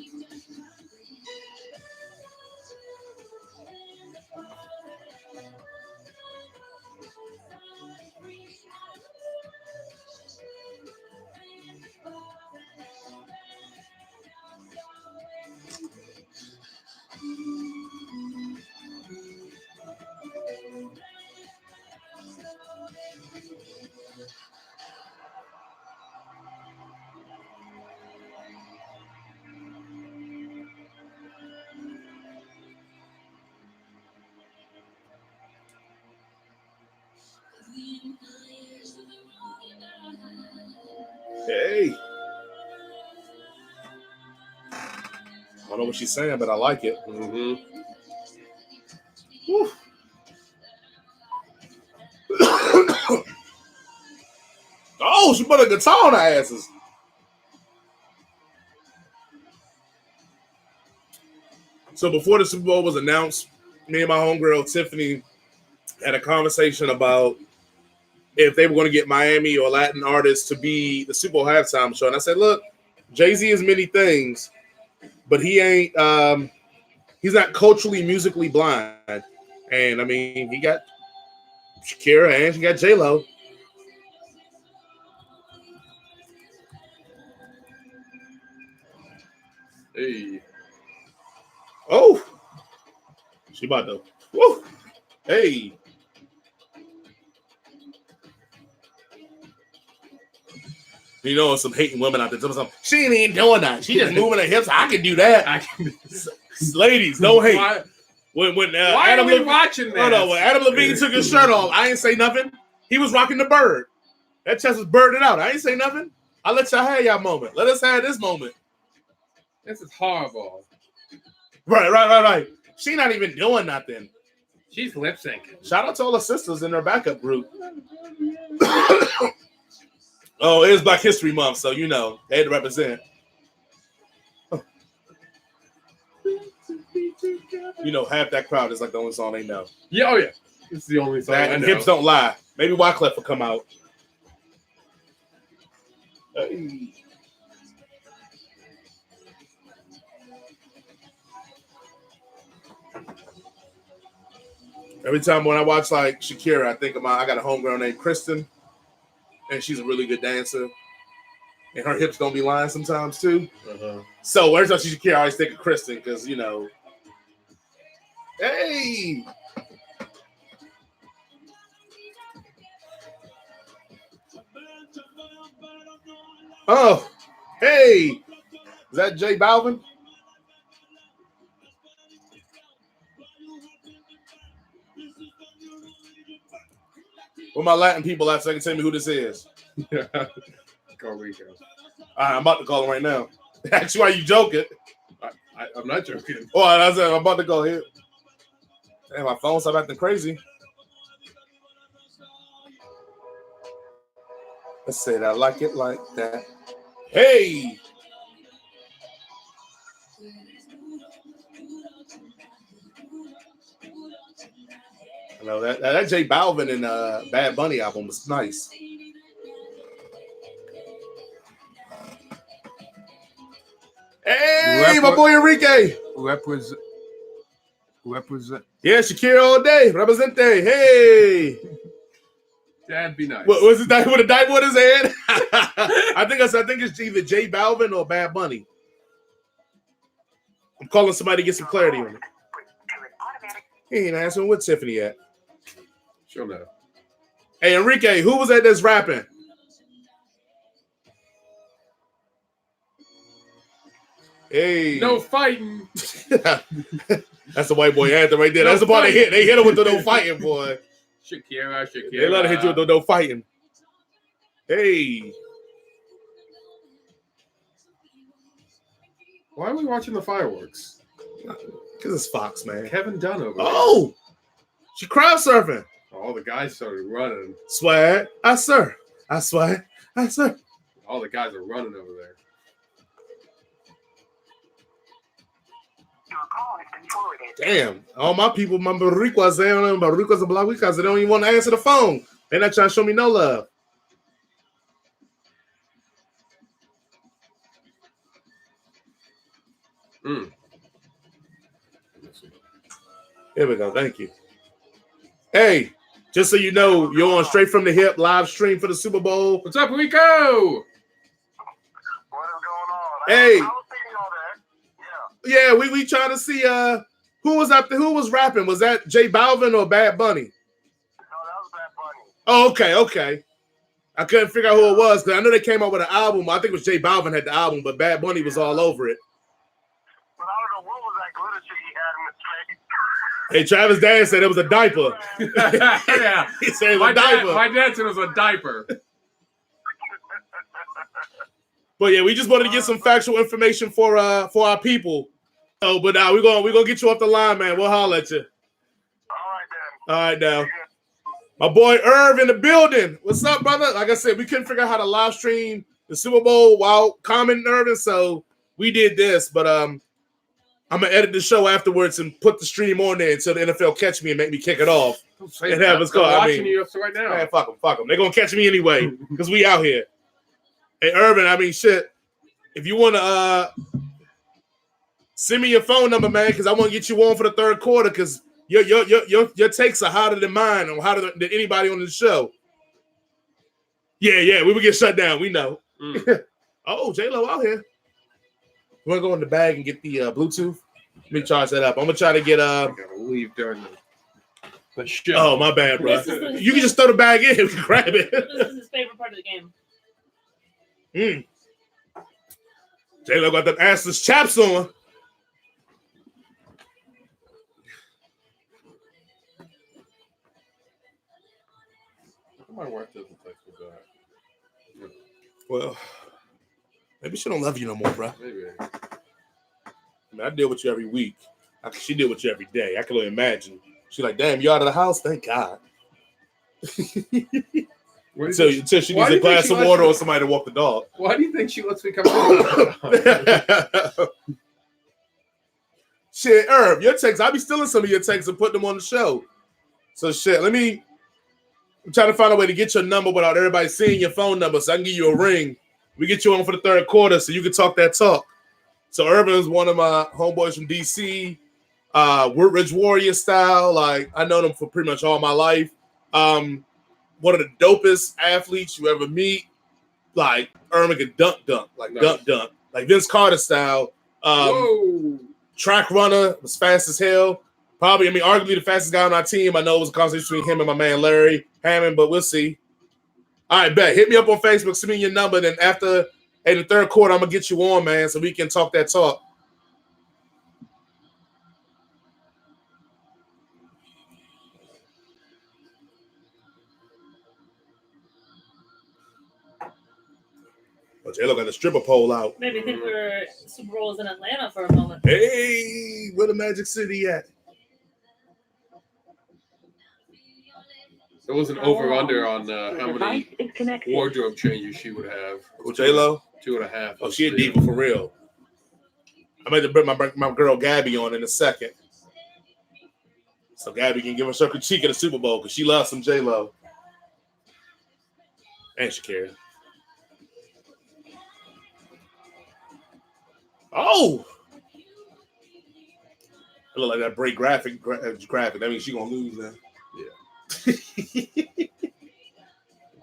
hey. I don't know what she's saying, but I like it. Mm-hmm. Oh, she put a guitar on her asses. So before the Super Bowl was announced, me and my homegirl Tiffany had a conversation about if they were going to get Miami or Latin artists to be the Super Bowl halftime show. And I said, look, Jay-Z is many things, but he ain't he's not culturally, musically blind. And I mean, he got Shakira and she got J-Lo. Hey. Oh. She about to. Woo. Hey. You know, some hating women out there. She ain't even doing that. She just moving her hips. I can do that. Ladies, don't hate. When why Adam are we watching this? No, when Adam Levine took his shirt off, I ain't say nothing. He was rocking the bird. That chest was birding out. I ain't say nothing. I let y'all have y'all moment. Let us have this moment. This is horrible. Right. She not even doing nothing. She's lip syncing. Shout out to all the sisters in her backup group. Oh, it is Black History Month, so you know they had to represent. You know, half that crowd is like the only song they know. Yeah, oh yeah. It's the only song that, I and know. Hips Don't Lie. Maybe Wyclef will come out. Hey. Every time when I watch like Shakira, I think about I got a homegirl named Kristen, and she's a really good dancer. And her hips don't be lying sometimes too. Uh-huh. So every time I see Shakira, I always think of Kristen because you know. Hey. Oh, hey, is that J Balvin? Where my Latin people at so they can tell me who this is? Go Rico. I'm about to call him right now. Actually, why you joking? I'm not joking. Oh, I said I'm about to go here. Damn, my phone started acting crazy. Let's say that I like it like that. Hey! I know that J Balvin and Bad Bunny album was nice. Hey, my boy Enrique. Represent. Yeah, Shakira all day. Represente. Hey. That'd be nice. What was it with a diaper on his head? I think it's either J Balvin or Bad Bunny. I'm calling somebody to get some clarity on it. He ain't answering. Where's Tiffany at? She'll know. Hey, Enrique, who was that that's rapping? Hey. No fighting. That's the white boy anthem right there. That's the part they hit. They hit him with the no fighting, boy. Shakira. They let her hit you with the no fighting. Hey. Why are we watching the fireworks? Because it's Fox, man. Kevin Dunn over there. Oh! She crowd surfing. All the guys started running. Swag. I sir. I swag. I sir. All the guys are running over there. Damn. All my people, my Boricuas, they don't know Boricuas and Blahuicas, they don't even want to answer the phone. They're not trying to show me no love. Here we go. Thank you. Hey, just so you know, you're on Straight from the Hip live stream for the Super Bowl. What's up, Rico? What is going on? Hey. I was thinking all that. Yeah, we trying to see who was rapping. Was that J Balvin or Bad Bunny? No, that was Bad Bunny. Oh, okay. I couldn't figure out who it was because I know they came out with an album. I think it was J Balvin had the album, but Bad Bunny was all over it. But I don't know what was that glitter shit he had in his face. Hey, Travis Dan said it was a diaper. Yeah. He said it was a diaper. My dad said it was a diaper. But yeah, we just wanted to get some factual information for our people. Oh, but now we're gonna get you off the line, man. We'll holler at you. All right, now. My boy Irv in the building. What's up, brother? Like I said, we couldn't figure out how to live stream the Super Bowl while commenting Irvin, so we did this. But I'm gonna edit the show afterwards and put the stream on there until the NFL catch me and make me kick it off. And have us call. I'm watching you right now. Man, fuck them. They're gonna catch me anyway because we out here. Hey, Irvin, I mean, shit. If you want to send me your phone number, man, because I want to get you on for the third quarter because your takes are hotter than mine or hotter than anybody on the show. Yeah, we would get shut down. We know. Oh, J-Lo out here. You want to go in the bag and get the Bluetooth? Let me charge that up. I'm going to try to get I gotta leave during the show. Oh, my bad, bro. This is You can just throw the bag in and grab it. This is his favorite part of the game. J-Lo got them assless chaps on. My wife doesn't text me back. Well, maybe she don't love you no more, bro. Maybe. I mean, I deal with you every week. She deal with you every day. I can only imagine. She's like, damn, you out of the house? Thank God. Until she needs a glass of water or somebody to walk the dog. Why do you think she lets me come over? Shit, Herb, your texts. I'll be stealing some of your texts and putting them on the show. So shit, I'm trying to find a way to get your number without everybody seeing your phone number so I can give you a ring. We get you on for the third quarter so you can talk that talk. So Urban is one of my homeboys from DC, Woodridge Warrior style. Like, I know them for pretty much all my life. One of the dopest athletes you ever meet. Like, Urban can dunk. Like, nice. Dunk. Like Vince Carter style. Track runner, was fast as hell. Probably, arguably the fastest guy on our team. I know it was a conversation between him and my man Larry Hammond, but we'll see. All right, bet. Hit me up on Facebook. Send me your number. Then after Hey, the third quarter, I'm gonna get you on, man, so we can talk that talk. Oh, J-Lo got the stripper pole out. Maybe think we're Super Bowl was in Atlanta for a moment. Hey, where the Magic City at? There was an over-under on how many wardrobe changes she would have. With J-Lo? 2.5. Oh, she a diva for real. I'm going to bring my girl Gabby on in a second. So Gabby can give us her critique of the Super Bowl because she loves some J-Lo. And Shakira. Oh! It look like that break graphic. That means she gonna lose now. Yeah.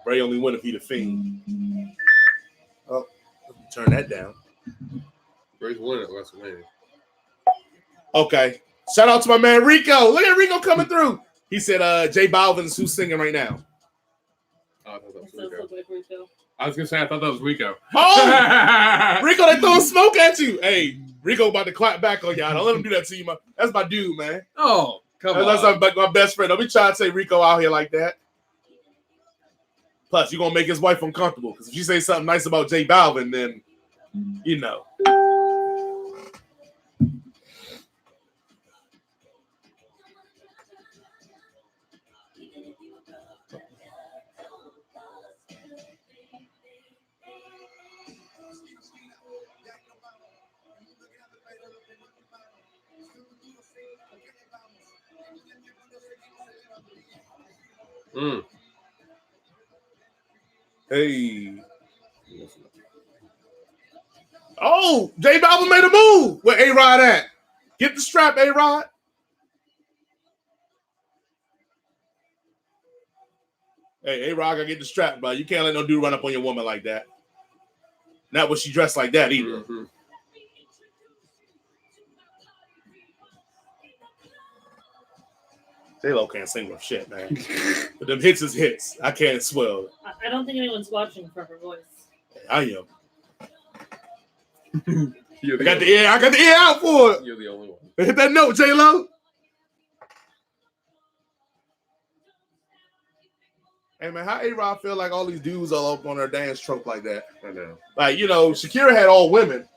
Bray only win if he the Fiend. Oh, turn that down. Bray's winning at WrestleMania. Okay. Shout out to my man Rico. Look at Rico coming through. He said J Balvin's who's singing right now. Oh, I thought that was It does Rico. look like Rico. I was gonna say I thought that was Rico. Oh, Rico, they throwing smoke at you. Hey, Rico about to clap back on y'all. Don't let him do that to you, man. That's my dude, man. Oh, come That's on. my best friend. Don't be trying to say Rico out here like that. Plus, you're gonna make his wife uncomfortable because if you say something nice about J Balvin, then you know. Mm. Hey. Oh, J Balvin made a move. Where A-Rod at? Get the strap, A-Rod. Hey, A-Rod gotta get the strap, bro. You can't let no dude run up on your woman like that. Not when she dressed like that either. Mm-hmm. J-Lo can't sing worth shit, man. But them hits is hits. I can't swell. I don't think anyone's watching for her voice. I am. You're I got the ear out for it. You're the only one. Hit that note, J-Lo. Hey, man, how A-Rod feel like all these dudes all up on her dance trope like that? I know. Like, you know, Shakira had all women.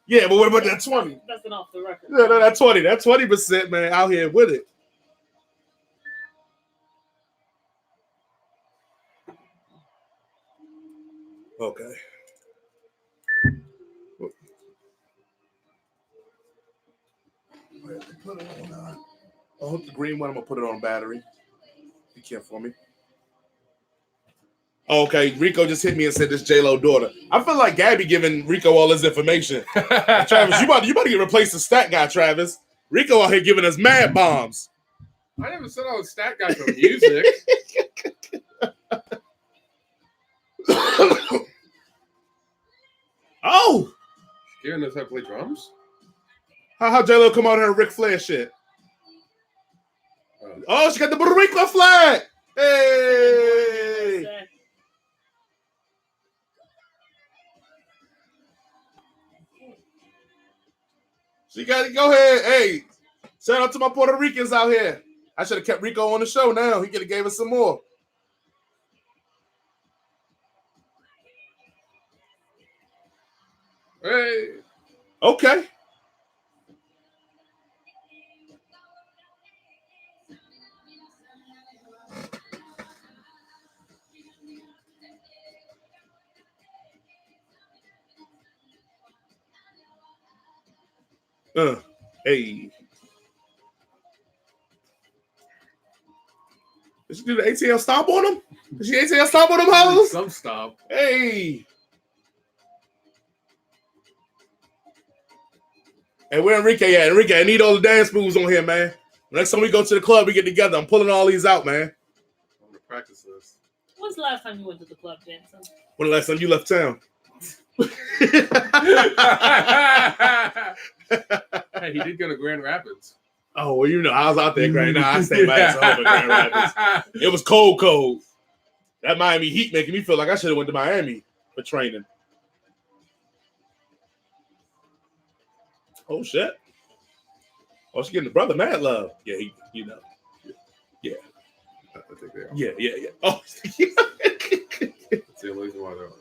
Yeah, but what about that 20? That's an off the record. Yeah, no, that 20. That 20%, man, out here with it. Okay. Put it on. I hope the green one, I'm going to put it on battery. Be careful for me. Okay, Rico just hit me and said this J-Lo daughter. I feel like Gabby giving Rico all this information. Travis, you about to get replaced the stat guy, Travis. Rico out here giving us mad bombs. I never said I was stat guy for music. Oh! Shakira knows how to play drums? How J-Lo come out here and Ric Flair shit? Oh, she got the Puerto Rico flag! Hey! She got to go ahead. Hey, shout out to my Puerto Ricans out here. I should have kept Rico on the show now. He could have gave us some more. Hey. Okay. Hey. Did she do the ATL stomp on him? Did she ATL stomp on them hoes? Some stomp. Hey. Hey, where Enrique at? Enrique, I need all the dance moves on here, man. Next time we go to the club, we get together. I'm pulling all these out, man. I'm going to practice this. When's the last time you went to the club, Jansen? When the last time you left town? Hey, he did go to Grand Rapids. Oh, well, you know, I was out there right now. I stayed by home in Grand Rapids. It was cold. That Miami Heat making me feel like I should have went to Miami for training. Oh shit! Oh, she's getting the brother mad love. Yeah, you know. Yeah. I think they are. Yeah. Oh, That's the only reason why they're on.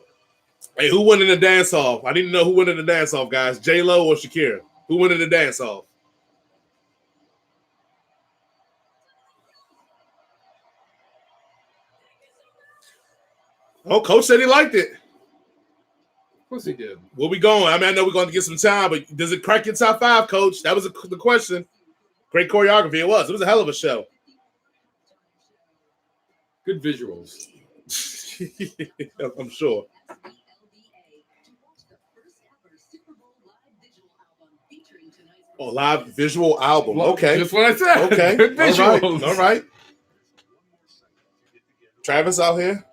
hey, who won in the dance off? I need to know who won in the dance off, guys. J-Lo or Shakira? Who won in the dance off? Oh, coach said he liked it. Of course he did. Where we going? I mean, I know we're going to get some time, but does it crack your top 5, coach? That was the question. Great choreography. It was a hell of a show. Good visuals. I'm sure. Oh, live visual album. Okay. Just what I said. Okay. Good visuals. All right. Travis out here.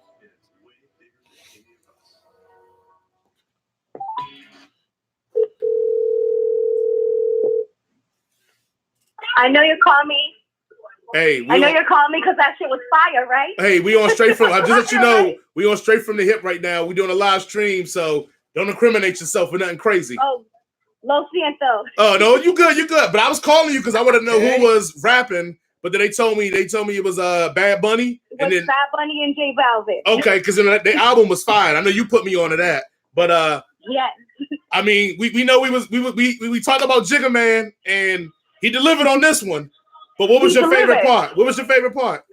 I know you're calling me. Hey, I know you're calling me because that shit was fire, right? Hey, we on straight from. I just let you know we on straight from the hip right now. We doing a live stream, so don't incriminate yourself for nothing crazy. Oh, lo siento. Oh no, you good. But I was calling you because I want to know who was rapping. But then they told me it was Bad Bunny. It And was then Bad Bunny and J Balvin. okay, because the album was fine. I know you put me on to that, but Yes. I mean we know we talked about Jigga Man and he delivered on this one. But what was your favorite part? What was your favorite part?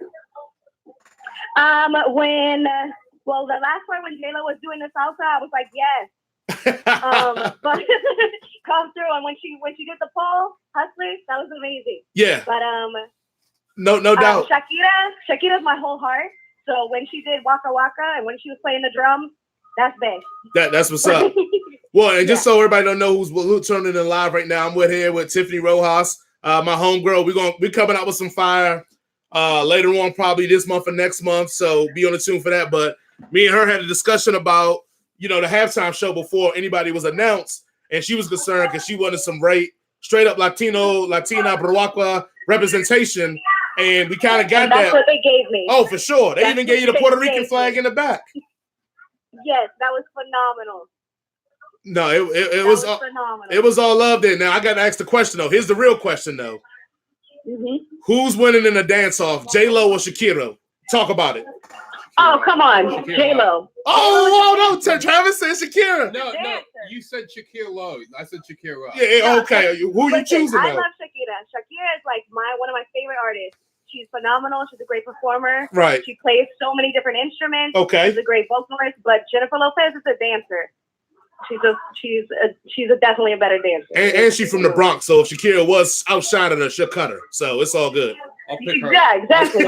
When the last part when J-Lo was doing the salsa, I was like, yes. But come through, and when she did the pole, Hustlers, that was amazing. Yeah. But no doubt. Shakira's my whole heart. So when she did Waka Waka and when she was playing the drums, that's big. That's what's up. Well, and just so everybody don't know who's turning in live right now, I'm with Tiffany Rojas. My homegirl, we're coming out with some fire later on, probably this month or next month. So be on the tune for that. But me and her had a discussion about, the halftime show before anybody was announced, and she was concerned because she wanted some straight up Latina Brahuaca representation, and we kind of got that's what they gave me. Oh, for sure. They even gave you the Puerto Rican flag in the back. Yes, that was phenomenal. No, it was phenomenal. It was all love there. Now I got to ask the question though. Here's the real question though. Mm-hmm. Who's winning in the dance off, J-Lo or Shakira? Talk about it. Oh, come on, J-Lo. Oh no, Travis said Shakira. No, you said Shakira Lowe. I said Shakira. Yeah, okay. Who you choosing? I love Shakira. Shakira is like one of my favorite artists. She's phenomenal. She's a great performer. Right. She plays so many different instruments. Okay. She's a great vocalist. But Jennifer Lopez is a dancer. She's definitely a better dancer. And she's from the Bronx, so if Shakira was outshining her, she'll cut her. So it's all good. I'll pick her. Yeah, exactly.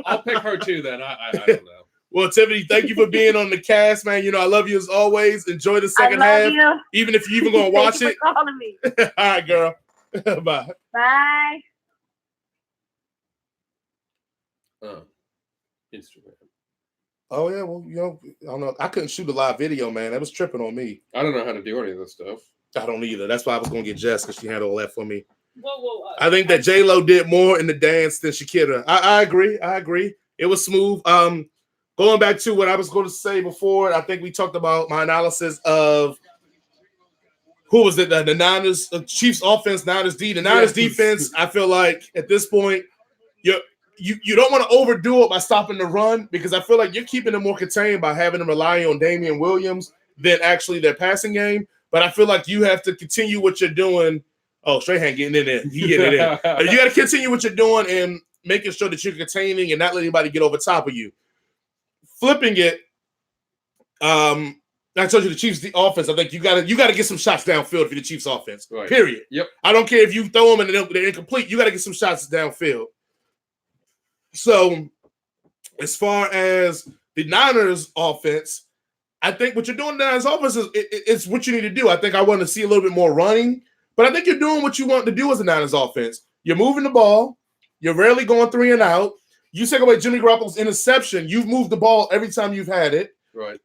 I'll pick her too. Then I don't know. Well, Tiffany, thank you for being on the cast, man. I love you as always. Enjoy the second half, even if you're even gonna watch it. For calling me. All right, girl. Bye. Bye. Instagram. Oh yeah, well, I don't know. I couldn't shoot a live video, man. That was tripping on me. I don't know how to do any of this stuff. I don't either. That's why I was gonna get Jess because she handled all that for me. Whoa. I think that J-Lo did more in the dance than Shakira. I agree. It was smooth. Going back to what I was going to say before, I think we talked about my analysis of who was it? The Niners, Chiefs offense, Niners D. The Niners defense. I feel like at this point, you don't want to overdo it by stopping the run because I feel like you're keeping them more contained by having them rely on Damian Williams than actually their passing game. But I feel like you have to continue what you're doing. Oh, Strahan getting in there. He getting it in. You got to continue what you're doing and making sure that you're containing and not letting anybody get over top of you. Flipping it, I told you the Chiefs' offense. I think you got to get some shots downfield for the Chiefs' offense. Right. Period. Yep. I don't care if you throw them and they're incomplete. You got to get some shots downfield. So, as far as the Niners' offense, I think what you're doing in the Niners' offense is it's what you need to do. I think I want to see a little bit more running, but I think you're doing what you want to do as a Niners' offense. You're moving the ball. You're rarely going 3 and out. You take away Jimmy Garoppolo's interception. You've moved the ball every time you've had it. Right.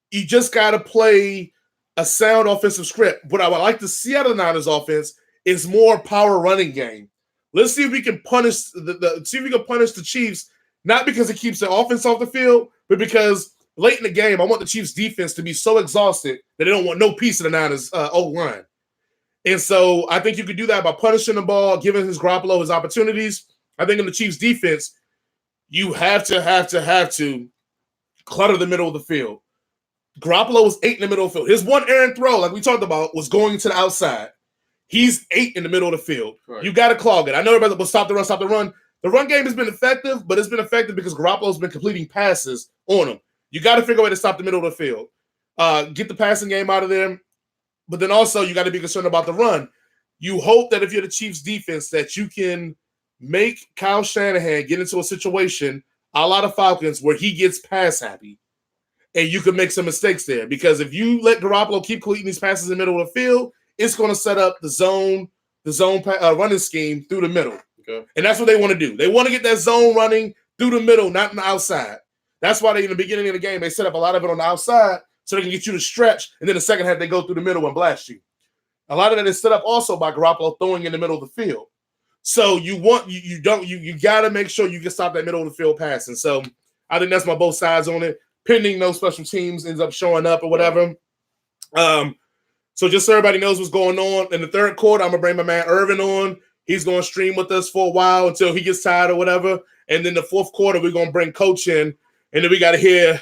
You just got to play a sound offensive script. What I would like to see out of the Niners' offense is more power running game. Let's see if we can punish the Chiefs Not because it keeps the offense off the field, but because late in the game, I want the Chiefs defense to be so exhausted that they don't want no piece of the Niners O-line. And so I think you could do that by punishing the ball, giving his Garoppolo his opportunities. I think in the Chiefs defense, you have to clutter the middle of the field. Garoppolo was 8 in the middle of the field. His one errant throw, like we talked about, was going to the outside. He's 8 in the middle of the field. Right. You got to clog it. I know everybody will stop the run. The run game has been effective, but it's been effective because Garoppolo's been completing passes on him. You got to figure a way to stop the middle of the field. Get the passing game out of there. But then also you got to be concerned about the run. You hope that if you're the Chiefs defense that you can make Kyle Shanahan get into a situation a la the Falcons where he gets pass happy and you can make some mistakes there. Because if you let Garoppolo keep completing these passes in the middle of the field, it's going to set up the zone running scheme through the middle. Okay. And that's what they want to do. They want to get that zone running through the middle, not in the outside. That's why in the beginning of the game, they set up a lot of it on the outside so they can get you to stretch. And then the second half, they go through the middle and blast you. A lot of that is set up also by Garoppolo throwing in the middle of the field. So you got to make sure you can stop that middle of the field passing. So I think that's my both sides on it. Pending no special teams ends up showing up or whatever. So just so everybody knows what's going on, in the third quarter, I'm going to bring my man Irvin on. He's going to stream with us for a while until he gets tired or whatever. And then the fourth quarter, we're going to bring Coach in. And then we got to hear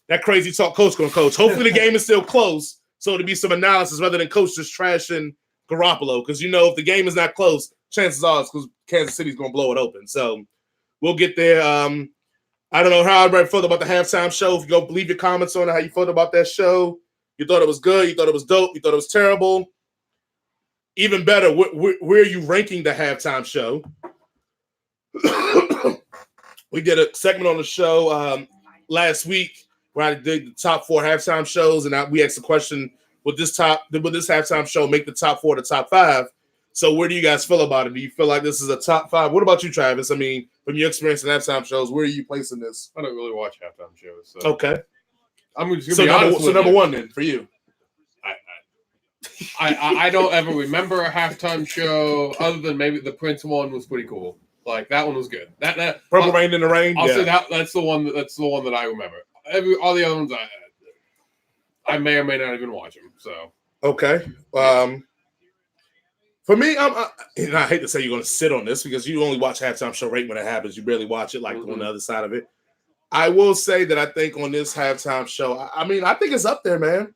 that crazy talk Coach going to coach. Hopefully the game is still close, so it'll be some analysis rather than Coach just trashing Garoppolo. Because, if the game is not close, chances are it's because Kansas City's going to blow it open. So we'll get there. I don't know how everybody felt about the halftime show. If you go leave your comments on it, how you felt about that show. You thought it was good. You thought it was dope. You thought it was terrible. Even better, where are you ranking the halftime show? We did a segment on the show last week where I did the top 4 halftime shows, and we asked the question, would this halftime show make the top 4 to top 5? So where do you guys feel about it? Do you feel like this is a top 5? What about you, Travis? I mean, from your experience in halftime shows, where are you placing this? I don't really watch halftime shows. So. Okay. I'm just gonna be honest with you. Number 1 then for you. I don't ever remember a halftime show other than maybe the Prince one was pretty cool. Like that one was good. That Purple Rain in the Rain. I'll say that's the one that I remember. All the other ones I may or may not even watch them. So okay. For me, I hate to say you're going to sit on this because you only watch halftime show right when it happens. You barely watch it on the other side of it. I will say that I think on this halftime show, I think it's up there, man.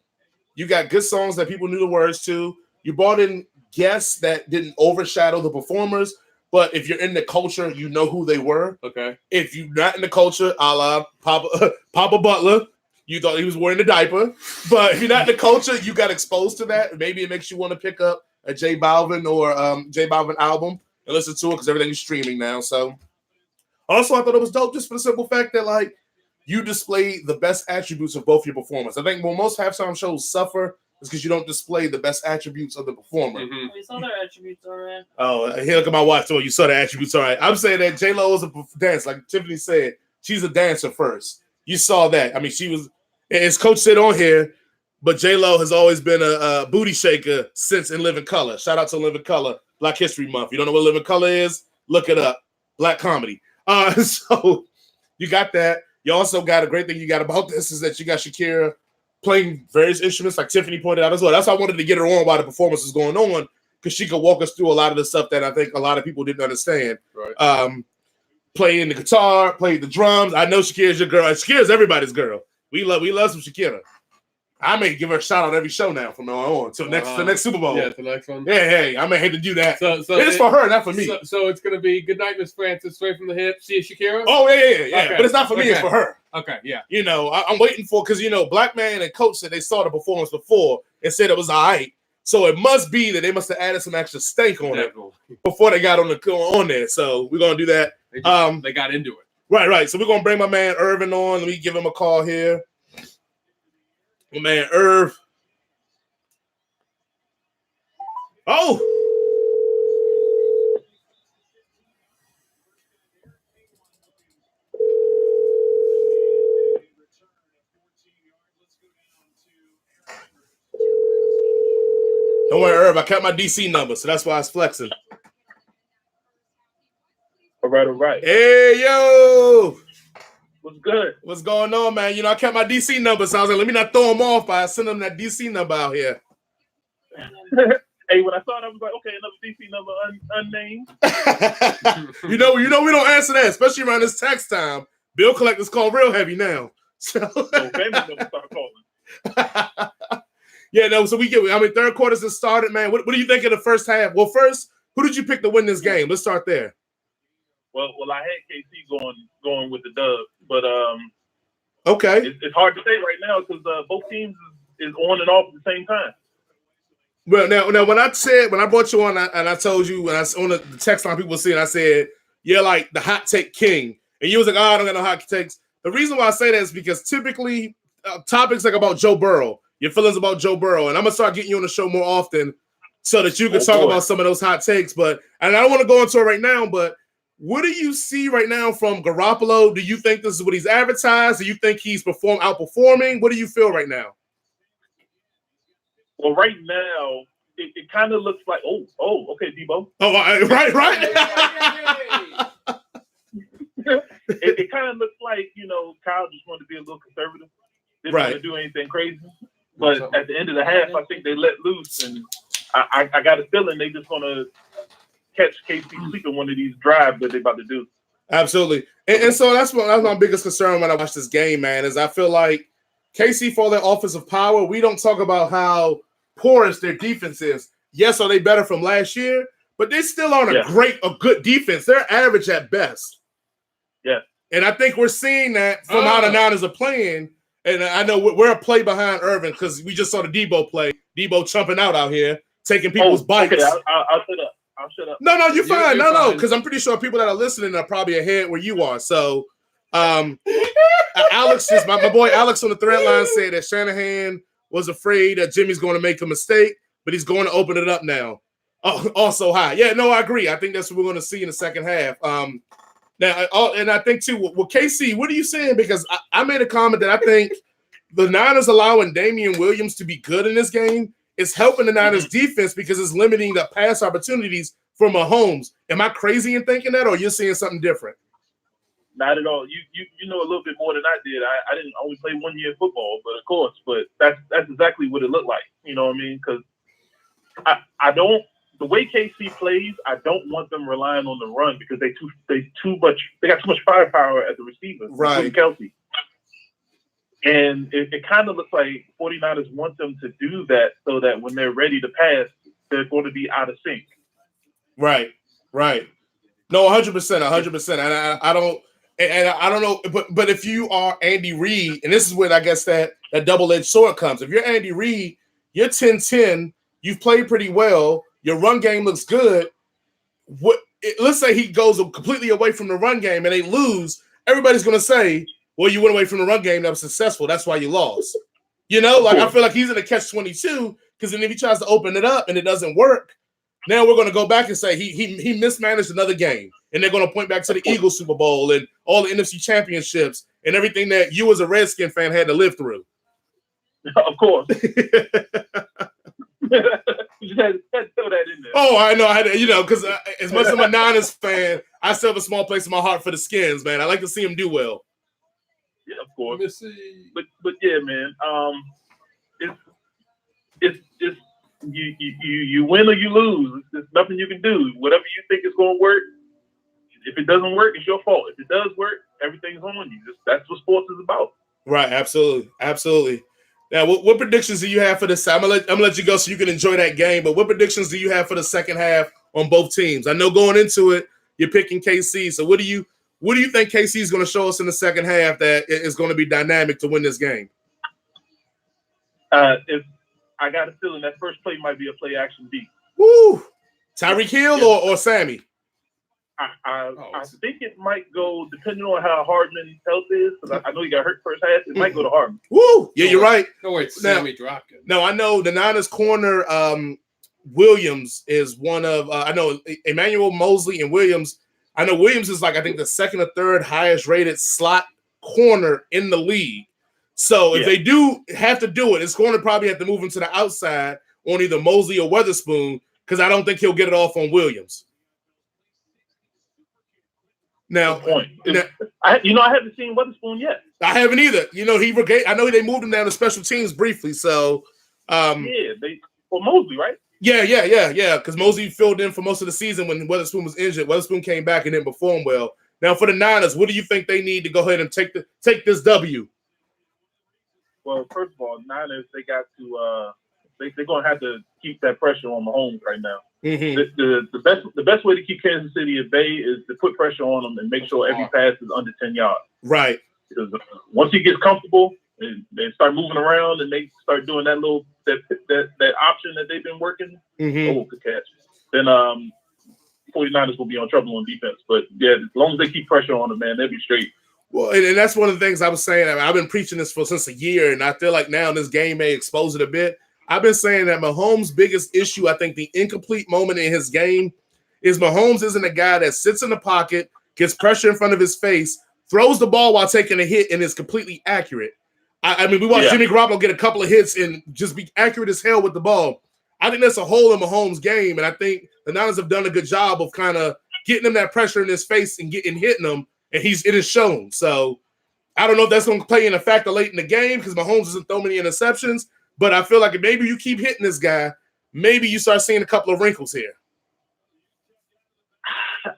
You got good songs that people knew the words to. You brought in guests that didn't overshadow the performers. But if you're in the culture, you know who they were. Okay. If you're not in the culture, a la Papa Butler, you thought he was wearing a diaper. But if you're not in the culture, you got exposed to that. Maybe it makes you want to pick up a J Balvin or J Balvin album and listen to it because everything is streaming now. So also, I thought it was dope just for the simple fact that you display the best attributes of both your performers. I think when most halftime shows suffer is because you don't display the best attributes of the performer. Mm-hmm. We saw their attributes already. Oh, here, look at my watch. Oh, you saw the attributes. All right. I'm saying that J-Lo is a dancer. Like Tiffany said, she's a dancer first. You saw that. I mean, she was, as Coach said on here, but J-Lo has always been a booty shaker since In Living Color. Shout out to Living Color, Black History Month. You don't know what Living Color is? Look it up. Black comedy. So you got that. You also got a great thing you got about this is that you got Shakira playing various instruments, like Tiffany pointed out as well. That's why I wanted to get her on while the performance was going on, because she could walk us through a lot of the stuff that I think a lot of people didn't understand. Right. Playing the guitar, playing the drums. I know Shakira's your girl. Shakira's everybody's girl. We love some Shakira. I may give her a shout out every show now from now on till the next Super Bowl. Yeah, the next one. Yeah, hey, I may hate to do that. So it's for her, not for me. So it's gonna be Good Night, Miss Francis, straight from the hip. See Shakira? Oh yeah. Okay. But it's not for me. It's for her. Okay, yeah. I'm waiting for because Black Man and Coach said they saw the performance before and said it was all right. So it must be that they must have added some extra stank on it before they got on there. So we're gonna do that. They got into it. Right. So we're gonna bring my man Irvin on. Let me give him a call here. My man Irv. Oh. Don't worry, Irv. I kept my DC number, so that's why I was flexing. All right. Hey, yo. What's good? What's going on, man? You know, I kept my DC number, so I was like, let me not throw them off by sending them that DC number out here. Hey, when I saw that, I was like, okay, another DC number unnamed. you know, we don't answer that, especially around this tax time. Bill collectors call real heavy now. So family members start calling. Yeah, no. So third quarter's just started, man. What do you think of the first half? Well, first, who did you pick to win this game? Let's start there. Well, I had KC going with the dub, but okay, it's hard to say right now because both teams is on and off at the same time. Well, now when I brought you on and I told you when I on the text line people see, and I said you're like the hot take king, and you was like, oh, I don't got no hot takes. The reason why I say that is because typically topics like about Joe Burrow, your feelings about Joe Burrow, and I'm gonna start getting you on the show more often so that you can talk about some of those hot takes. But and I don't want to go into it right now, but what do you see right now from Garoppolo? Do you think this is what he's advertised? Do you think he's outperforming? What do you feel right now? Well, right now, it kind of looks like, okay, Debo. Oh, right. it kind of looks like, Kyle just wanted to be a little conservative. Didn't want to do anything crazy. But at the end of the half, I think they let loose. And I got a feeling they just going to catch KC sleeping one of these drives that they're about to do. Absolutely. And so that's my biggest concern when I watch this game, man, is I feel like KC, for their offensive power, we don't talk about how porous their defense is. Yes, are they better from last year? But they still aren't a good defense. They're average at best. Yeah. And I think we're seeing that from how the Niners are playing. And I know we're a play behind Irvin because we just saw the Debo play. Debo chumping out here, taking people's bites. Okay, I'll shut up. No, you're fine. No, because I'm pretty sure people that are listening are probably ahead where you are. So, Alex, my boy Alex on the thread line said that Shanahan was afraid that Jimmy's going to make a mistake, but he's going to open it up now. Oh, also high. Yeah, no, I agree. I think that's what we're going to see in the second half. Now, and I think too, well, KC, what are you saying? Because I made a comment that I think the Niners allowing Damian Williams to be good in this game is helping the Niners defense because it's limiting the pass opportunities for Mahomes. Am I crazy in thinking that, or you're seeing something different? Not at all. You know a little bit more than I did. I didn't only play 1 year football, but of course, that's exactly what it looked like. You know what I mean? Because I don't. The way KC plays, I don't want them relying on the run because they got too much firepower at the receiver, including Kelsey. And it kind of looks like 49ers want them to do that so that when they're ready to pass, they're going to be out of sync. Right. No, 100%. And I don't know, but if you are Andy Reid, and this is where I guess that double-edged sword comes. If you're Andy Reid, you're 10-10, you've played pretty well, your run game looks good. Let's say he goes completely away from the run game and they lose, everybody's going to say, well, you went away from the run game that was successful. That's why you lost. I feel like he's in a catch-22 because then if he tries to open it up and it doesn't work, now we're going to go back and say he mismanaged another game. And they're going to point back to the Eagles Super Bowl and all the NFC championships and everything that you as a Redskin fan had to live through. Of course. You had to throw that in there. Oh, I know. I had to, because as much as I'm a Niners fan, I still have a small place in my heart for the Skins, man. I like to see them do well. Yeah, of course. Let me see. But yeah, man. It's you win or you lose. There's nothing you can do. Whatever you think is going to work. If it doesn't work, it's your fault. If it does work, everything's on you. That's what sports is about. Right. Absolutely. Now, what predictions do you have for this? I'm gonna let you go so you can enjoy that game. But what predictions do you have for the second half on both teams? I know going into it, you're picking KC. So what do you think KC is going to show us in the second half that is going to be dynamic to win this game? If I got a feeling that first play might be a play action beat. Woo! Tyreek Hill or Sammy? I think it might go depending on how Hardman's health is. Because I know he got hurt first half. It might go to Hardman. Woo! Yeah, you're right. No, wait, Sammy dropped him. No, I know the Niners corner Williams is one of I know Emmanuel Mosley and Williams. I know Williams is I think the second or third highest rated slot corner in the league. So if they do have to do it, it's going to probably have to move him to the outside on either Mosley or Weatherspoon because I don't think he'll get it off on Williams. Now, point. now I haven't seen Weatherspoon yet. I haven't either. I know they moved him down to special teams briefly. So, Mosley, right? Yeah. Because Mosley filled in for most of the season when Weatherspoon was injured. Weatherspoon came back and didn't perform well. Now, for the Niners, what do you think they need to go ahead and take this W? Well, first of all, Niners, they got to they're gonna have to keep that pressure on Mahomes right now. Mm-hmm. The best way to keep Kansas City at bay is to put pressure on them and make sure every pass is under 10 yards. Right. Because once he gets comfortable and they start moving around and they start doing that that option that they've been working, good catch. Then 49ers will be on trouble on defense. But yeah, as long as they keep pressure on them, man, they'll be straight. Well, and that's one of the things I was saying. I've been preaching this since a year, and I feel like now this game may expose it a bit. I've been saying that Mahomes' biggest issue, I think the incomplete moment in his game, is Mahomes isn't a guy that sits in the pocket, gets pressure in front of his face, throws the ball while taking a hit, and is completely accurate. I mean, we watched Jimmy Garoppolo get a couple of hits and just be accurate as hell with the ball. I think that's a hole in Mahomes' game, and I think the Niners have done a good job of kind of getting him that pressure in his face and hitting him, and it is shown. So I don't know if that's going to play in a factor late in the game because Mahomes doesn't throw many interceptions, but I feel like if maybe you keep hitting this guy, maybe you start seeing a couple of wrinkles here.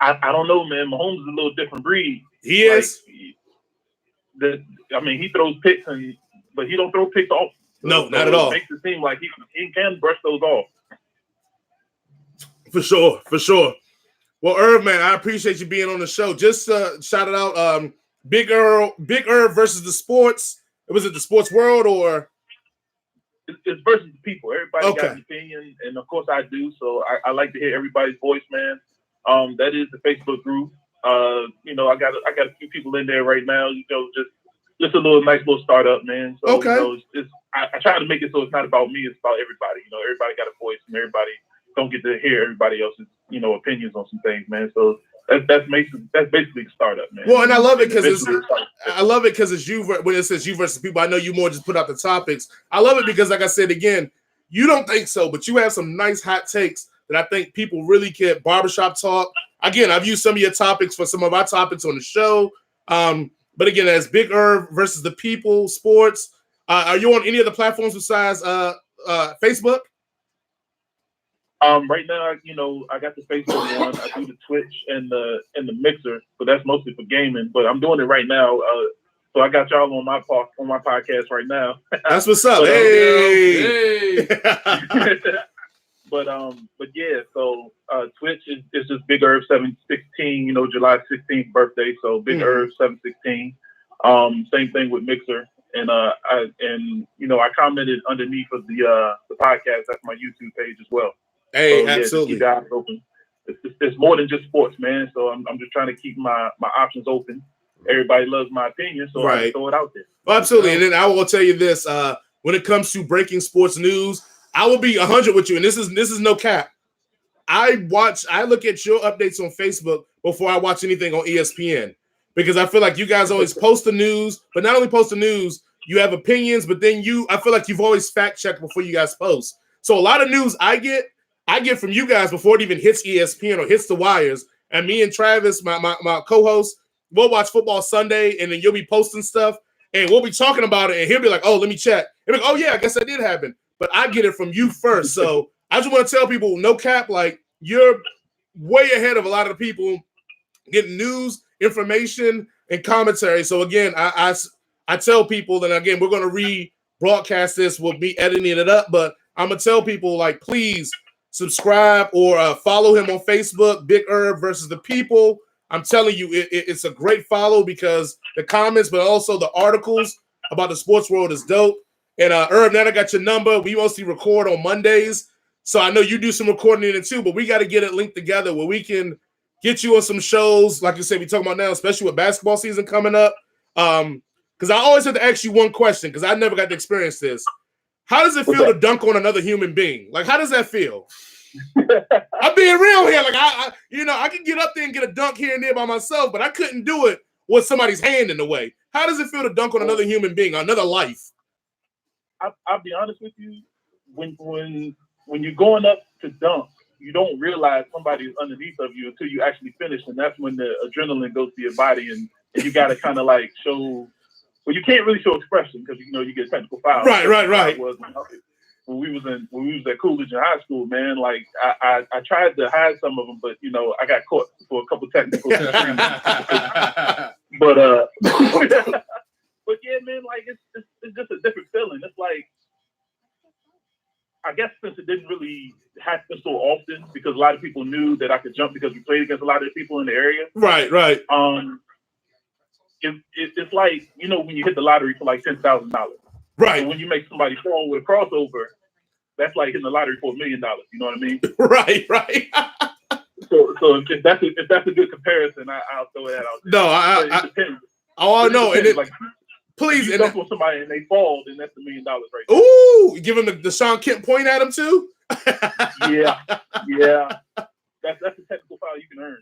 I don't know, man. Mahomes is a little different breed. He is. He throws picks, but he don't throw picks off. No, not at all. It makes it seem like he can brush those off. For sure. Well, Irv, man, I appreciate you being on the show. Just shout it out, Big Irv versus the sports. Was it the sports world or? It's versus the people. Everybody got an opinion, and of course I do. So I like to hear everybody's voice, man. That is the Facebook group. I got a few people in there right now. Just a nice little startup, man. So I try to make it so it's not about me. It's about everybody. Everybody got a voice, and everybody don't get to hear everybody else's opinions on some things, man. So that's basically the startup, man. Well, and I love it because it's you. When it says you versus people, I know you more just put out the topics. I love it because, like I said again, you don't think so, but you have some nice hot takes that I think people really get. Barbershop talk. Again, I've used some of your topics for some of our topics on the show. But again, as Big Irv versus the people, sports. Are you on any other platforms besides Facebook? Right now, I got the Facebook one. I do the Twitch and the Mixer, but that's mostly for gaming. But I'm doing it right now. So I got y'all on my podcast right now. That's what's up. Hey. But yeah. So Twitch is just Big Irv 716. July 16th birthday. So Big Irv 716. Same thing with Mixer. And I commented underneath of the podcast. That's my YouTube page as well. Hey, so, absolutely. Keep your eyes open. It's more than just sports, man. So I'm just trying to keep my options open. Everybody loves my opinion, so I throw it out there. Well, absolutely. And then I will tell you this: when it comes to breaking sports news, I will be 100 with you. And this is no cap. I look at your updates on Facebook before I watch anything on ESPN because I feel like you guys always post the news, but not only post the news, you have opinions, but then I feel like you've always fact checked before you guys post. So a lot of news I get from you guys before it even hits ESPN or hits the wires. And me and Travis, my co-host, we'll watch Football Sunday, and then you'll be posting stuff, and we'll be talking about it, and he'll be like, "Oh, let me check." And like, "Oh yeah, I guess that did happen." But I get it from you first. So I just want to tell people, no cap, like you're way ahead of a lot of the people getting news, information, and commentary. So again, I tell people, and again, we're going to rebroadcast this. We'll be editing it up, but I'm going to tell people, like, please subscribe or follow him on Facebook, Big Irv versus the people. I'm telling you, it's a great follow because the comments, but also the articles about the sports world is dope. And Irv, now I got your number. We mostly record on Mondays. So I know you do some recording in it too, but we got to get it linked together where we can get you on some shows. Like you said, we talking about now, especially with basketball season coming up. Because I always have to ask you one question because I never got to experience this. How does it feel to dunk on another human being? Like, how does that feel? I'm being real here. Like, I can get up there and get a dunk here and there by myself, but I couldn't do it with somebody's hand in the way. How does it feel to dunk on another human being, another life? I'll be honest with you. When you're going up to dunk, you don't realize somebody's underneath of you until you actually finish, and that's when the adrenaline goes to your body, and you got to kind of like show. Well, you can't really show expression because you get technical fouls. Right. When we was at Coolidge in high school, man, like I tried to hide some of them, but I got caught for a couple technicals. but yeah, man, like it's just a different feeling. It's like, I guess since it didn't really happen so often because a lot of people knew that I could jump because we played against a lot of people in the area. Right. It's like, when you hit the lottery for like $10,000. Right. And when you make somebody fall with a crossover, that's like hitting the lottery for $1 million. You know what I mean? Right. So if that's a good comparison, I'll throw that out there. No, it depends. Oh no, and like, please, if you jump on somebody and they fall, then that's $1 million right there. Ooh, you give him the Sean Kemp point at him too. Yeah. That's a technical foul you can earn.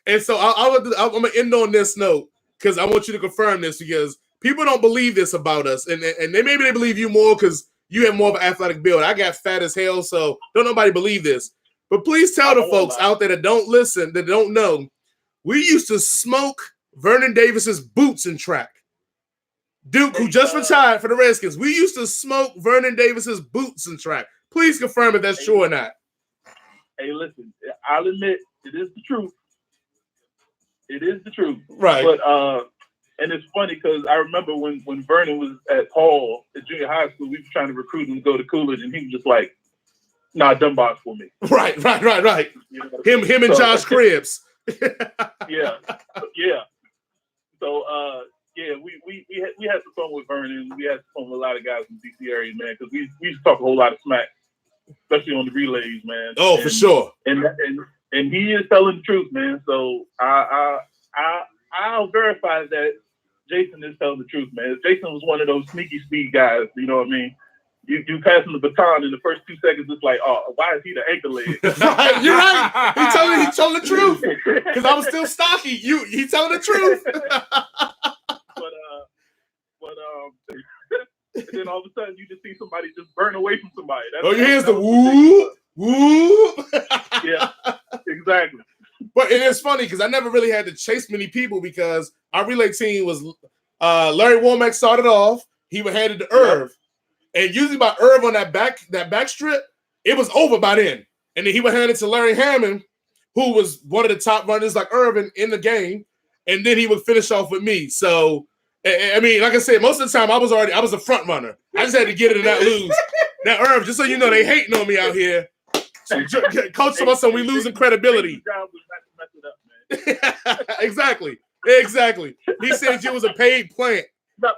And so I'm gonna end on this note because I want you to confirm this because people don't believe this about us, and maybe they believe you more because you have more of an athletic build. I got fat as hell, so don't nobody believe this. But please tell the folks out there that don't listen, that don't know, we used to smoke Vernon Davis's boots in track. Duke, who just retired for the Redskins, we used to smoke Vernon Davis's boots in track. Please confirm if that's true or not. Hey, listen, I'll admit it is the truth. It is the truth. Right. But and it's funny because I remember when Vernon was at Hall at junior high school, we were trying to recruit him to go to Coolidge, and he was just like, "Nah, Dunbar's for me." Right. Him and Josh Cribbs. Yeah. So we had some fun with Vernon. We had some fun with a lot of guys in the DC area, man, because we used to talk a whole lot of smack, especially on the relays, man. Oh, for sure. And he is telling the truth, man. So I'll verify that Jason is telling the truth, man. Jason was one of those sneaky speed guys. You know what I mean? You pass him the baton in the first 2 seconds. It's like, oh, why is he the anchor leg? Right, you're right. He telling the truth because I was still stocky. He telling the truth. And then all of a sudden you just see somebody just burn away from somebody. You hear the whoop. Yeah, exactly. But it is funny because I never really had to chase many people because our relay team was Larry Womack started off. He would hand it to Irv. And usually by Irv on that back strip, it was over by then. And then he would hand it to Larry Hammond, who was one of the top runners like Irvin in the game. And then he would finish off with me. So, I mean, like I said, most of the time I was a front runner. I just had to get it and not lose. Now, Irv, just so you know, they hating on me out here. So, Coach told us we losing credibility. Exactly. He said you was a paid plant. No,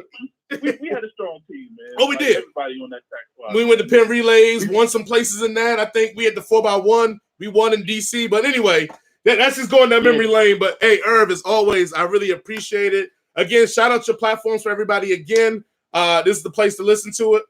we had a strong team, man. Oh, we did. Everybody on that track squad. We went to Penn Relays, won some places in that. I think we had the 4x1. We won in DC. But anyway, that's just going down memory lane. But hey, Irv, as always, I really appreciate it. Again, shout out your platforms for everybody again. This is the place to listen to it.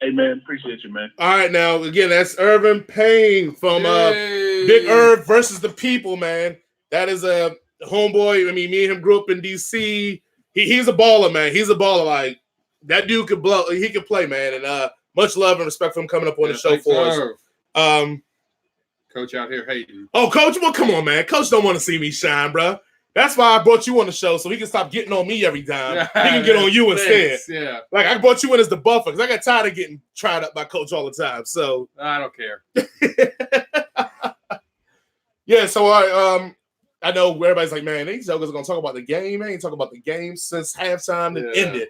Hey, man, appreciate you, man. All right, now, again, that's Irvin Payne from Big Irv versus the People, man. That is a homeboy. I mean, me and him grew up in D.C. He's a baller, man. He's a baller. Like, that dude could blow. He could play, man. And much love and respect for him coming up on the show for us. Coach out here hating. Oh, Coach, well, come on, man. Coach don't want to see me shine, bro. That's why I brought you on the show, so he can stop getting on me every time. He can get on you instead. Yeah. Like, I brought you in as the buffer because I got tired of getting tried up by Coach all the time. So I don't care. Yeah, so I know everybody's like, man, these jokers are gonna talk about the game. They ain't talking about the game since halftime that ended.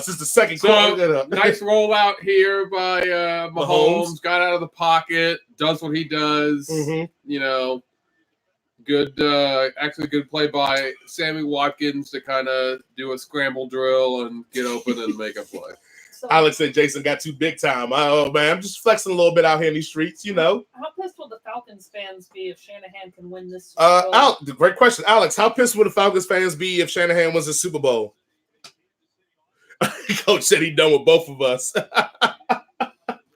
Since the second quarter. Nice rollout here by Mahomes. Got out of the pocket, does what he does. Mm-hmm. You know, good, actually good play by Sammy Watkins to kind of do a scramble drill and get open and make a play. So, Alex said Jason got too big time. Oh, man, I'm just flexing a little bit out here in these streets, you know. how pissed will the Falcons fans be if Shanahan can win this Super Bowl? Great question. Alex, how pissed would the Falcons fans be if Shanahan wins the Super Bowl? Coach said he done with both of us.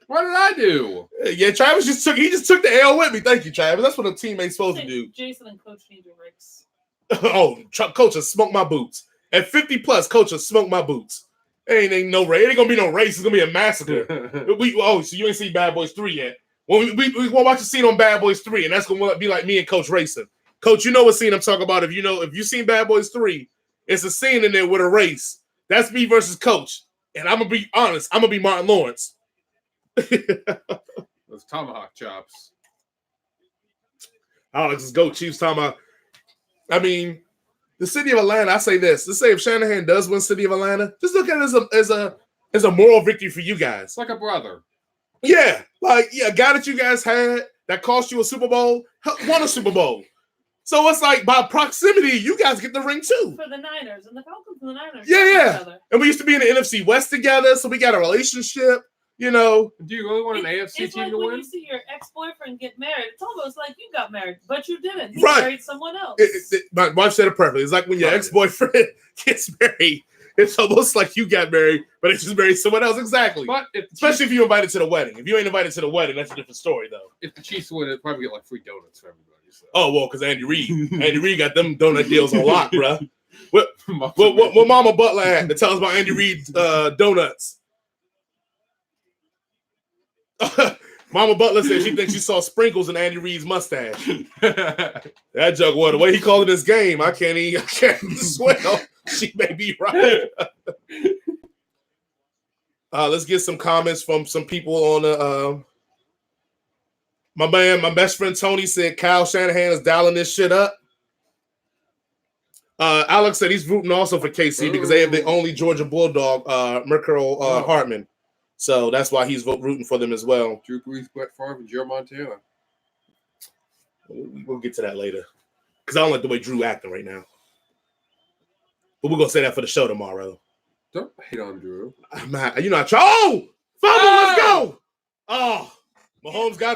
What did I do? Yeah, Travis just took the L with me. Thank you, Travis. That's what a teammate's supposed to do. Jason and Coach need to race. Oh, Coach has smoked my boots. At 50 plus, Coach has smoked my boots. Ain't no race. It ain't gonna be no race. It's gonna be a massacre. So you ain't seen Bad Boys 3 yet. Well, we gonna watch a scene on Bad Boys 3, and that's gonna be like me and Coach racing. Coach, you know what scene I'm talking about. If you seen Bad Boys 3, it's a scene in there with a race. That's me versus Coach. And I'm gonna be honest, I'm gonna be Martin Lawrence. Those tomahawk chops. Alex is GOAT Chiefs talking about. I mean, the city of Atlanta, I say this. Let's say if Shanahan does win city of Atlanta, just look at it as a moral victory for you guys. It's like a brother. Yeah. Like, a guy that you guys had that cost you a Super Bowl, won a Super Bowl. So it's like by proximity, you guys get the ring too. For the Niners and the Falcons and the Niners. Yeah. And we used to be in the NFC West together, so we got a relationship, Do you really want an AFC it's team like to when win? you see your ex-boyfriend get married, it's almost like you got married, but you didn't. He Right. married someone else. My wife said it perfectly. It's like when your ex-boyfriend gets married, it's almost like you got married, but it's just married someone else. Exactly. But especially if you're invited to the wedding. If you ain't invited to the wedding, that's a different story, though. If the Chiefs win, it'll probably get like free donuts for everybody. So. Oh, well, because Andy Reid got them donut deals on lock, bro. What Mama Butler had to tell us about Andy Reid's donuts? Mama Butler said she thinks she saw sprinkles in Andy Reid's mustache. That joke, what the way he called it his game, I can't swear. She may be right. Let's get some comments from some people on the. My best friend Tony said Kyle Shanahan is dialing this shit up. Alex said he's rooting also for KC because they have the only Georgia Bulldog, Mercurial Hartman. So that's why he's rooting for them as well. Drew Brees, Brett Favre, and Joe Montana. We'll get to that later. Because I don't like the way Drew acting right now. But we're going to say that for the show tomorrow. Don't hate on Drew. I try. Oh! Fumble, let's go! Oh! Mahomes got